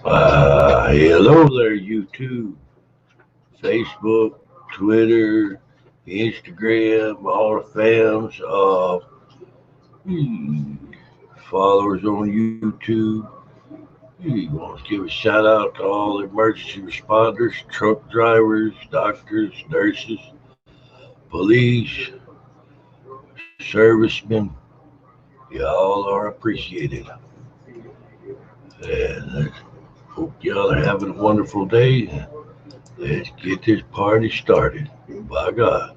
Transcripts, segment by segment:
Hello there, YouTube, Facebook, Twitter, Instagram, all the fans, hmm, followers on YouTube. We want to give a shout out to all the emergency responders, truck drivers, doctors, nurses, police, servicemen. Y'all are appreciated. And hope y'all are having a wonderful day. Let's get this party started. By God.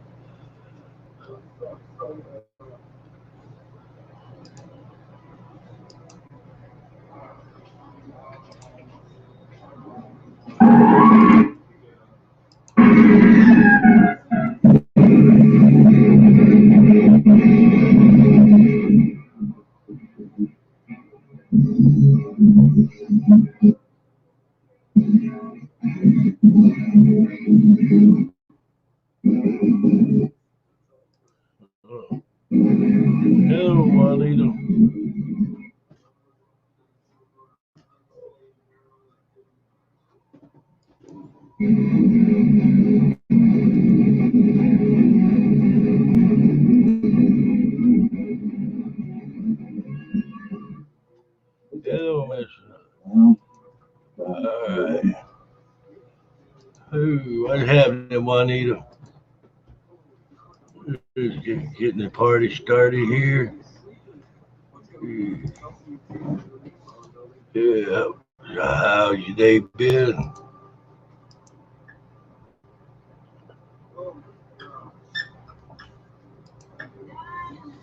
Hello, Juanita. Hello, Miss. Alright. What's happening, Juanita? Just getting the party started here. Yeah. How's your day been?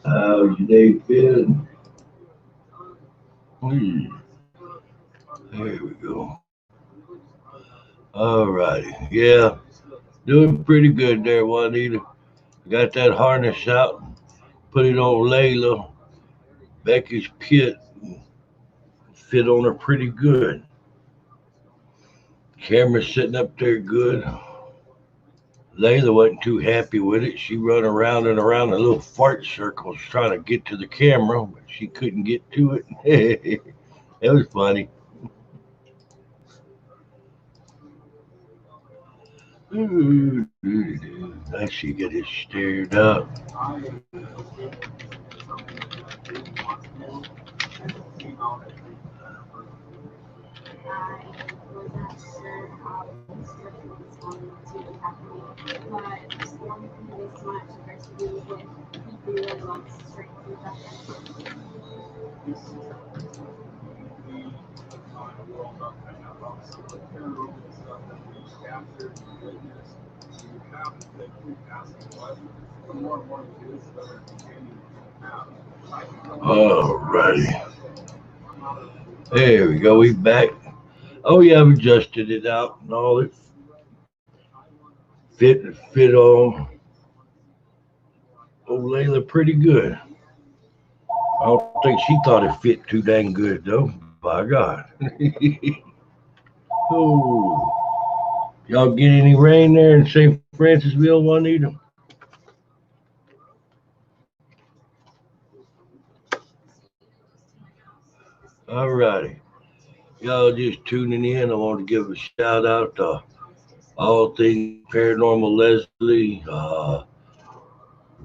How's your day been? There we go. Alrighty. Yeah. Doing pretty good there, Juanita. Got that harness out. Put it on Layla. Becky's pit. Fit on her pretty good. Camera's sitting up there good. Layla wasn't too happy with it. She run around and around in little fart circles trying to get to the camera, but she couldn't get to it. It was funny. I should get it stirred up. Alrighty. There we go. We back. Oh yeah, I've adjusted it out and all. It fit on old Layla pretty good. I don't think she thought it fit too dang good though. By God. Oh, y'all get any rain there in St. Francisville, Juanita? All righty. Y'all just tuning in. I want to give a shout out to All Things Paranormal Leslie,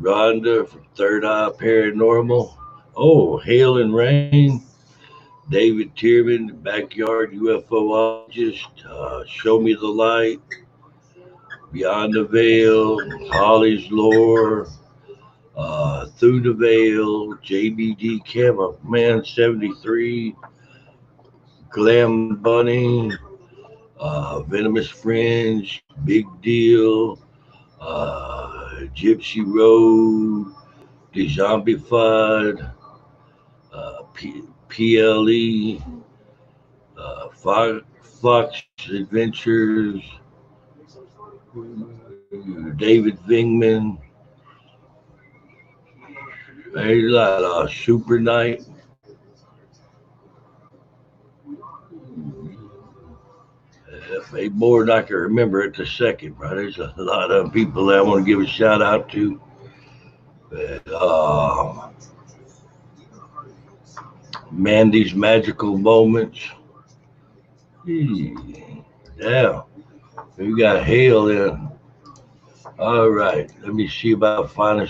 Rhonda from Third Eye Paranormal. Oh, Hail and Rain, David Tierman, the Backyard UFOologist, Show Me the Light, Beyond the Veil, Holly's Lore, Through the Veil, JBD Cameraman 73, Glam Bunny, Venomous Fringe, Big Deal, Gypsy Road, The Zombified, PLE, Fox Adventures, David Vingman. There's a lot of Super Night. Maybe more than I can remember at the second, right? There's a lot of people that I want to give a shout out to. But, Mandy's Magical Moments, Yeah, we got hail in. All right, let me see about finding.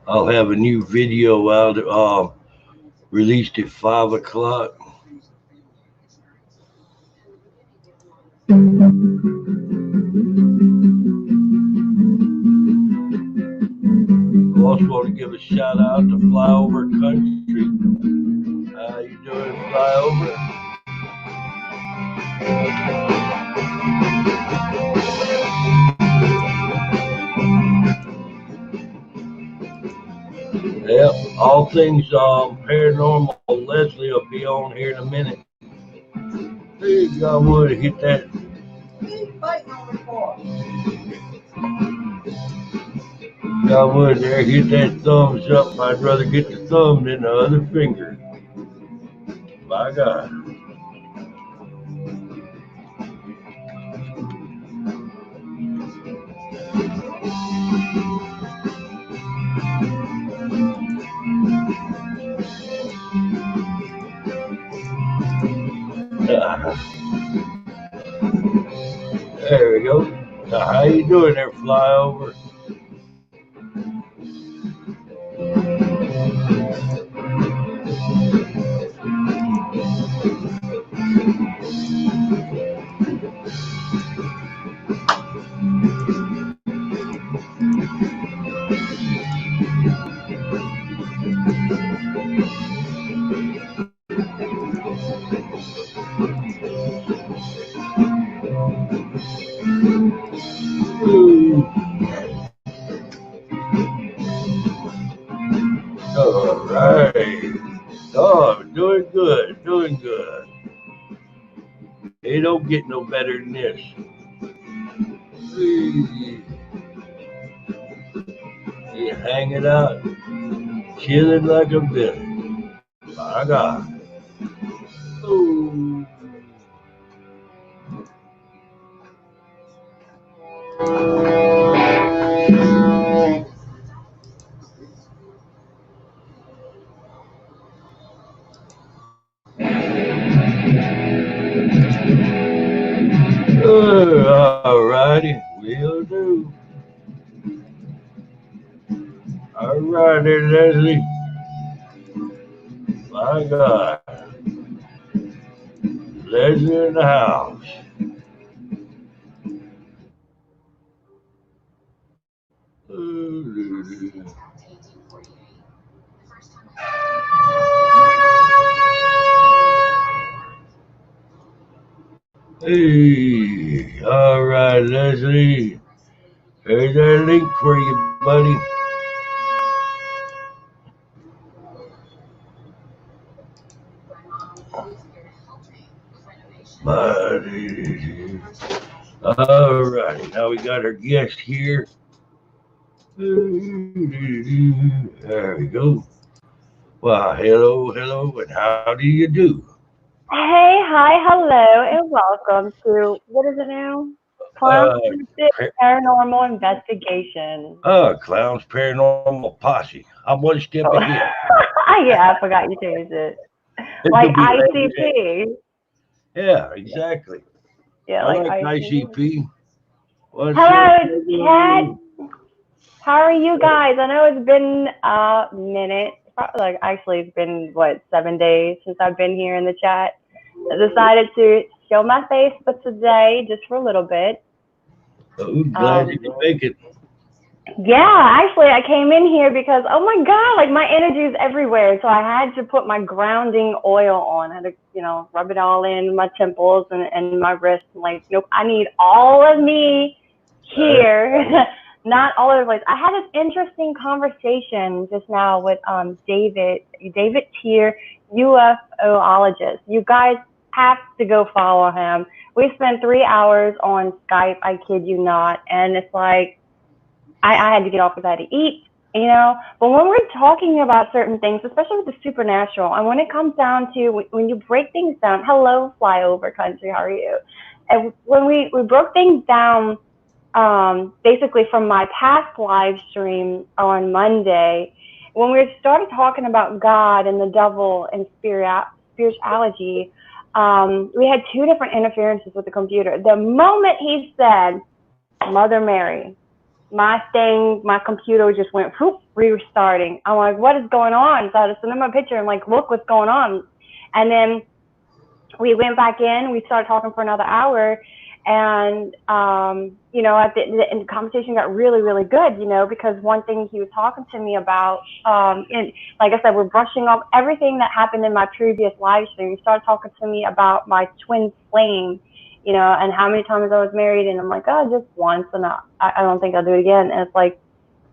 I'll have a new video out released at 5 o'clock. I also want to give a shout out to Flyover Country. How you doing, Flyover? Yep, All Things Paranormal Leslie will be on here in a minute. Hey, God would hit that. God would there hit that thumbs up. I'd rather get the thumb than the other finger. My God. There we go. How you doing there, Flyover? All right. Oh, doing good, doing good. It don't get no better than this. You hanging out, chilling like a villain. My God. Ooh. All righty, will do. All righty, Leslie. My God. Leslie in the house. Hey, all right, Leslie. There's that link for you, buddy. Buddy. All righty, now we got our guest here. There we go. Well, hello, hello, and how do you do? Hey, hi, hello, and welcome to, what is it now? Cryptid Paranormal Investigations. Klowns Paranormal Posse. I'm one step Oh, ahead. yeah, I forgot you changed it. It Like could be ICP. Yeah, exactly. Yeah, I like like ICP. ICP. What's up? Hello, Chad. How are you guys? I know it's been a minute. Like, actually, it's been, what, 7 days since I've been here in the chat. I decided to show my face for today, just for a little bit. Oh, glad you can make it. Yeah, actually, I came in here because, oh my God, like my energy is everywhere. So I had to put my grounding oil on. I had to, rub it all in my temples and my wrists. Like, nope, I need all of me here, not all over the place. I had this interesting conversation just now with David Tier, UFOologist. You guys have to go follow him. We spent 3 hours on Skype, I kid you not, and it's like, I had to get off because I had to eat, you know. But when we're talking about certain things, especially with the supernatural, and when it comes down to when you break things down, hello, flyover country, how are you? And when we broke things down, basically from my past live stream on Monday, when we started talking about God and the devil and spirituality, we had two different interferences with the computer. The moment he said Mother Mary, my computer just went whoop, restarting. I'm like, what is going on? So I just sent him a picture and like, look what's going on. And then we went back in, we started talking for another hour. And, you know, the conversation got really, really good, you know, because one thing he was talking to me about, and like I said, we're brushing off everything that happened in my previous live stream. He started talking to me about my twin flame, you know, and how many times I was married. And I'm like, oh, just once. And I don't think I'll do it again. And it's like,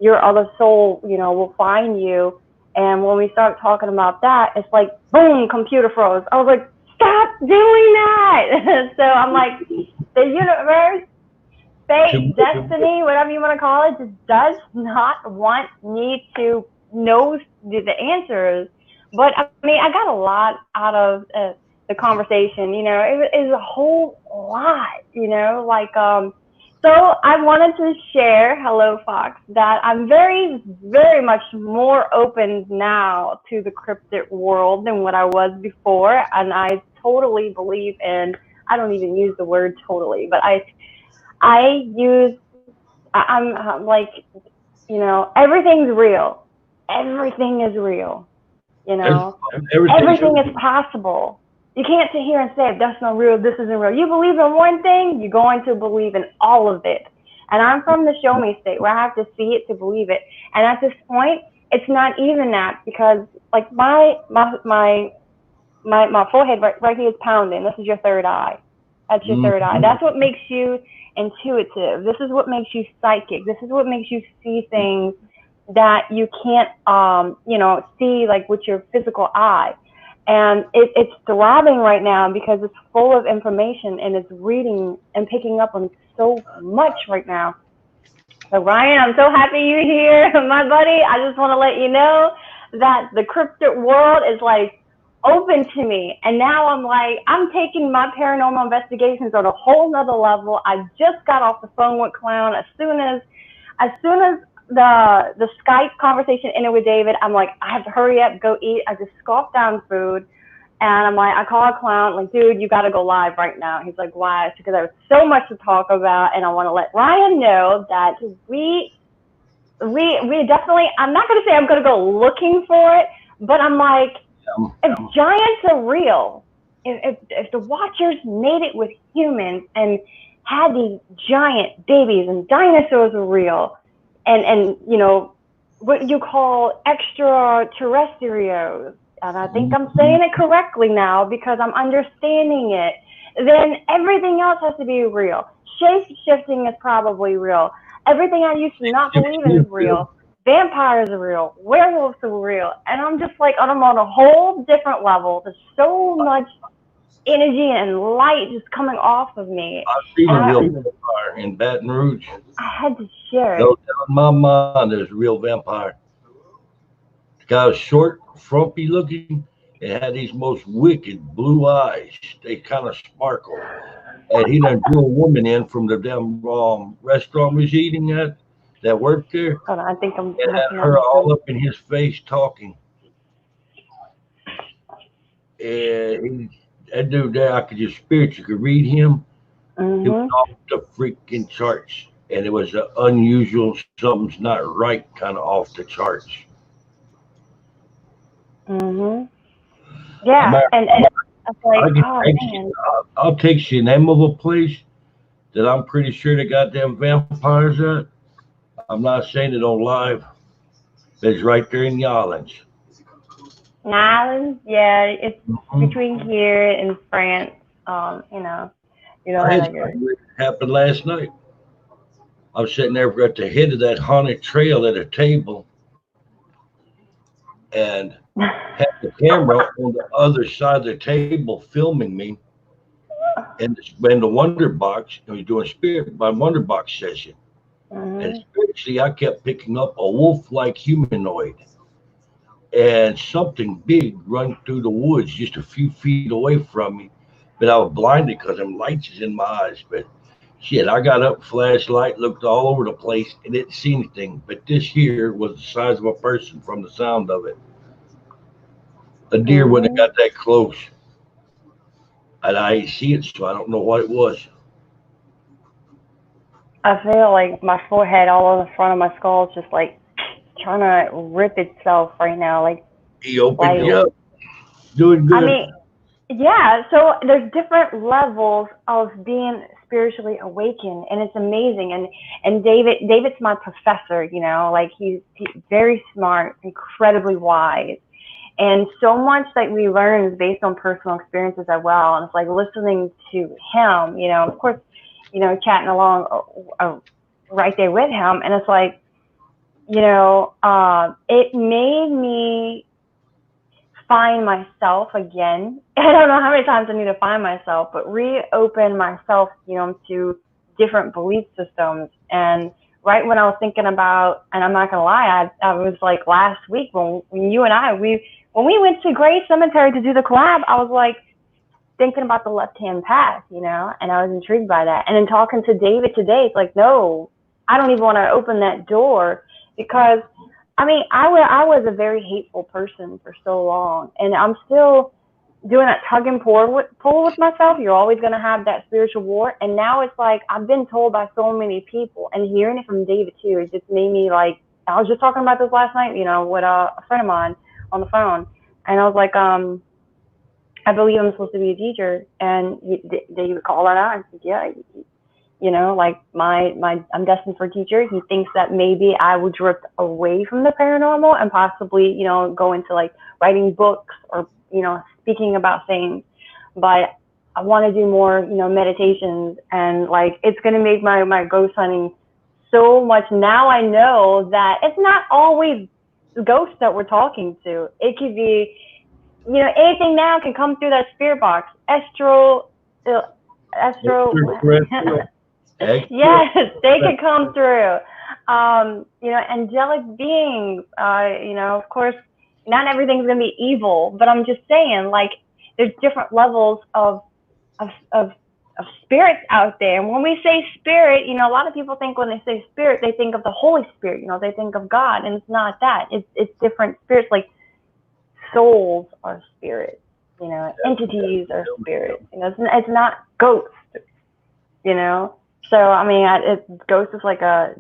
your other soul, you know, will find you. And when we start talking about that, it's like, boom, computer froze. I was like, stop doing that. So I'm like, the universe, fate, destiny, whatever you want to call it, just does not want me to know the answers. But I mean, I got a lot out of the conversation, you know. It was a whole lot, you know, like, so I wanted to share, hello Fox, that I'm very, very much more open now to the cryptid world than what I was before. And I totally believe in, I don't even use the word totally, but I'm like, you know, everything's real. Everything is real, you know. Everything is possible. You can't sit here and say, that's not real, this isn't real. You believe in one thing, you're going to believe in all of it. And I'm from the show me state where I have to see it to believe it. And at this point, it's not even that, because like my forehead right here is pounding. This is your third eye. That's your third eye. That's what makes you intuitive. This is what makes you psychic. This is what makes you see things that you can't, you know, see like with your physical eye. And it's throbbing right now because it's full of information and it's reading and picking up on so much right now. So Ryan, I'm so happy you're here, my buddy. I just want to let you know that the cryptid world is like open to me. And now I'm like, I'm taking my paranormal investigations on a whole nother level. I just got off the phone with Clown. As soon as the Skype conversation ended with David, I'm like, I have to hurry up, go eat. I just scoffed down food. And I'm like, I call a Clown, like, dude, you got to go live right now. He's like, why? Because there was so much to talk about. And I want to let Ryan know that we definitely, I'm not going to say I'm going to go looking for it, but I'm like, if giants are real, if the Watchers made it with humans and had these giant babies and dinosaurs are real, and you know, what you call extraterrestrials, and I think I'm saying it correctly now because I'm understanding it, then everything else has to be real. Shape-shifting is probably real. Everything I used to not believe in is real. Vampires are real. Werewolves are real. And I'm just like, I'm on a whole different level. There's so much energy and light just coming off of me. I've seen a real vampire in Baton Rouge. I had to share it. No doubt in my mind, there's a real vampire. The guy was short, frumpy looking, and had these most wicked blue eyes. They kind of sparkle. And he done drew a woman in from the damn restaurant we was eating at that worked there. Hold on, I think I'm and had her all up in his face talking. And that dude there, I could just spirit, you could read him. He was off the freaking charts. And it was an unusual, something's not right kind of off the charts. Yeah, and it's like, I'll text you the name of a place that I'm pretty sure they got them vampires at. I'm not saying it on live. It's right there in the islands. Islands, yeah, it's between here and France. You know it happened last night. I was sitting there at the head of that haunted trail at a table, and had the camera on the other side of the table filming me, and the Wonder Box. And we were doing Spirit by Wonder Box session. And Spirit actually, I kept picking up a wolf-like humanoid and something big run through the woods just a few feet away from me. But I was blinded because them lights is in my eyes. But shit, I got up, flashlight, looked all over the place, and didn't see anything. But this here was the size of a person from the sound of it. A deer wouldn't Hmm. have got that close, and I ain't see it, so I don't know what it was. I feel like my forehead all on the front of my skull is just like trying to rip itself right now. He opened Like you up, doing I good. mean, yeah. So there's different levels of being spiritually awakened, and it's amazing. And David's my professor. Like he's very smart, incredibly wise. And so much that we learn is based on personal experiences as well. And it's like listening to him, of course, chatting along right there with him. And it's like, it made me find myself again. I don't know how many times I need to find myself, but reopen myself, to different belief systems. And right when I was thinking about, and I'm not gonna lie, I was like last week when you and when we went to Gray Cemetery to do the collab, I was like thinking about the left hand path, and I was intrigued by that. And then talking to David today, it's like, no, I don't even want to open that door because I mean, I was a very hateful person for so long, and I'm still doing that tug and pull with myself. You're always going to have that spiritual war. And now it's like, I've been told by so many people, and hearing it from David too, it just made me like, I was just talking about this last night, with a friend of mine on the phone. And I was like, I believe I'm supposed to be a teacher. And David called that out. I said, yeah, like I'm destined for a teacher. He thinks that maybe I would drift away from the paranormal and possibly, go into like writing books or, speaking about things. But I want to do more, meditations, and like it's going to make my ghost hunting so much. Now I know that it's not always ghosts that we're talking to. It could be, anything now can come through that spirit box. Astro. Yes, they could come through. Angelic beings. Of course, not everything's gonna be evil, but I'm just saying, like, there's different levels of of of spirits out there. And when we say spirit, a lot of people think when they say spirit, they think of the Holy Spirit. They think of God, and it's not that. It's different spirits. Like souls are spirits. Entities are spirits. It's not ghosts. So I mean, ghost is like a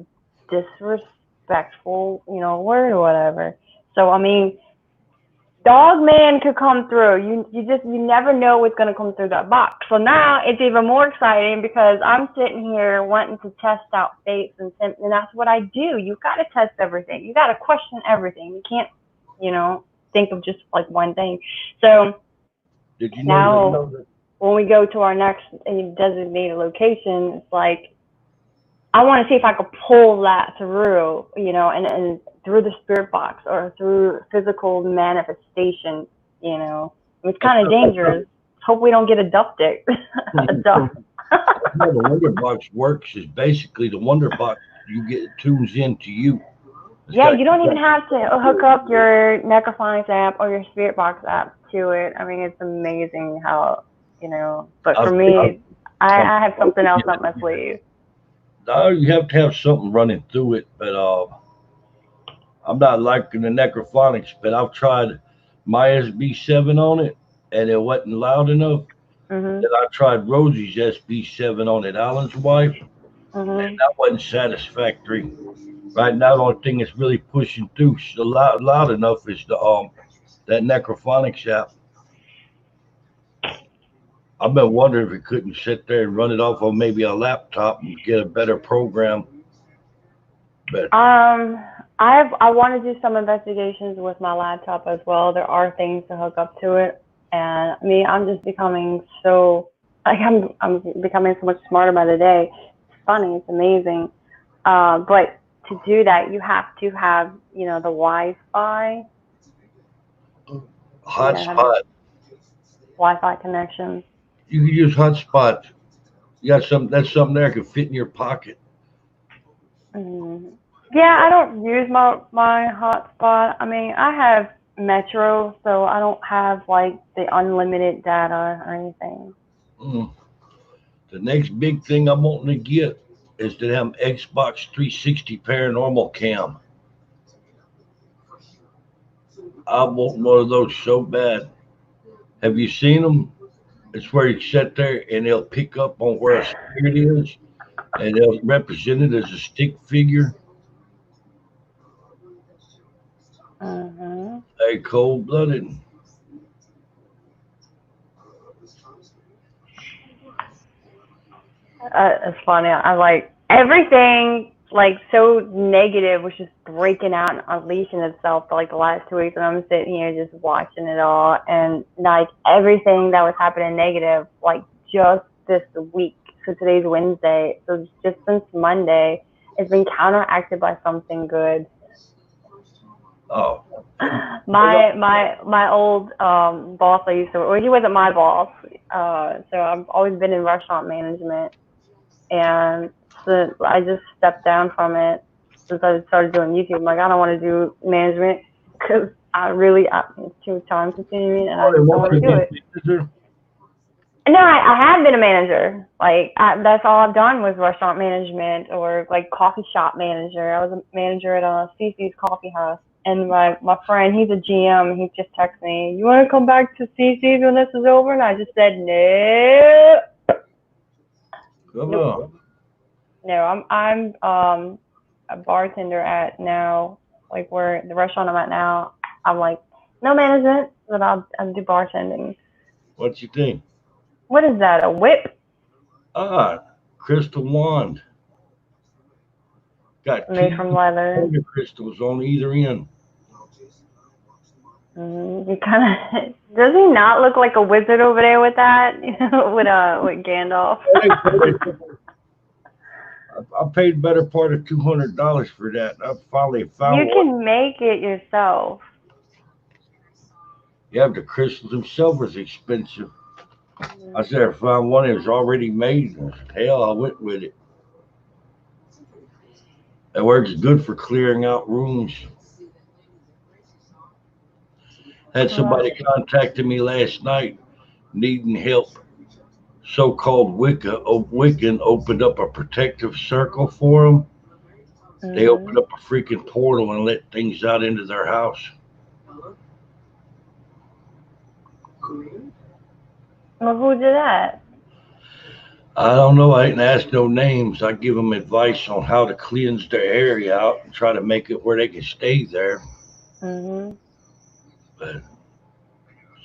disrespectful, word or whatever. So I mean, Dogman could come through. You never know what's gonna come through that box. So now it's even more exciting because I'm sitting here wanting to test out faith and that's what I do. You gotta test everything. You gotta question everything. You can't, think of just like one thing. So Did you now know that? when we go to our next designated location, it's like I want to see if I could pull that through, and through the spirit box or through physical manifestation, It's kind of dangerous. Hope we don't get abducted. How the Wonder Box works is basically the Wonder Box you get tunes into you. Yeah, you don't even have to hook up your Necrophonics app or your Spirit Box app to it. I mean, it's amazing how, but for me, I have something else up my sleeve. No, you have to have something running through it, but I'm not liking the Necrophonics, but I've tried my SB7 on it, and it wasn't loud enough. Mhm. Then I tried Rosie's SB7 on it, Alan's wife, and Mhm. that wasn't satisfactory. Right now, the only thing that's really pushing through so loud enough is the that Necrophonics app. I've been wondering if we couldn't sit there and run it off on maybe a laptop and get a better program. But Um, I want to do some investigations with my laptop as well. There are things to hook up to it, and I'm just becoming so like I'm becoming so much smarter by the day. It's funny, it's amazing. But to do that, you have to have the Wi-Fi. hotspot, Wi-Fi connection. you can use hotspot. You got something that's something there can fit in your pocket. Mm. Yeah, I don't use my hotspot. I mean, I have Metro, so I don't have like the unlimited data or anything. Mm. The next big thing I'm wanting to get is the damn Xbox 360 Paranormal Cam. I want one of those so bad. Have you seen them? It's where you sit there and they'll pick up on where a spirit is and they'll represent it as a stick figure. Mhm. They cold blooded. It's funny. I like everything like so negative was just breaking out and unleashing itself for like the last 2 weeks, and I'm sitting here just watching it all, and like everything that was happening negative, like just this week. So today's Wednesday, so just since Monday, it's been counteracted by something good. Oh, My old boss I used to, well, he wasn't my boss, so I've always been in restaurant management, and so I just stepped down from it since I started doing YouTube. I'm like, I don't want to do management because it's too time consuming, and I they just don't want want you to to do be it. manager? No, I have been a manager. Like that's all I've done was restaurant management or like coffee shop manager. I was a manager at a CC's coffee house. And my friend, he's a GM. He just texted me, "You want to come back to CC's when this is over?" And I just said, "No, Come nope, on. no." I'm a bartender at now, like where the restaurant I'm at now. I'm like no management, but I'll do bartending. What you think? What is that? A whip Ah, crystal wand. Got made two from leather? pointer crystals on either end. You kind of does he not look like a wizard over there with that? With Gandalf. I paid better part of $200 for that. I finally found You one. can make it yourself. Yeah, the crystals themselves was expensive. I said I found one that was already made. Hell, I went with it. That works good for clearing out rooms. Had somebody contacted me last night needing help. So-called Wiccan opened up a protective circle for them. They opened Mm-hmm. up a freaking portal and let things out into their house. Well, who did that? I don't know. I didn't ask no names. I give them advice on how to cleanse their area out and try to make it where they can stay there. Mm-hmm. But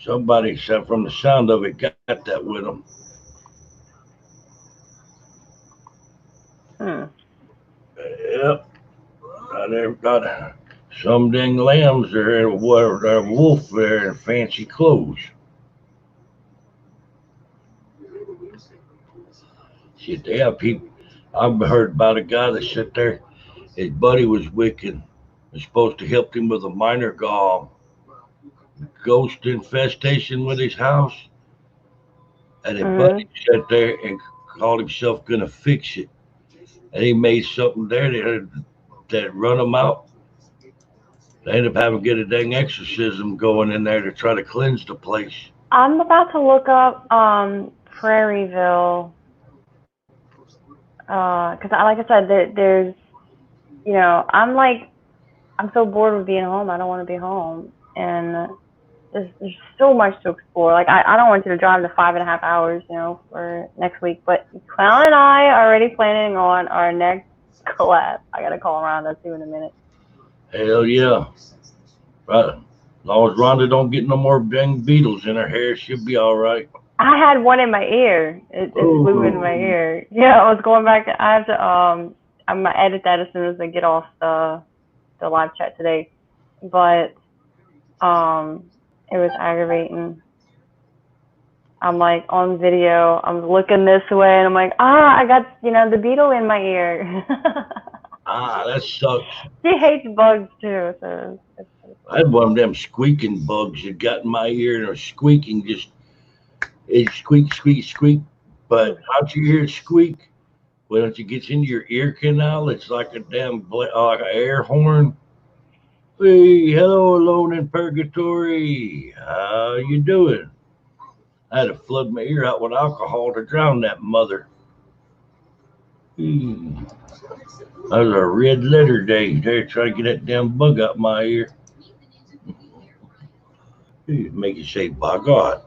somebody said from the sound of it got that with them. Hmm. Yep. They've got some dang lambs there, whatever, a wolf there in fancy clothes. Shit, they have people. I've heard about a guy that sat there. His buddy was Wiccan. Was supposed to help him with a minor ghost infestation with his house. And his Mm-hmm. buddy sat there and called himself gonna fix it. And he made something there that run him out. They ended up having to get a dang exorcism going in there to try to cleanse the place. I'm about to look up Prairieville, because like I said, there's I'm so bored with being home. I don't want to be home, and there's so much to explore. Like I don't want you to drive the 5.5 hours, for next week. But Clown and I are already planning on our next collab. I gotta call around and see in a minute. Hell yeah. Right. As long as Rhonda don't get no more dang beetles in her hair, she'll be all right. I had one in my ear. It flew in my Oh, ear. Yeah, I was going back. I have to I'm gonna edit that as soon as I get off the live chat today. But um, it was aggravating. I'm like on video. I'm looking this way, and I'm like, I got the beetle in my ear. that sucks. She hates bugs too, so it's pretty I had funny. one of them squeaking bugs that got in my ear and it was squeaking, just it squeak, squeak, squeak. But how'd you hear it squeak? Once it gets into your ear canal, it's like a damn like an air horn. Hey, hello, alone in purgatory. How you doing? I had to flood my ear out with alcohol to drown that mother. That was a red letter day. They're trying to get that damn bug out my ear. Make you say, by God.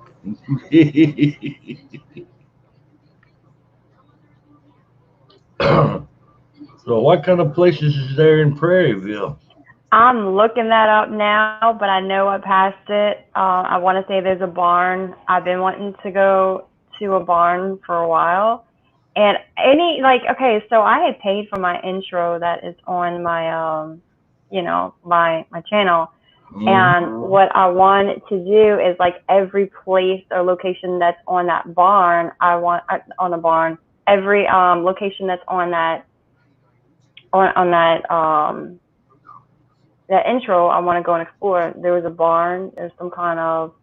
So, what kind of places is there in Prairieville? I'm looking that up now, but I know I passed it. I want to say there's a barn. I've been wanting to go to a barn for a while. And okay, so I had paid for my intro that is on my, my channel. And what I wanted to do is like every place or location that's on that barn, on a barn, every location that's on that that intro, I want to go and explore. There was a barn. There's some kind of,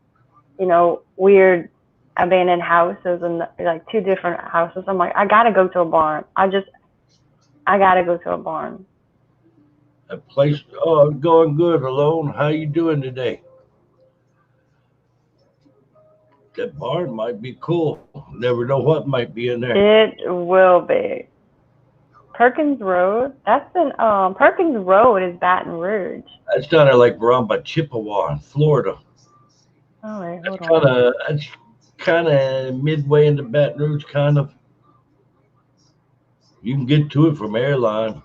weird abandoned houses and like two different houses. I'm like, I gotta go to a barn. I gotta go to a barn. A place, oh, I'm going good, alone. How you doing today? That barn might be cool. Never know what might be in there. It will be. Perkins Road. That's in Perkins Road is Baton Rouge. That's down there like around by Chippewa in Florida. Oh wait, hold That's kind of midway into Baton Rouge, kind of. You can get to it from airline.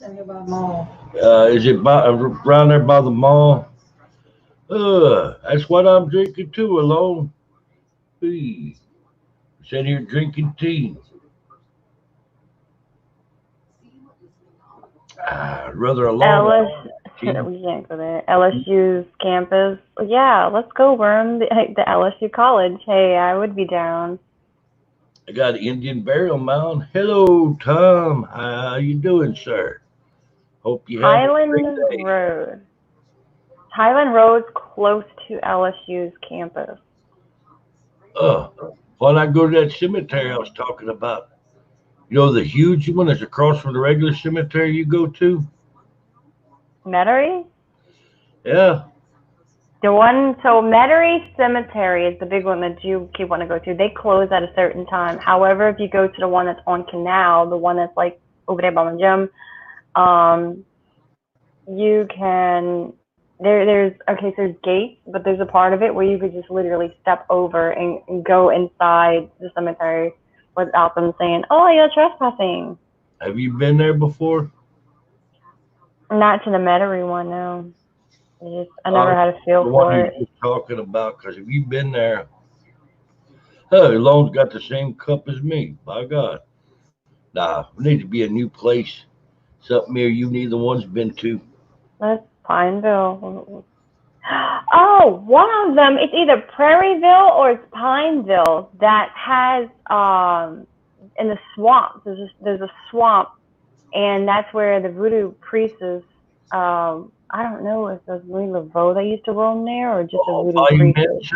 Is it around there by the mall? That's what I'm drinking too, alone. Hey, sitting here drinking tea. Rather alone. We can't go there. LSU's campus. Yeah, let's go, Worm. The LSU College. Hey, I would be down. I got Indian Burial Mound. Hello, Tom. How you doing, sir? Hope you have a great day. Road. Highland Road's close to LSU's campus. Why not go to that cemetery I was talking about? You know, the huge one that's across from the regular cemetery you go to? Metairie? Yeah. So Metairie Cemetery is the big one that you keep wanting to go to. They close at a certain time. However, if you go to the one that's on Canal, the one that's like over there by my gym, you can, there's gates, but there's a part of it where you could just literally step over and go inside the cemetery without them saying, oh, you're trespassing. Have you been there before? Not to the Metairie one, no. I never had a feel for it. You're talking about, because if you've been there, Lone's got the same cup as me. By God. Nah, it needs to be a new place. Something here you neither one's been to. That's Pineville. Oh, one of them, it's either Prairieville or it's Pineville that has, in the swamp, there's a swamp, and that's where the voodoo priestess, I don't know if it was Louis Laveau that used to roam there or just a voodoo priestess.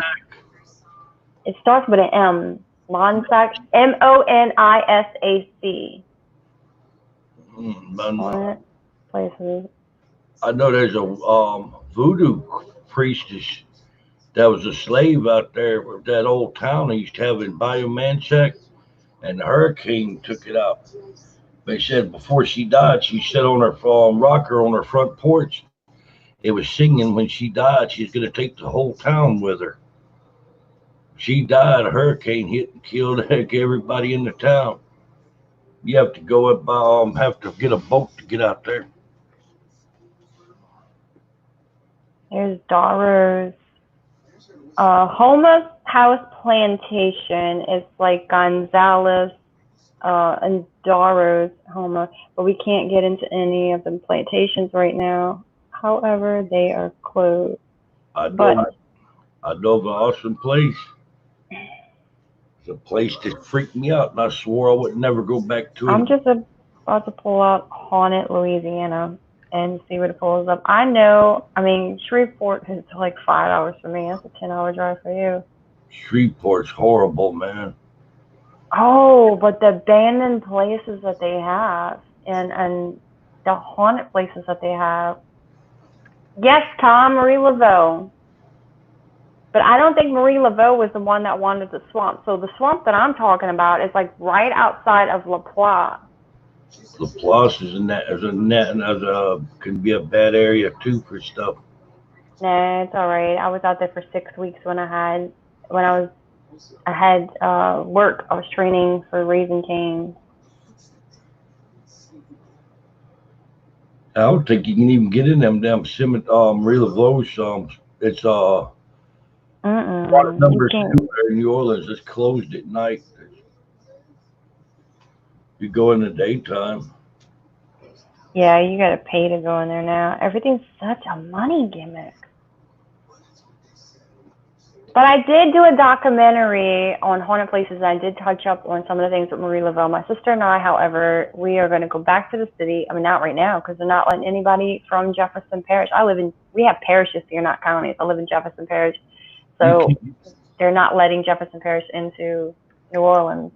It starts with an M. Monsac, Monisac. Places. I know there's a voodoo priestess that was a slave out there with that old town they used to have in Bayou Manchac, and the hurricane took it out. They said before she died, she sat on her rocker on her front porch. It was singing when she died. She's going to take the whole town with her. She died. A hurricane hit and killed everybody in the town. You have to go up, have to get a boat to get out there. There's Darrow's. Homa's House Plantation is like Gonzales and Darrow's Homa, but we can't get into any of the plantations right now. However, they are closed. I know of an awesome place. It's a place that freaked me out, and I swore I would never go back to it. I'm just about to pull out Haunted, Louisiana, and see what it pulls up. Shreveport is like 5 hours for me. That's a 10-hour drive for you. Shreveport's horrible, man. Oh, but the abandoned places that they have and the haunted places that they have. Yes, Tom, Marie Laveau. But I don't think Marie Laveau was the one that wanted the swamp. So the swamp that I'm talking about is like right outside of La Plaza. Laplace is can be a bad area too for stuff. Nah, it's all right. I was out there for 6 weeks I had work. I was training for Raising Cane's. I don't think you can even get in them damn cement Marie Laveau's it's water You number can't. two there in New Orleans. It's closed at night. You go in the daytime. Yeah, you gotta pay to go in there now. Everything's such a money gimmick. But I did do a documentary on haunted places. I did touch up on some of the things with Marie Laveau. My sister and I, however, we are going to go back to the city. I mean, not right now because they're not letting anybody from Jefferson Parish. We have parishes here, not counties. I live in Jefferson Parish. So they're not letting Jefferson Parish into New Orleans.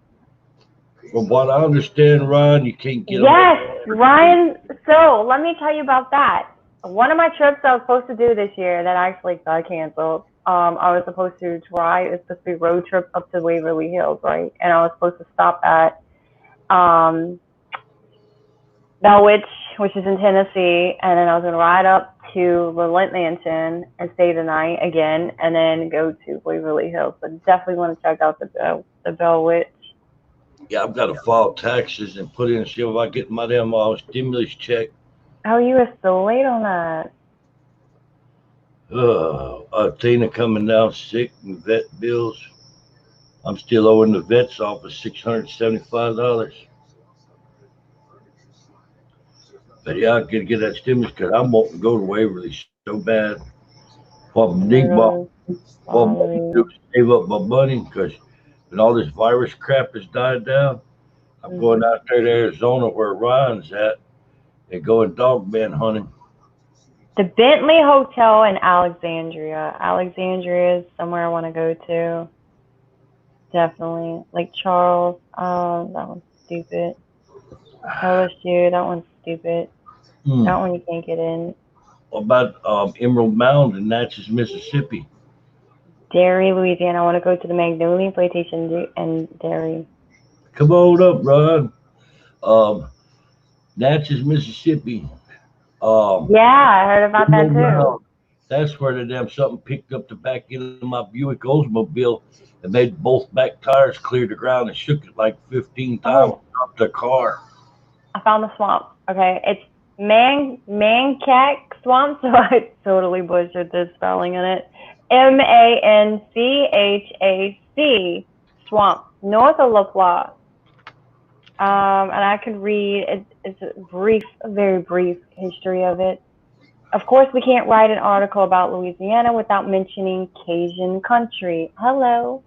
From what I understand, Ryan, you can't get Yes, Ryan. So let me tell you about that. One of my trips I was supposed to do this year that actually got canceled. I was supposed to drive. It's supposed to be a road trip up to Waverly Hills, right? And I was supposed to stop at Bell Witch, which is in Tennessee, and then I was going to ride up to Lansing and stay the night again, and then go to Waverly Hills. But definitely want to check out the Bell Witch. Yeah, I've got to file taxes and put in see if I get my damn stimulus check. Oh, you were so late on that. Tina coming down sick and vet bills. I'm still owing the vet's office $675. But yeah, I could get that stimulus because I'm wanting to go to Waverly so bad. Literally, What I'm going to do is save up my money because when all this virus crap has died down, I'm going out there to Arizona where Ryan's at and going dogman hunting. The Bentley Hotel in Alexandria. Alexandria is somewhere I want to go to. Definitely. Lake Charles. That one's stupid. LSU. That one's stupid. That one you can't get in. What about Emerald Mound in Natchez, Mississippi? Derry, Louisiana. I want to go to the Magnolia Plantation and Derry. Come on up, Ron. Natchez, Mississippi. Yeah, I heard about that too. That's where the damn something picked up the back end of my Buick Oldsmobile and made both back tires clear the ground and shook it like 15 times. Dropped the car. I found the swamp. Okay, it's Manchac Swamp, so I totally butchered the spelling in it. Manchac Swamp, north of La Plaza. And I could read. It's a very brief history of it. Of course, we can't write an article about Louisiana without mentioning Cajun country. Hello.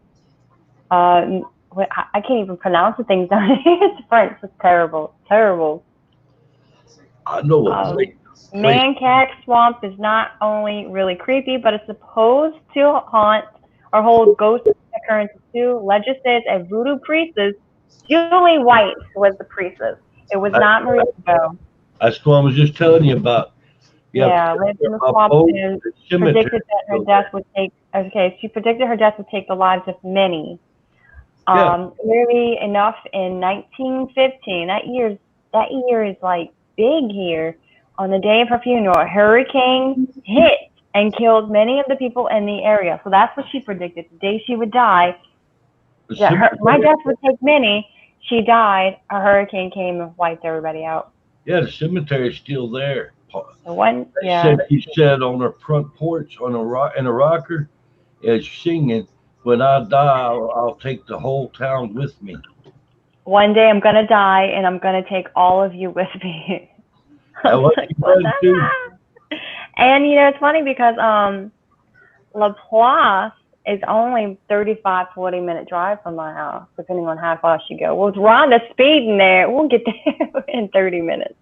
I can't even pronounce the things down here. It's French. It's terrible. Terrible. I know what Manchac Swamp is not only really creepy, but it's supposed to haunt or hold ghost occurrences too. Legend says a voodoo priestess, Julie White, was the priestess. It was not Marie Laveau. That's what I was just telling you about. Yeah, lived in the swamp and predicted that her death would take. Okay, she predicted her death would take the lives of many. Clearly enough, in 1915, that year is like big here. On the day of her funeral, a hurricane hit and killed many of the people in the area. So that's what she predicted. The day she would die, my death would take many. She died. A hurricane came and wiped everybody out. Yeah, the cemetery's still there. She said on her front porch in a rocker, as singing, "When I die, I'll take the whole town with me." One day I'm gonna die, and I'm gonna take all of you with me. And it's funny because La Plaza is only 35-40 minute drive from my house, depending on how fast you go. Well, with Rhonda speeding there, we'll get there in 30 minutes.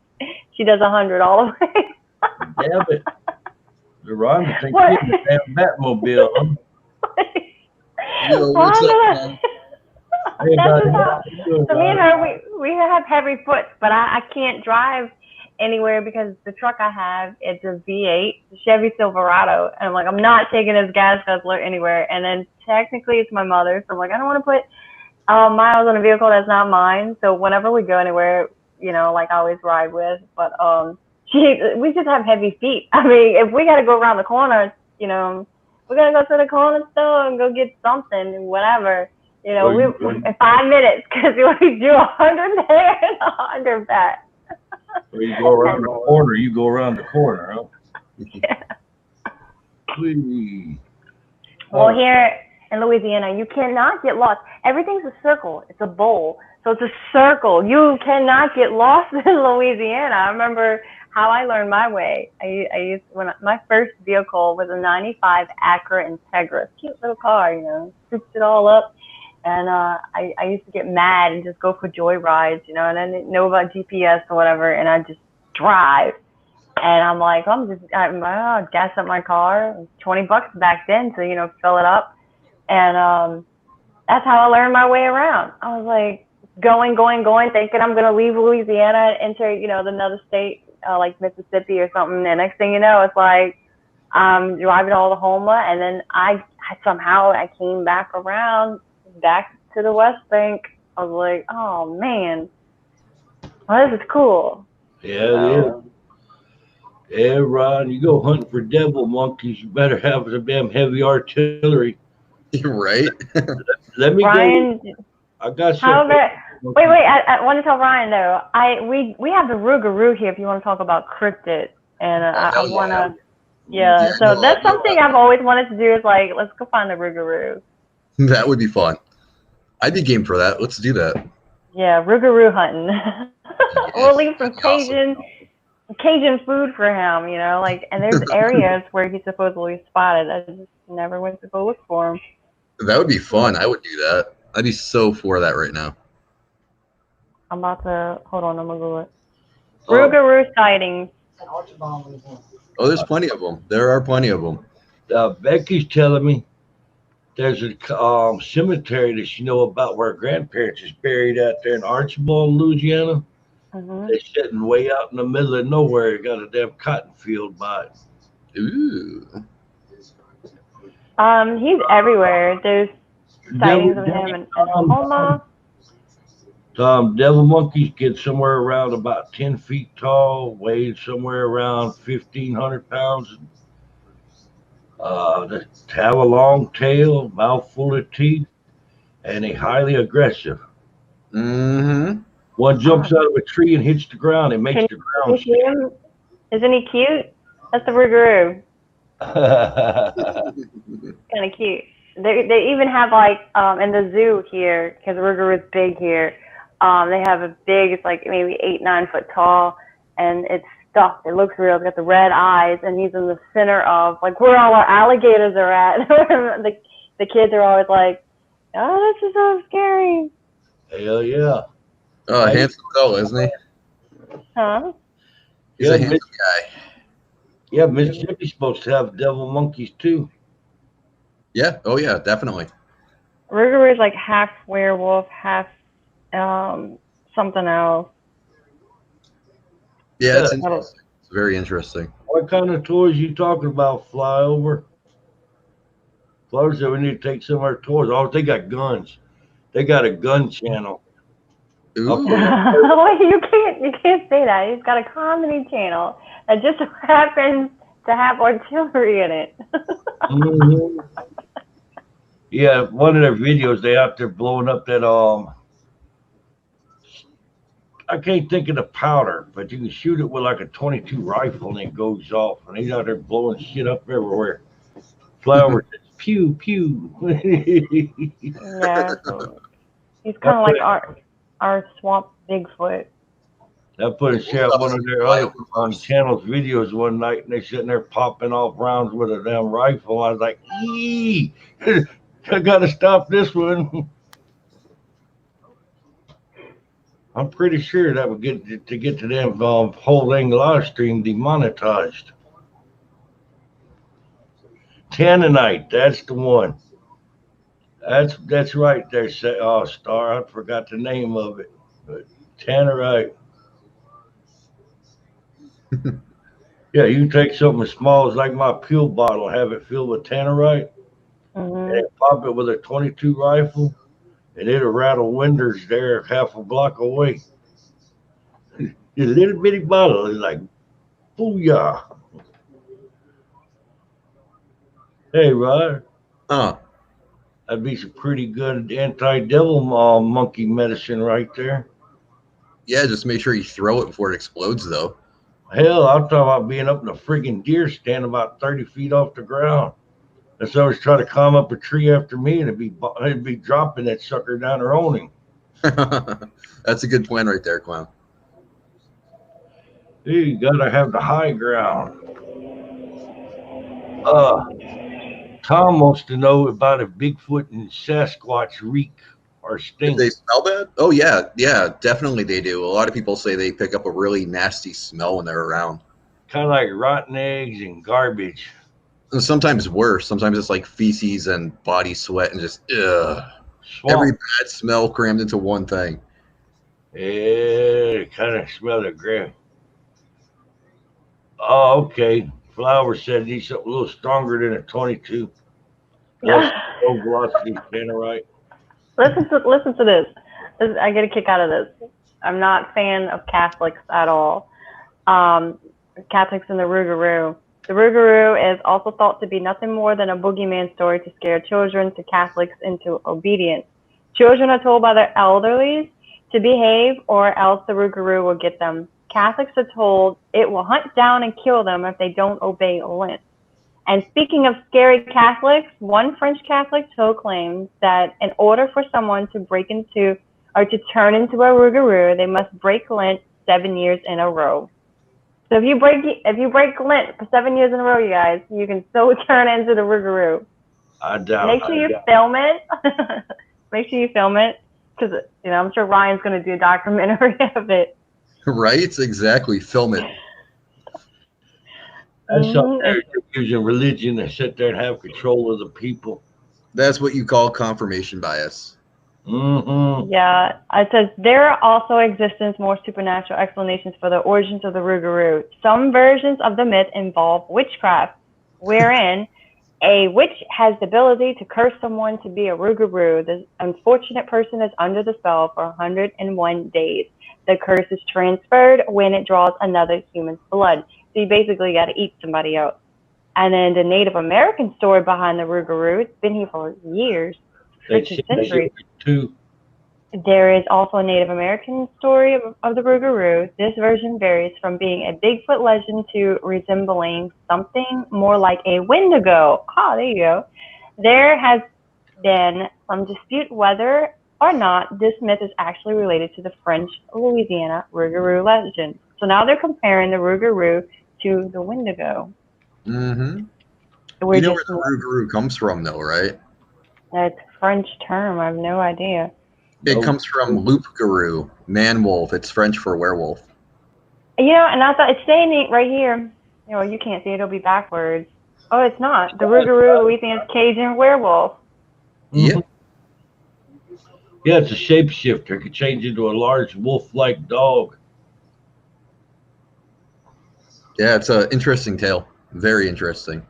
She does 100 all the way. Damn it. The Rhonda thinks she's a damn Batmobile. Yo, what's up, man? Hey, That's buddy, just how how. you doing, So me and Ron? her, we have heavy foot, but I can't drive anywhere because the truck I have, it's a V8 Chevy Silverado, and I'm like, I'm not taking this gas guzzler anywhere. And then technically it's my mother, so I'm like, I don't want to put miles on a vehicle that's not mine. So whenever we go anywhere, like I always ride with, but we just have heavy feet. I mean, if we got to go around the corner, we gotta go to the corner store and go get something, whatever. Oh, We in 5 minutes because we do 100 there and 100 back. you go around the corner. You go around the corner, huh? Yeah. Whee. Well, here in Louisiana, you cannot get lost. Everything's a circle. It's a bowl. So it's a circle. You cannot get lost in Louisiana. I remember how I learned my way. I used my first vehicle was a '95 Acura Integra, cute little car, souped it all up, and I used to get mad and just go for joy rides, and I didn't know about GPS or whatever, and I just drive. And I'm like, I'll gas up my car. It was $20 back then, so fill it up, and that's how I learned my way around. I was like going, thinking I'm gonna leave Louisiana and enter, another state like Mississippi or something. And next thing you know, it's like I'm driving all the Homeland, and then I somehow came back around back to the West Bank. I was like, oh man, well, this is cool. Yeah, it is. Yeah, Ron, you go hunting for devil monkeys, you better have some damn heavy artillery. You're right. Let me Ryan, go. I got some. however, wait, I want to tell Ryan though. We have the Ruguru here if you want to talk about cryptids, and I want to. Yeah, so that's something I've always wanted to do is like, let's go find the Ruguru. That would be fun. I'd be game for that. Let's do that. Yeah, Ruguru hunting. We'll leave some Awesome. Cajun food for him, and there's areas where he's supposedly spotted. I just never went to go look for him. That would be fun. I would do that. I'd be so for that right now. I'm about to, hold on, I'm going to Google it. Ruguru sightings. Oh, there's plenty of them. There are plenty of them. Becky's telling me there's a cemetery that you know about where her grandparents is buried out there in Archibald, Louisiana. Mm-hmm. They're sitting way out in the middle of nowhere. They got a damn cotton field by it. Ooh. He's everywhere. There's sightings of him in Oklahoma. Devil monkeys get somewhere around about 10 feet tall, weighed somewhere around 1,500 pounds. They have a long tail, mouth full of teeth, and they're highly aggressive. Mm-hmm. One jumps out of a tree and hits the ground. It makes the ground shake. Isn't he cute? That's the Ruguru. Kind of cute. They even have like in the zoo here, because Ruguru is big here. They have a big, it's like maybe 8-9 foot tall, and it's stuffed. It looks real. It's got the red eyes, and he's in the center of like where all our alligators are at. the kids are always like, "Oh, this is so scary." Hell yeah! Oh, handsome fellow, isn't he? Huh? He's a handsome guy. Yeah, Mississippi's supposed to have devil monkeys too. Yeah. Oh yeah, definitely. Ruguru is like half werewolf, half something else. Yeah, it's interesting. It's very interesting. What kind of toys you talking about, Flyover? Flyover said we need to take some of our toys. Oh, they got guns. They got a gun channel. Ooh. You can't say that. He's got a comedy channel that just happens to have artillery in it. Mm-hmm. Yeah, one of their videos, they out there blowing up that I can't think of the powder, but you can shoot it with like a 22 rifle and it goes off, and he's out there blowing shit up everywhere. Flower says, pew, pew. Yeah. He's kind of like our swamp Bigfoot. I put a share one of their other channel's videos one night, and they sitting there popping off rounds with a damn rifle. I was like, "Eee, I gotta stop this one." I'm pretty sure that would get to them whole thing live stream demonetized. Tanninite, that's the one. That's right there. Say, oh, Star, I forgot the name of it. But Tannerite. Yeah, you take something as small as like my pill bottle, have it filled with Tannerite, and Mhm. then pop it with a 22 rifle, and it'll rattle windows there half a block away. This little bitty bottle is like, booyah. Hey, Rod, Huh. that'd be some pretty good anti-devil monkey medicine right there. Yeah, just make sure you throw it before it explodes, though. Hell, I'm talking about being up in a friggin' deer stand about 30 feet off the ground. And so I was trying to climb up a tree after me, and it'd be dropping that sucker down there on him. That's a good plan right there, Clown. Hey, you gotta have the high ground. Uh, Tom wants to know about if Bigfoot and Sasquatch reek or If stink, they smell bad? Oh, yeah. Yeah, definitely they do. A lot of people say they pick up a really nasty smell when they're around. kind of like rotten eggs and garbage. And sometimes worse. Sometimes it's like feces and body sweat and just, ugh. Every Swamp. bad smell crammed into one thing. Yeah, kind of smell the ground. Oh, okay. Flower said it needs something a little stronger than a 22. Plus, low velocity Tannerite. Listen to this. I get a kick out of this. I'm not a fan of Catholics at all. Um, Catholics and the Rougarou. The Rougarou is also thought to be nothing more than a boogeyman story to scare children to Catholics into obedience. Children are told by their elderlies to behave, or else the Rougarou will get them. Catholics are told it will hunt down and kill them if they don't obey Lent. And speaking of scary Catholics, one French Catholic still claims that in order for someone to break into or to turn into a Rougarou, they must break Lent 7 years in a row. So if you break Lent for 7 years in a row, you guys, you can still turn into the Rougarou. I doubt. Make sure you film it. Make sure you film it because I'm sure Ryan's going to do a documentary of it. Right? Exactly. Film it. That's something It's they're using religion to sit there and have control of the people. That's what you call confirmation bias. Mm-hmm. Yeah, it says there also exists more supernatural explanations for the origins of the Rougarou. Some versions of the myth involve witchcraft, wherein a witch has the ability to curse someone to be a Rougarou. The unfortunate person is under the spell for 101 days. The curse is transferred when it draws another human's blood. So you basically got to eat somebody else. And then the Native American story behind the Rougarou, it's been here for years, They for see centuries. too. There is also a Native American story of the Rougarou. This version varies from being a Bigfoot legend to resembling something more like a Wendigo. Ah, there you go. There has been some dispute whether or not this myth is actually related to the French Louisiana Rougarou legend. So now they're comparing the Rougarou to the Wendigo. Mm-hmm. We're You know just, where the Rougarou comes from, though, right? that's a French term. I have no idea. It No. comes from loup-garou, man-wolf. It's French for werewolf. And I thought it's saying it right here. You can't see it; it'll be backwards. Oh, it's not. The Rougarou Louisiana's Cajun werewolf. Yeah. Mhm. Yeah, it's a shapeshifter. It could change into a large wolf-like dog. Yeah, it's an interesting tale. Very interesting.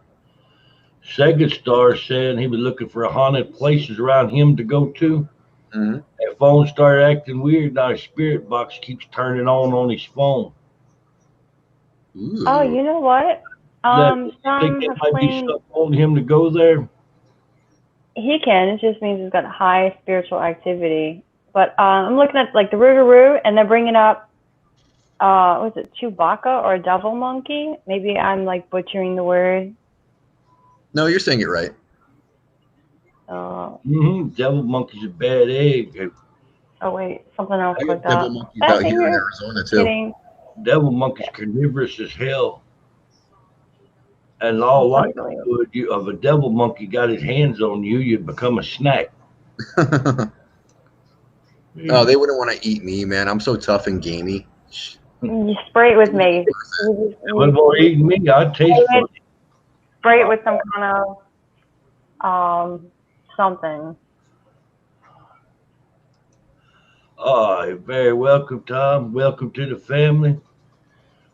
Sega Star saying he was looking for haunted places around him to go to. Mm-hmm. That phone started acting weird. Now his spirit box keeps turning on his phone. Oh, Ooh. you know what? You think Some that have might be claimed something holding him to go there? he can. It just means he's got high spiritual activity. But I'm looking at like the Rougarou, and they're bringing up was it Chewbacca or a devil monkey? Maybe I'm like butchering the word. No, you're saying it right. Uh, Devil monkey's a bad egg. oh wait, something else I clicked got devil up. monkeys I out think here in you're Arizona, too. kidding. Devil monkey's carnivorous as hell. And all likelihood of a devil monkey got his hands on you, you'd become a snack. Oh, they wouldn't want to eat me, man. I'm so tough and gamey. You spray it with mace. What about eating me? I'd taste funny. Spray it with some kind of something. You're very welcome, Tom. Welcome to the family.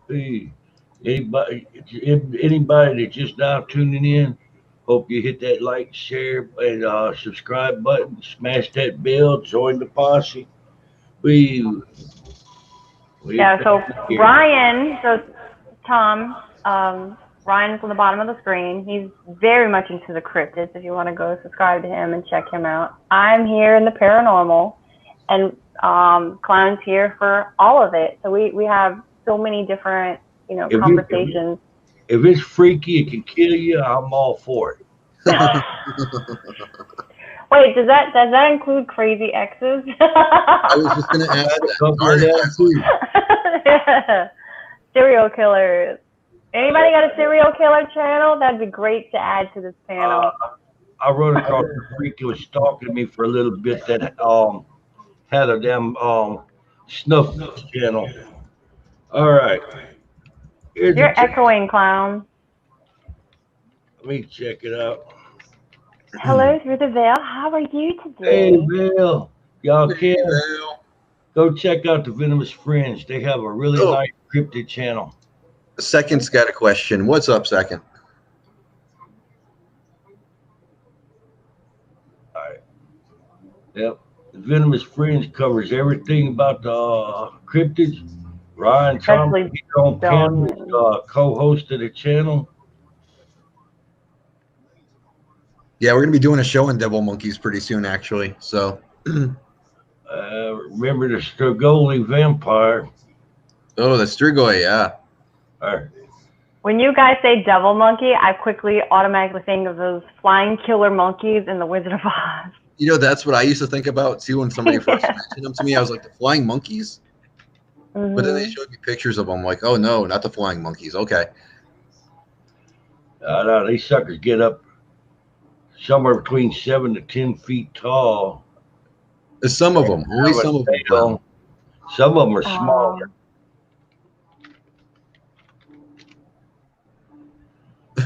Hey, anybody that's just now tuning in, hope you hit that like, share, and subscribe button. Smash that bell. Join the posse. We we Yeah, so family here. Ryan, so Tom, Ryan is on the bottom of the screen. He's very much into the cryptids. If you want to go subscribe to him and check him out. I'm here in the paranormal, and Clown's here for all of it. So we have so many different, If it, conversations. if it's freaky, it can kill you. I'm all for it. Wait, does that include crazy exes? I was just going to ask Got a that. couple of that too. Yeah. Serial killers. Anybody got a serial killer channel? That'd be great to add to this panel. I run across a freak who was stalking me for a little bit that had a damn snuff channel. All right, here's the You're echoing, Clown. let me check it out. Hello through the veil. How are you Hey, today? Bill, y'all Hey, can Val. go check out the Venomous Friends. They have a really Oh. nice cryptid channel. Second's got a question. What's up, Second? All right, yep. The Venomous Friends covers everything about the cryptids. Ryan Trump, Especially he's on panel, is, Dogman. co-host of the channel. Yeah, we're going to be doing a show on Devil Monkeys pretty soon, actually. So, Remember the Strigoli vampire. oh, the Strigoi, yeah. All right. When you guys say devil monkey, I quickly automatically think of those flying killer monkeys in The Wizard of Oz. You know, that's what I used to think about, too, when somebody first Yeah. mentioned them to me. I was like, the flying monkeys? But then they Mhm. showed me pictures of them. Like, oh, no, not the flying monkeys. Okay. No, these suckers get up somewhere between 7 to 10 feet tall. Some of them. Only Have a some of them. tail. Some of them are Uh, smaller.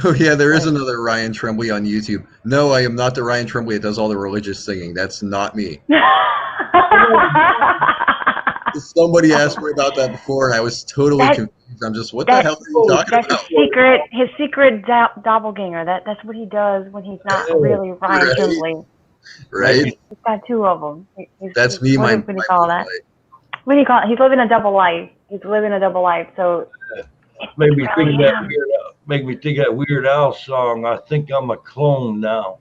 Oh, yeah, there is another Ryan Tremblay on YouTube. No, I am not the Ryan Tremblay that does all the religious singing. That's not me. Somebody asked me about that before, and I was totally That- confused. I'm just, what the hell are you Oh, talking That's about? his secret doppelganger. That's what he does when he's not really Ryan Right. Tremblay. Right? He's got two of them. That's me, what my do you call that? moonlight. What do you call it? He's living a double life. So Make me think really of that him. weird. Make me think of that Weird Al song. I think I'm a clone now.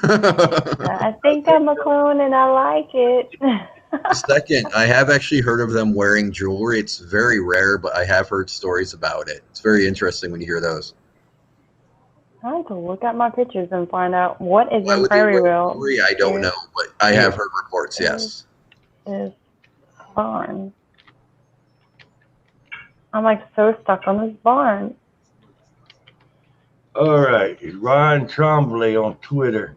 I think I'm a clone and I like it. Second, I have actually heard of them wearing jewelry. It's very rare, but I have heard stories about it. It's very interesting when you hear those. I have to look at my pictures and find out what is Why in would they wear Prairieville. jewelry? I don't know, but I have heard reports, yes. Is barn. I'm like so stuck on this barn. All right, it's Ryan Tremblay on Twitter.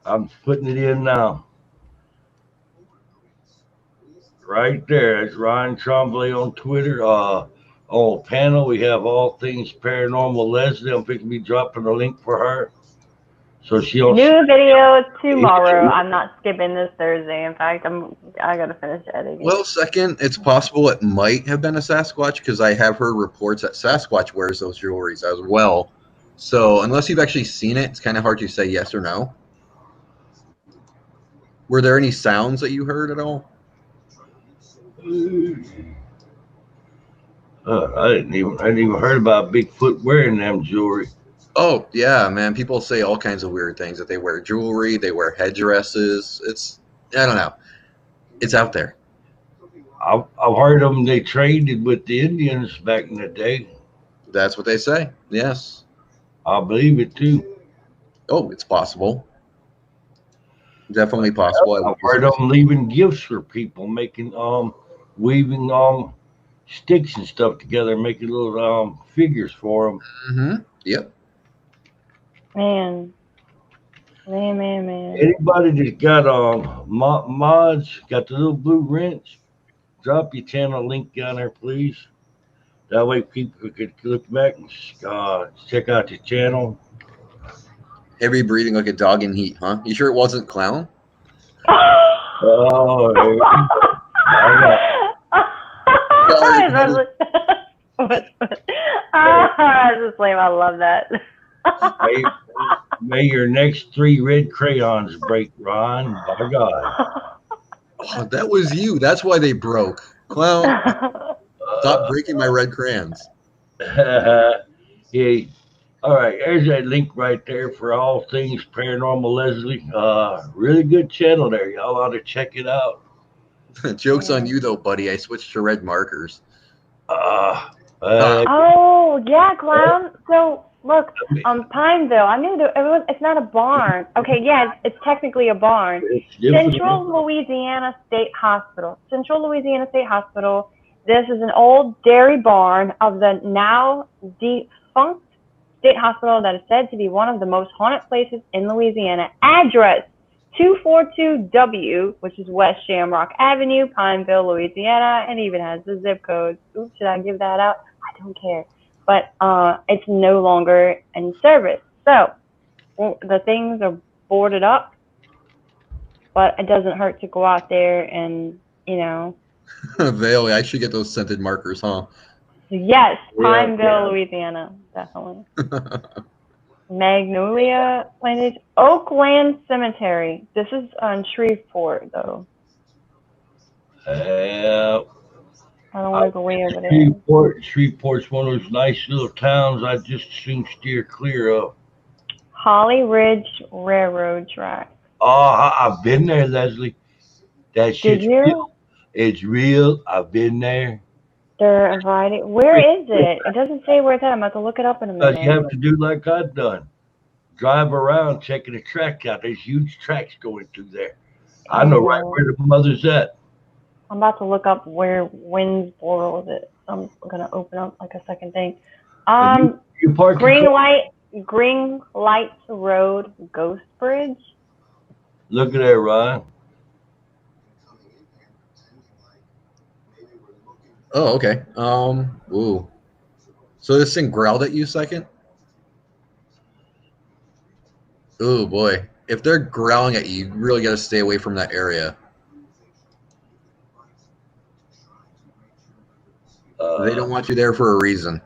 I'm putting it in now. Right there, it's Ryan Tremblay on Twitter. On panel, we have All Things Paranormal Leslie. I'm fixing to be dropping a link for her. So she'll New video tomorrow. I'm not skipping this Thursday. In fact, I gotta finish editing. Well, second, it's possible it might have been a Sasquatch because I have heard reports that Sasquatch wears those jewelries as well. So unless you've actually seen it, it's kind of hard to say yes or no. Were there any sounds that you heard at all? I didn't even heard about Bigfoot wearing them jewelry. Oh, yeah, man. People say all kinds of weird things that they wear jewelry, they wear headdresses. I don't know. It's out there. I've heard them. They traded with the Indians back in the day. That's what they say. Yes. I believe it too. Oh, it's possible. Definitely possible. I've heard them leaving gifts for people, making weaving sticks and stuff together, making little figures for them. Mm-hmm. Yep. Man. Anybody that's got mods, got the little blue wrench, drop your channel link down there, please. That way people could look back and check out your channel. Heavy breathing like a dog in heat, huh? You sure it wasn't Clown? Oh, there you go. That's just lame. I love that. May your next 3 red crayons break, Ron. By God. Oh, that was you. That's why they broke. Clown, stop breaking my red crayons. Yeah. All right, there's that link right there for All Things Paranormal Leslie. Really good channel there. Y'all ought to check it out. Joke's on you, though, buddy. I switched to red markers. Oh yeah, Clown. So look, Pineville. I knew that it's not a barn. Okay, yeah, it's technically a barn. Central Louisiana State Hospital. Central Louisiana State Hospital. This is an old dairy barn of the now defunct state hospital that is said to be one of the most haunted places in Louisiana. Address 242W, which is West Shamrock Avenue, Pineville, Louisiana, and even has the zip code. Oops, should I give that out? I don't care. But it's no longer in service. So the things are boarded up, but it doesn't hurt to go out there and, Vale, I should get those scented markers, huh? Yes, Pineville, Louisiana, definitely. Magnolia Plantation, Oakland Cemetery. This is on Shreveport, though. Yeah. I don't want to go way over there. Shreveport's one of those nice little towns I just soon steer clear of. Holly Ridge Railroad Track. Oh, I've been there, Leslie. That shit's real. It's real. I've been there. There are a variety. Where is it? It doesn't say where it's at. I'm about to look it up in a minute. You have to do like I've done. Drive around checking the track out. There's huge tracks going through there. I know right where the mother's at. I'm about to look up where Winsboro is. It. I'm gonna open up like a second thing. Green Lights Road Ghost Bridge. Look at that, Ryan. Oh, okay. Ooh. So this thing growled at you a second? Oh boy. If they're growling at you, you really got to stay away from that area. They don't want you there for a reason.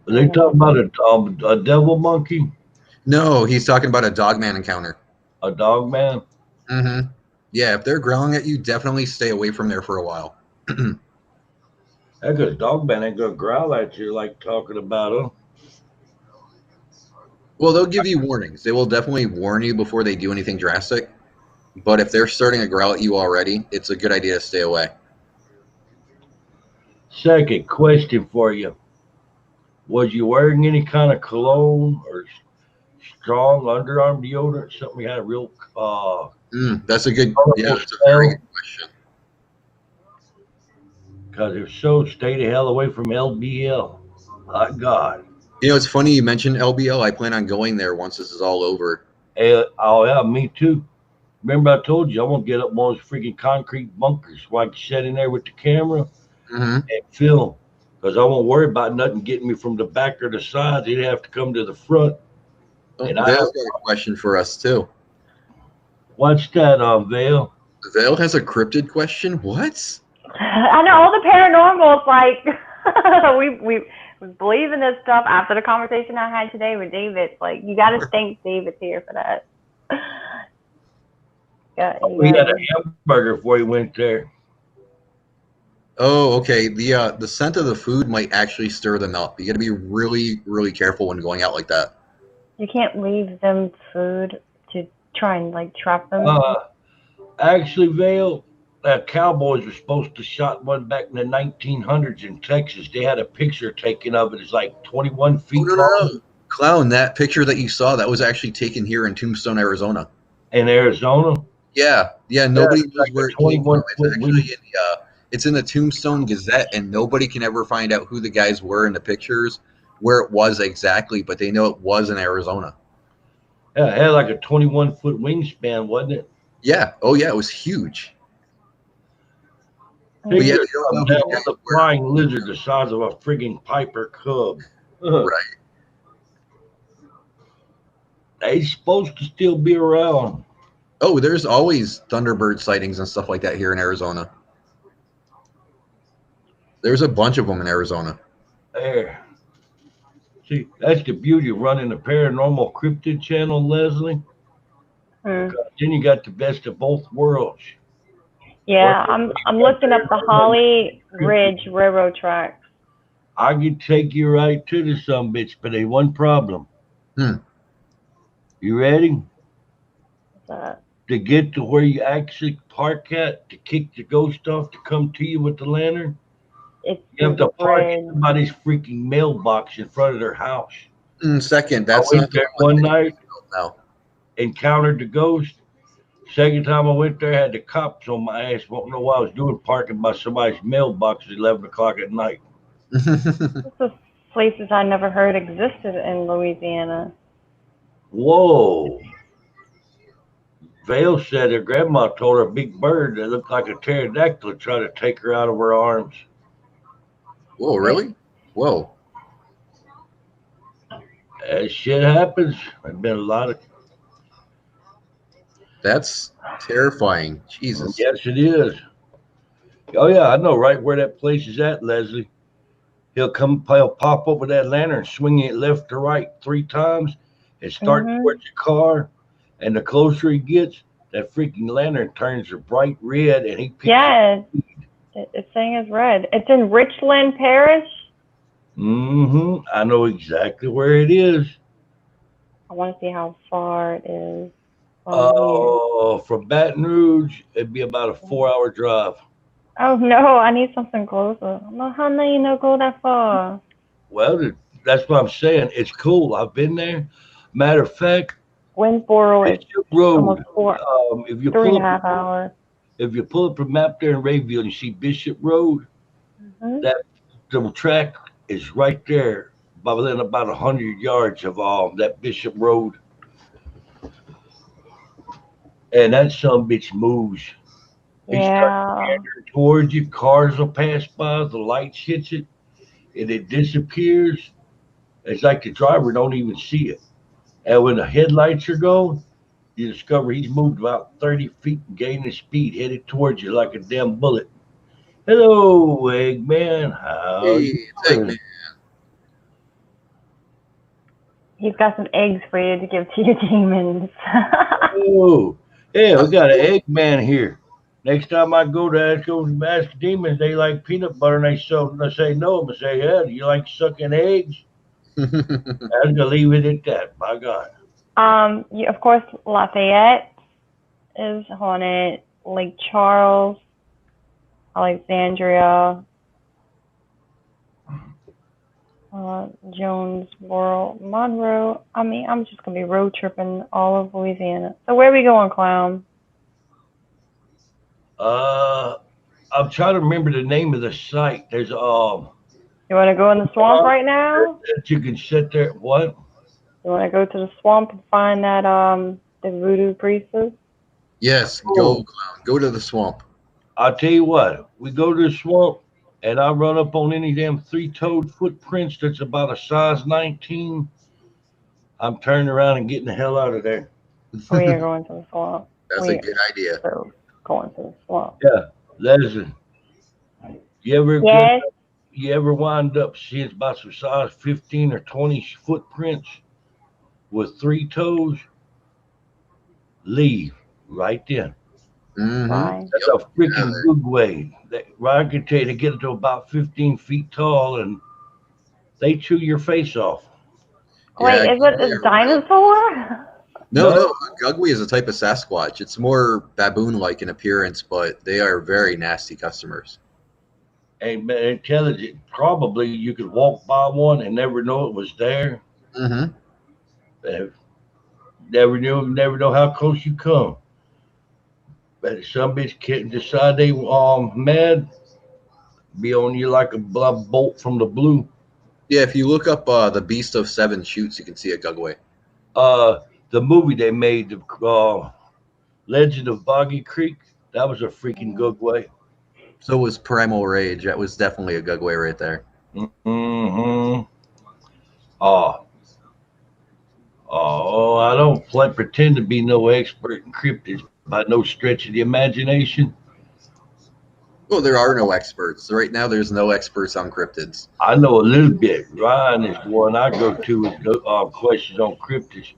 Are they talking about a devil monkey? No, he's talking about a Dogman encounter. A Dogman? Mm-hmm. Yeah, if they're growling at you, definitely stay away from there for a while. Because Dogman ain't going to growl at you like talking about them. Well, they'll give you warnings. They will definitely warn you before they do anything drastic. But if they're starting to growl at you already, it's a good idea to stay away. Second question for you. Was you wearing any kind of cologne or strong underarm deodorant? Something you had a real... that's a good... Yeah, that's a very good question. Because if so, stay the hell away from LBL. My God. You know, it's funny you mentioned LBL. I plan on going there once this is all over. Oh, yeah, me too. Remember I told you I want to get up one of those freaking concrete bunkers where I can sit in there with the camera and film. Because I won't worry about nothing getting me from the back or the sides. They'd have to come to the front. Oh, Vale's got a question for us, too. What's that, Vale? Vale has a cryptid question? What? I know, all the paranormals, like, we believe in this stuff after the conversation I had today with David. Like, you got to thank David here for that. We had a hamburger before we went there. Oh, okay. The scent of the food might actually stir them up. You got to be really, really careful when going out like that. You can't leave them food to try and like trap them. Actually, Vale, cowboys were supposed to shot one back in the 1900s in Texas. They had a picture taken of it. It's like 21 feet long. No. Clown, that picture that you saw, that was actually taken here in Tombstone, Arizona. In Arizona? Yeah. Nobody knows where it came from. It's actually it's in the Tombstone Gazette, and nobody can ever find out who the guys were in the pictures, where it was exactly, but they know it was in Arizona. Yeah, it had like a 21-foot wingspan, wasn't it? Yeah. Oh, yeah, it was huge. But yeah, a flying lizard the size of a frigging Piper Cub. Right. They're supposed to still be around. Oh, there's always Thunderbird sightings and stuff like that here in Arizona. There's a bunch of them in Arizona. There. See, that's the beauty of running the Paranormal Cryptid channel, Leslie. Because then you got the best of both worlds. Yeah, I'm looking up the Holly Ridge Railroad tracks. I could take you right to the sumbitch, but there's one problem. You ready? What's that? To get to where you actually park at, to kick the ghost off, to come to you with the lantern, It's you have to park bridge. in somebody's freaking mailbox in front of their house. Second, I that's went not there the one night, now. encountered the ghost. Second time I went there, had the cops on my ass. Won't know what I was doing parking by somebody's mailbox at 11 o'clock at night. This is places I never heard existed in Louisiana. Whoa. Vale said her grandma told her a big bird that looked like a pterodactyl tried to take her out of her arms. Whoa, really? Whoa. That shit happens. There's been a lot of... That's terrifying. Jesus. Yes, it is. Oh, yeah, I know right where that place is at, Leslie. He'll pop up with that lantern, swing it left to right 3 times, and start towards the car. And the closer he gets, that freaking lantern turns a bright red, and he picks up. It's saying it's red. It's in Richland Parish. I know exactly where it is. I want to see how far it is. From Baton Rouge, it'd be about a 4-hour drive. Oh no, I need something closer. How do you know go that far? Well, that's what I'm saying. It's cool. I've been there. Matter of fact, Winsboro is Road. Almost If you 3.5 hours. If you pull up a map there in Rayville and you see Bishop Road, that the track is right there, within about 100 yards of that Bishop Road. And that sumbitch moves. He starts meandering towards you. Cars will pass by. The lights hits it, and it disappears. It's like the driver don't even see it. And when the headlights are gone, you discover he's moved about 30 feet and gaining speed, headed towards you like a damn bullet. Hello, Eggman. How you doing? Eggman. He's got some eggs for you to give to your demons. Oh, yeah, we got an Eggman here. Next time I go to ask demons, they like peanut butter, and they say no. I say, yeah, do you like sucking eggs? I'm gonna leave it at that. By God. Of course, Lafayette is haunted. Lake Charles, Alexandria, Jonesboro, Monroe. I mean, I'm just gonna be road tripping all of Louisiana. So where are we going, Clown? I'm trying to remember the name of the site. There's You want to go in the swamp right now? That you can sit there. What? You want to go to the swamp and find that the voodoo priestess? Yes, go, Clown. Go to the swamp. I'll tell you what. We go to the swamp, and I run up on any damn 3-toed footprints that's about a size 19. I'm turning around and getting the hell out of there. We are going to the swamp. That's a good idea. So going to the swamp. Yeah, Leslie. You ever wind up seeing about some size 15 or 20 footprints with 3 toes? Leave right then. That's a freaking good way. I can tell you to get to about 15 feet tall, and they chew your face off. Wait, is it a dinosaur? No, Gugwe is a type of Sasquatch. It's more baboon-like in appearance, but they are very nasty customers. And intelligent. Probably you could walk by one and never know it was there. Never know how close you come. But if some bitch can't decide they mad, be on you like a bolt from the blue. Yeah, if you look up the Beast of Seven Shoots, you can see a Gugwe. The movie they made, the Legend of Boggy Creek, that was a freaking Gugwe. So was Primal Rage. That was definitely a Gugwe right there. I don't pretend to be no expert in cryptids, by no stretch of the imagination. Well, there are no experts. Right now, there's no experts on cryptids. I know a little bit. Ryan is the one I go to with the questions on cryptids.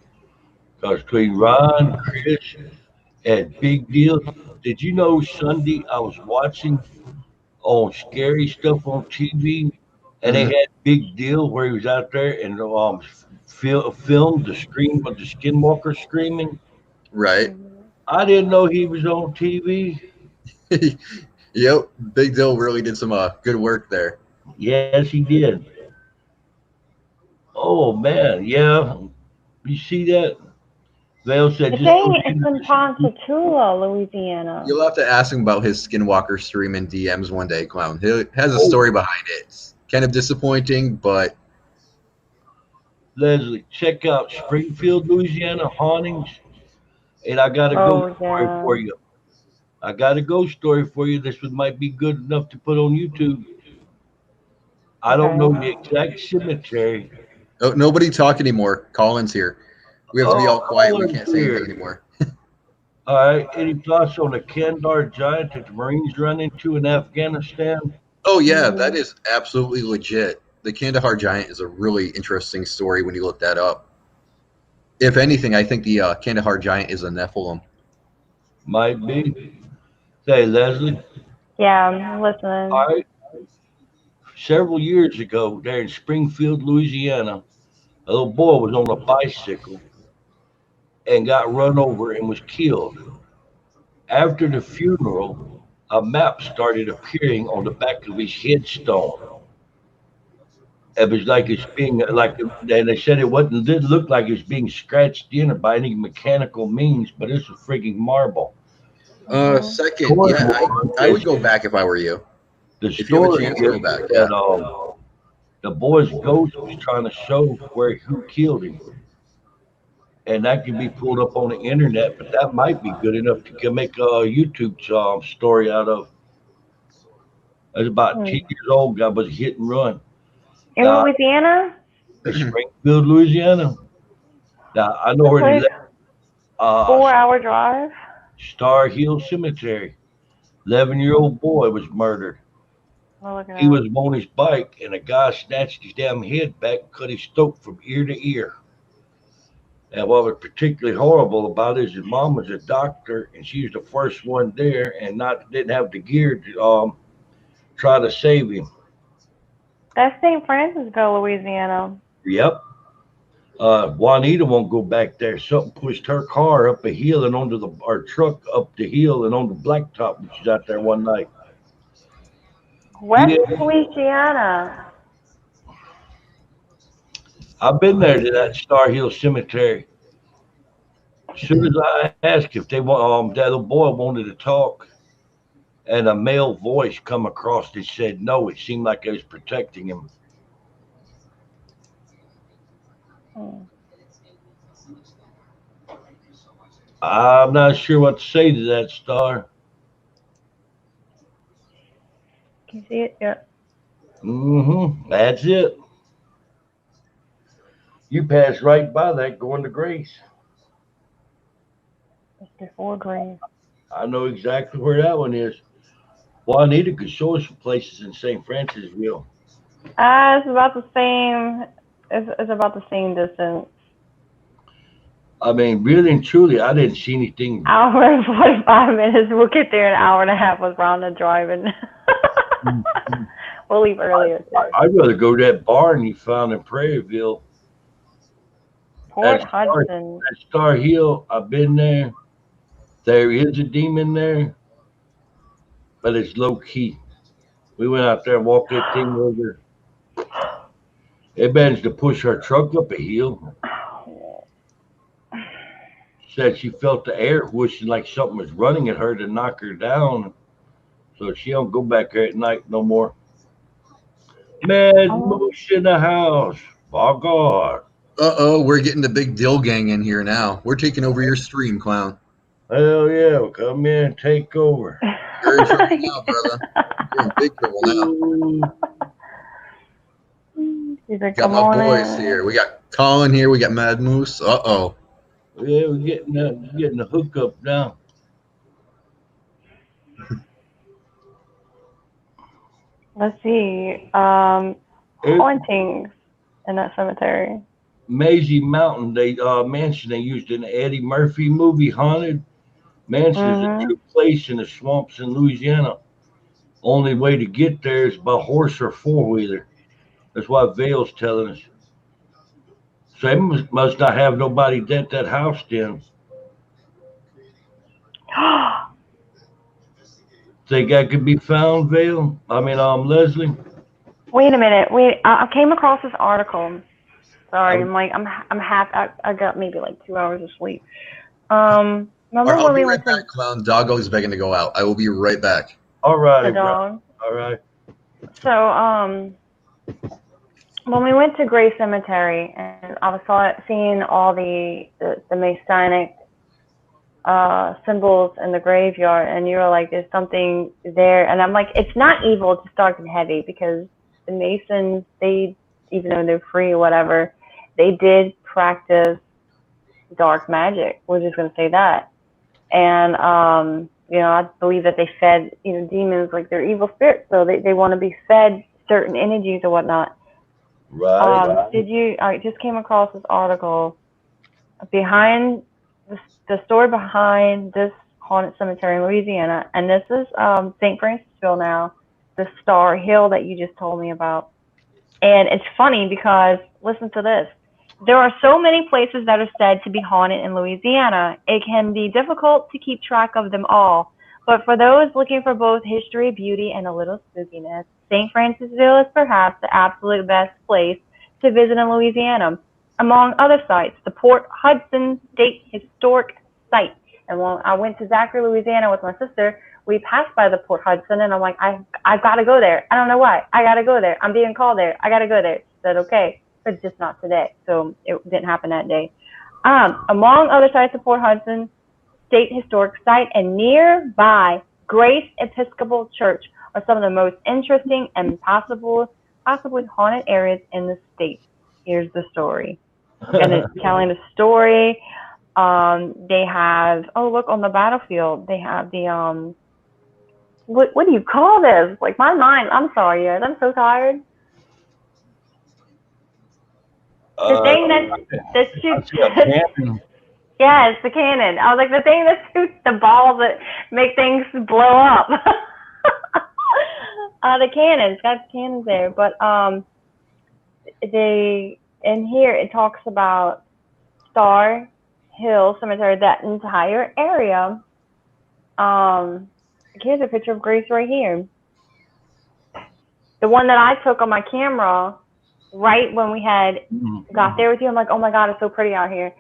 Because between Ron, Chris, and Big Deal, did you know Sunday I was watching on scary stuff on TV, and they Mhm. had Big Deal where he was out there and filmed the scream of the skinwalker screaming. Right. Mhm. I didn't know he was on TV. Yep. Big Dill really did some good work there. Yes, he did. Oh man, yeah. You see that? Vale said I just go think to it's in Ponchatoula, Louisiana. You'll have to ask him about his Skinwalker stream in DMs one day, Clown. He has a oh story behind it. It's kind of disappointing, but Leslie, check out Springfield, Louisiana hauntings, and I got a ghost Oh story for yeah. you. I got a ghost story for you. This one might be good enough to put on YouTube. I don't know the Okay. exact cemetery. oh, nobody talk anymore. Colin's here. We have to be Oh, all quiet. We Colin's can't say anything here. anymore. All right. Any thoughts on the Kandar giant that the Marines run into in Afghanistan? Oh yeah, that Mhm. is absolutely legit. The Kandahar Giant is a really interesting story when you look that up. If anything, I think the Kandahar Giant is a Nephilim. Might be. Say, Leslie. Yeah, I'm listening. All right. Several years ago, there in Springfield, Louisiana, a little boy was on a bicycle and got run over and was killed. After the funeral, a map started appearing on the back of his headstone. It was like it's being like, and they said it wasn't. Didn't look like it was being scratched in by any mechanical means, but it's a freaking marble. Mhm. Second, Story yeah, I is would go back if I were you. the If you have a story chance, is go back. Yeah. that the boy's ghost was trying to show where who killed him, and that can be pulled up on the internet. But that might be good enough to make a YouTube story out of. It's about 10 years old. Guy was a hit and run. In Now, Louisiana? in Springfield, Louisiana. Now I know That's where they like left. Uh, 4 hour drive. Star Hill Cemetery. 11-year-old boy was murdered. I'll look it He up. was on his bike, and a guy snatched his damn head back and cut his throat from ear to ear. And what was particularly horrible about it is his mom was a doctor, and she was the first one there, and not didn't have the gear to try to save him. That's St. Francisville, Louisiana. Yep. Juanita won't go back there. Something pushed her car up a hill and onto the our truck up the hill and on the blacktop when she's out there one night. West Yeah, Louisiana. I've been there to that Star Hill Cemetery. As soon as I asked if they want, that little boy wanted to talk, and a male voice come across that said no. It seemed like it was protecting him. Hmm. I'm not sure what to say to that, Star. Can you see it? Yeah. That's it. You passed right by that going to Grace. It's before Grace. I know exactly where that one is. Juanita could show us some places in St. Francisville. It's about the same. It's about the same distance. I mean, really and truly, I didn't see anything. Hour and 45 minutes. We'll get there in an hour and a half with Rhonda driving. We'll leave earlier too. I'd rather go to that barn you found in Prairieville. That Port Star, Hudson. that Star Hill, I've been there. There is a demon there, but it's low key. We went out there and walked that thing over. It managed to push her truck up a hill. Said she felt the air whooshing like something was running at her to knock her down. So she don't go back there at night no more. Mad Oh, Moose in the house. By God. We're getting the big Dill gang in here now. We're taking over your stream, Clown. Hell yeah, well, come in and take over. You're in trouble now, brother. You're in big trouble now. Ooh, He's like, Got come my on boys in. here. We got Colin here. We got Mad Moose. yeah, we're getting the hookup now. Let's see. Hauntings in that cemetery. Maisie Mountain, mansion they used in the Eddie Murphy movie Haunted Mansions that Mhm. took place in the swamps in Louisiana. Only way to get there is by horse or four wheeler. That's why Vale's telling us. So they must not have nobody at that house then. Think that could be found, Vale? Leslie? Wait a minute. Wait, I came across this article. Sorry, I'm, I'm half. I got maybe like 2 hours of sleep. Or Remember I'll when be we right went to back, clown. Doggo is begging to go out. I will be right back. all the righty, bro. dog? All right. So when we went to Gray Cemetery, and I was seeing all the Masonic symbols in the graveyard, and you were like, "There's something there," and I'm like, "It's not evil, it's dark and heavy," because the Masons, they, even though they're free or whatever, they did practice dark magic. We're just gonna say that, and I believe that they fed demons, like they're evil spirits, so they want to be fed certain energies or whatnot. Right. Did you? I just came across this article behind the story behind this haunted cemetery in Louisiana, and this is St. Francisville now, the Star Hill that you just told me about. And it's funny because listen to this. There are so many places that are said to be haunted in Louisiana. It can be difficult to keep track of them all. But for those looking for both history, beauty, and a little spookiness, St. Francisville is perhaps the absolute best place to visit in Louisiana. Among other sites, the Port Hudson State Historic Site. And when I went to Zachary, Louisiana with my sister, we passed by the Port Hudson, and I'm like, I've got to go there. I don't know why. I got to go there. I'm being called there. I got to go there. She said, okay, but just not today. So it didn't happen that day. Among other sites of Port Hudson State Historic Site and nearby Grace Episcopal Church are some of the most interesting and possibly haunted areas in the state. Here's the story. And it's telling the story. They have, oh, look, on the battlefield, they have the what do you call this? Like my mind, I'm sorry, guys, I'm so tired. The uh, thing that I shoots, see a cannon. yeah, it's the cannon. I was like, the thing that shoots the balls that make things blow up. The cannons, got the cannons there, but they in here it talks about Star Hill Cemetery, that entire area. Here's a picture of Grace right here. The one that I took on my camera right when we had got there with you. I'm like, oh my God, it's so pretty out here.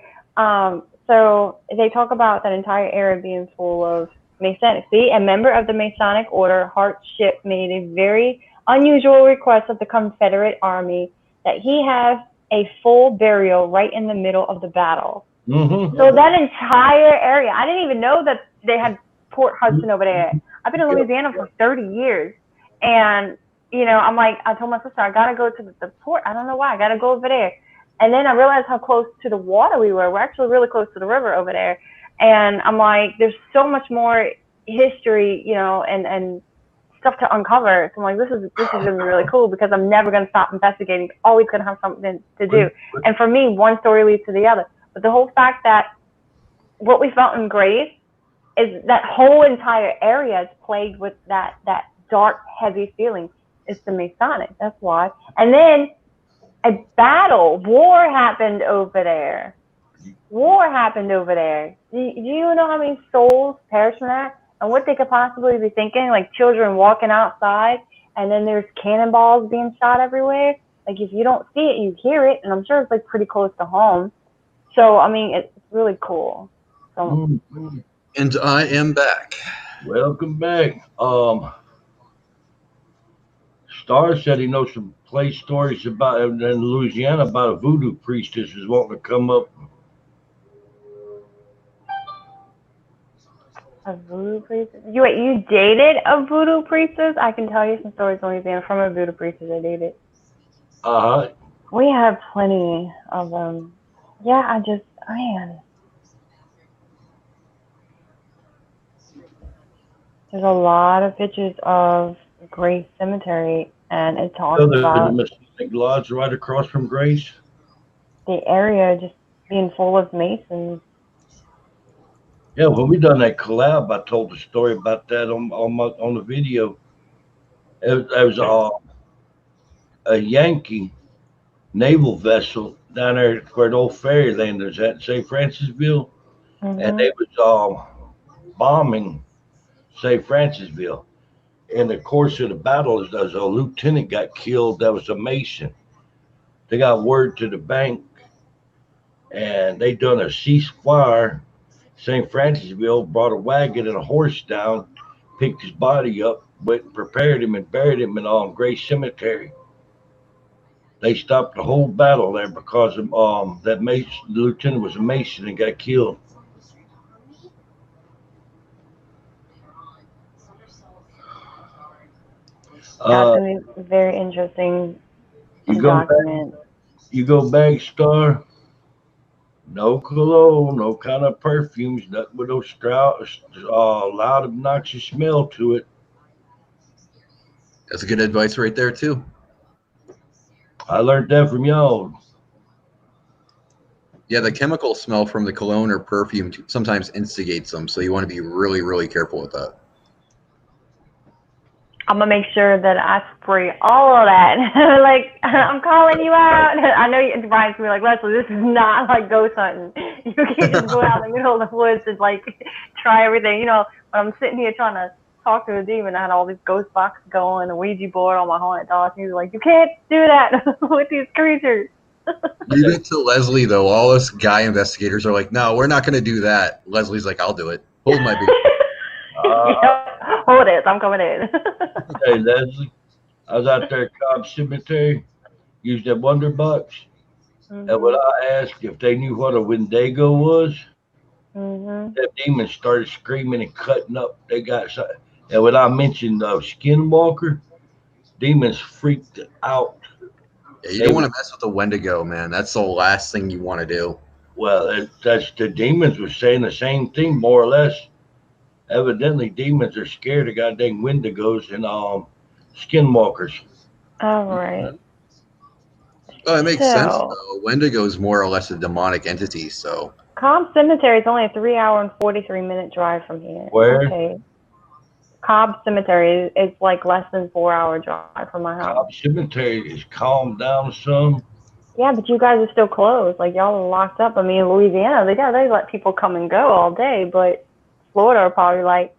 So they talk about that entire area being full of Masonic. See, a member of the Masonic Order, Hardship, made a very unusual request of the Confederate Army that he have a full burial right in the middle of the battle. Mm-hmm. So that entire area, I didn't even know that they had Port Hudson over there. I've been in Louisiana for 30 years. And, I'm like, I told my sister, I got to go to the port. I don't know why. I got to go over there. And then I realized how close to the water we were. We're actually really close to the river over there. And I'm like, there's so much more history, and stuff to uncover. So I'm like, this is going to be really cool because I'm never going to stop investigating. Always going to have something to do. And for me, one story leads to the other. But the whole fact that what we felt in Grace is that whole entire area is plagued with that dark, heavy feeling. It's the Masonic. That's why. And then a war happened over there. War happened over there. Do you know how many souls perished from that? And what they could possibly be thinking? Like children walking outside, and then there's cannonballs being shot everywhere. Like if you don't see it, you hear it, and I'm sure it's like pretty close to home. So I mean, it's really cool. So. And I am back. Welcome back. Star said he knows some place stories about in Louisiana about a voodoo priestess is wanting to come up. A voodoo priestess? You dated a voodoo priestess? I can tell you some stories in Louisiana from a voodoo priestess I dated. Uh-huh. We have plenty of them. Yeah, man. There's a lot of pictures of Grace Cemetery, and it talks So the about Masonic Lodge right across from Grace. the area just being full of Masons. Yeah, when we done that collab, I told the story about that on the video. It was a Yankee naval vessel down there where the old ferry landers at St. Francisville, and they was bombing St. Francisville. In the course of the battle, a lieutenant got killed. That was a Mason. They got word to the bank, and they done a ceasefire. St. Francisville brought a wagon and a horse down, picked his body up, went and prepared him and buried him in Grace Cemetery. They stopped the whole battle there because of, the lieutenant was a Mason and got killed. That's going to be very interesting to document. You go back, Star. No cologne, no kind of perfumes, nothing with those loud, obnoxious smell to it. That's good advice right there, too. I learned that from y'all. Yeah, the chemical smell from the cologne or perfume sometimes instigates them, so you want to be really, really careful with that. I'm going to make sure that I spray all of that. Like, I'm calling you out. I know Brian's going to be like, Leslie, this is not like ghost hunting. You can't just go out in the middle of the woods and like try everything. You know, when I'm sitting here trying to talk to a demon, I had all these ghost boxes going, a Ouija board on my haunted dogs. And he was like, you can't do that with these creatures. Leave it to Leslie, though. All us guy investigators are like, no, we're not going to do that. Leslie's like, I'll do it. Hold my beer. Hold it, I'm coming in. Hey, Leslie, I was out there at Cobb Cemetery, used that Wonder Box, and when I asked if they knew what a Wendigo was, that demon started screaming and cutting up. They got something. And when I mentioned Skinwalker, demons freaked out. Yeah, you don't want to mess with the Wendigo, man. That's the last thing you want to do. Well, that's the demons were saying the same thing, more or less. Evidently, demons are scared of goddamn Wendigos and Skinwalkers. All right. Oh, it makes sense, though. Wendigo is more or less a demonic entity, so. Cobb Cemetery is only a 3-hour and 43-minute drive from here. Where? Okay. Cobb Cemetery is like less than 4-hour drive from my house. Cobb Cemetery is calmed down some. Yeah, but you guys are still closed. Like, y'all are locked up. I mean, in Louisiana, they let people come and go all day, but Florida are probably like,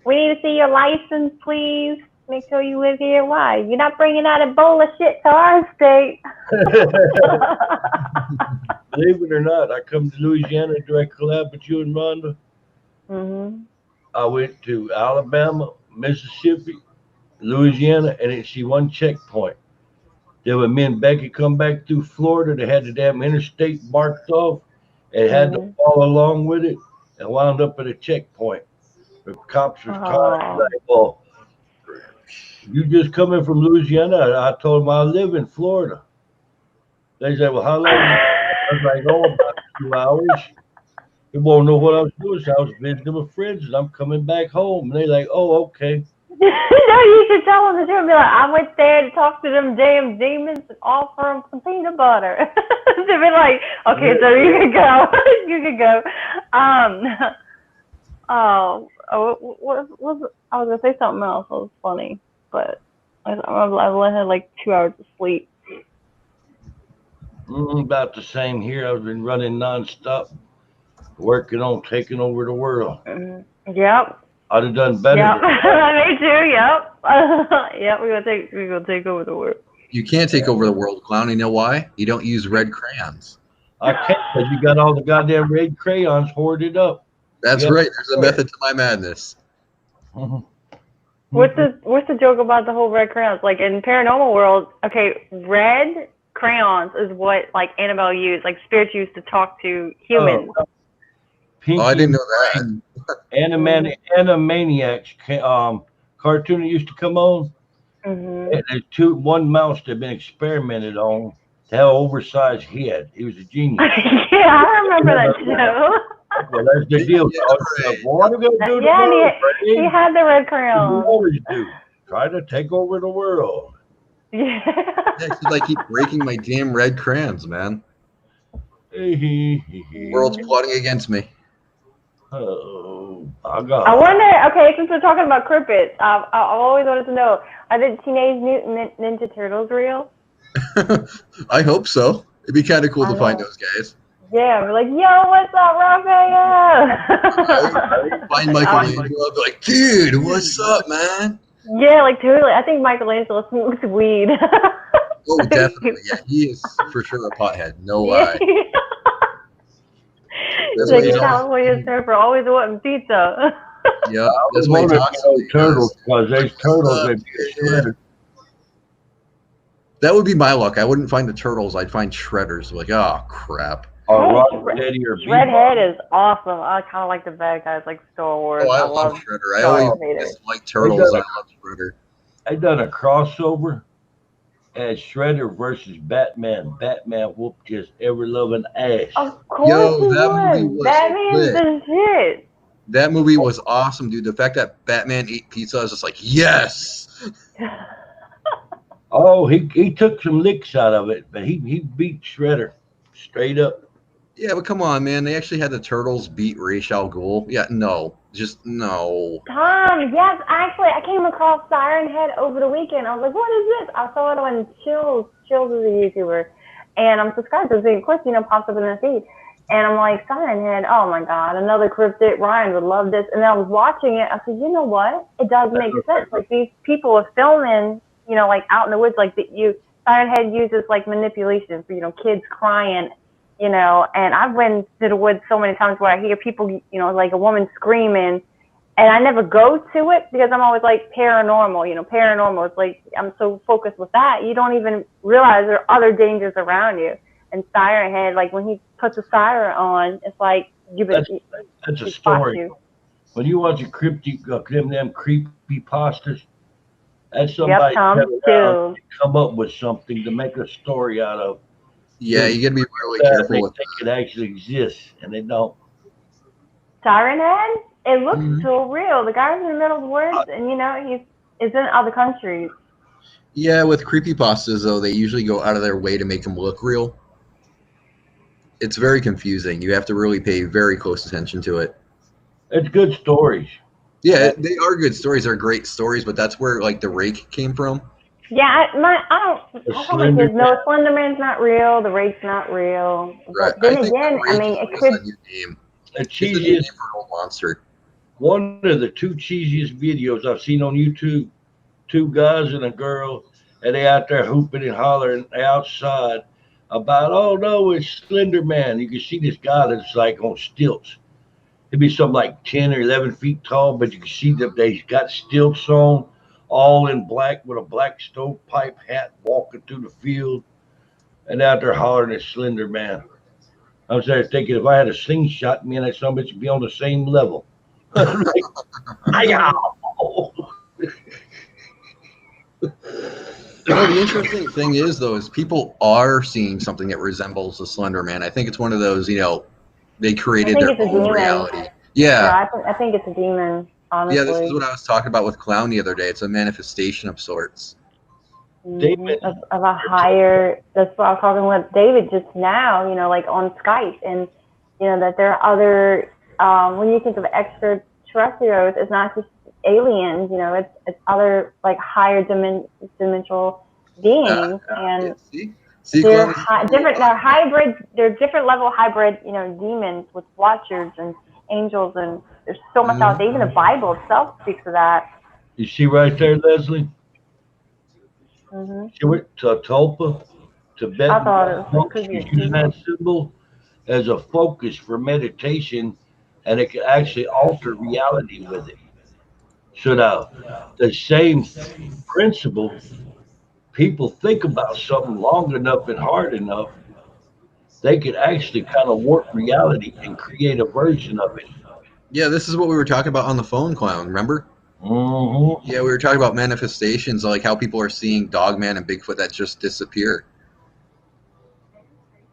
we need to see your license, please. Make sure you live here. Why? You're not bringing out a bowl of shit to our state. Believe it or not, I come to Louisiana to do a collab with you and Rhonda. I went to Alabama, Mississippi, Louisiana, and didn't see one checkpoint. Then when me and Becky come back through Florida, they had the damn interstate marked off and had to follow along with it and wound up at a checkpoint. The cops was talking like, well, you just coming from Louisiana? I told them I live in Florida. They said, well, how long? I was like, oh, about 2 hours. They won't know what I was doing. So I was visiting with friends and I'm coming back home. And they're like, oh, okay. No, you should tell them the truth. Be like, I went there to talk to them damn demons and offer them some peanut butter. To be like, okay, so you can go. You can go. I was gonna say something else. It was funny, but I had like 2 hours of sleep. About the same here. I've been running nonstop, working on taking over the world. Yep. I'd have done better. Yep. Me too. Yep. Yep. We're gonna take over the world. You can't take over the world, Clown. You know why? You don't use red crayons. I can't, because you got all the goddamn red crayons hoarded up. That's right. There's a method to my madness. What's the joke about the whole red crayons? Like in paranormal world, okay, red crayons is what like Annabelle used, like spirits used to talk to humans. Oh, I didn't know that. Animaniacs cartoon that used to come on. And there's one mouse that had been experimented on to have an oversized head. He was a genius. Yeah, I remember that show. Well, that's the deal. What are we gonna do? Yeah, he had the red crayon. You always do. trying to take over the world. Yeah. Yeah, it's like keep breaking my damn red crayons, man. The world's plotting against me. Oh, my God. I wonder. Okay, since we're talking about cryptids, I've always wanted to know: are the Teenage Mutant Ninja Turtles real? I hope so. It'd be kind of cool to find those guys. Yeah, we're like, yo, what's up, Raphael? Find Michelangelo, I'd be like, dude, what's up, man? Yeah, like totally. I think Michelangelo smokes weed. Oh, definitely. Yeah, he is for sure a pothead. No lie. That's like a California surfer, always wanting pizza. Yeah, that's why he talks. Turtles, because there's turtles that shredded. That would be my luck. I wouldn't find the turtles. I'd find shredders. Like, oh crap. Shredhead is awesome. I kind of like the bad guys, like Star Wars. Oh, I love Shredder. I always like turtles. I love Shredder. I done a crossover as Shredder versus Batman. Batman whooped just every loving ass. Of course he would. Batman's the shit. That movie was awesome, dude. The fact that Batman ate pizza, I was just like, yes. Oh, he took some licks out of it, but he beat Shredder straight up. Yeah, but come on, man. They actually had the Turtles beat Ra's al Ghul. Yeah, no. Just no. Tom, yes. Actually, I came across Siren Head over the weekend. I was like, what is this? I saw it on Chills. Chills is a YouTuber. And I'm subscribed to it. Of course, pops up in the feed. And I'm like, Siren Head, oh my God, another cryptid. Ryan would love this. And then I was watching it. I said, you know what? It does make sense. Like, these people are filming, like out in the woods. Like, Siren Head uses, like, manipulation for, kids crying. And I've went to the woods so many times where I hear people, like a woman screaming, and I never go to it because I'm always like paranormal, paranormal. It's like I'm so focused with that. You don't even realize there are other dangers around you. And Siren Head, like when he puts a siren on, it's like that's a story. When you watch a them creepy pastas, that's somebody come up with something to make a story out of. Yeah, you got to be really careful with that. It actually exists, and they don't. Siren Head? It looks so real. The guy's in the middle of the woods, and, he's in other countries. Yeah, with creepypastas, though, they usually go out of their way to make them look real. It's very confusing. You have to really pay very close attention to it. It's good stories. Yeah, they are good stories. They're great stories, but that's where, like, the rake came from. Yeah, I tell my kids, no, Slenderman's not real, the Rake's not real. Right. But then again, it could. The cheesiest monster. One of the two cheesiest videos I've seen on YouTube, two guys and a girl, and they out there hooping and hollering outside about, oh no, it's Slender Man. You can see this guy that's like on stilts. It'd be something like 10 or 11 feet tall, but you can see that they've got stilts on, all in black with a black stovepipe hat, walking through the field and out there hollering at Slender Man. I was there thinking if I had a slingshot, me and that son of a bitch would be on the same level. Like, the interesting thing is, though, is people are seeing something that resembles the Slender Man. I think it's one of those, they created their own reality. Yeah, I think it's a demon. Honestly. Yeah, this is what I was talking about with Clown the other day. It's a manifestation of sorts. Of a higher, that's what I was talking with David just now, like on Skype. And, that there are other, when you think of extraterrestrials, it's not just aliens, it's other, like, higher dimensional beings. And they're different level hybrid, demons with watchers and angels, and there's so much out there. Even the Bible itself speaks of that. You see right there, Leslie? See what Tulpa, Tibetan, using that symbol as a focus for meditation, and it can actually alter reality with it. So now, the same principle, people think about something long enough and hard enough, they could actually kind of warp reality and create a version of it. Yeah, this is what we were talking about on the phone, Clown, remember? Mm-hmm. Yeah, we were talking about manifestations, like how people are seeing Dogman and Bigfoot that just disappear.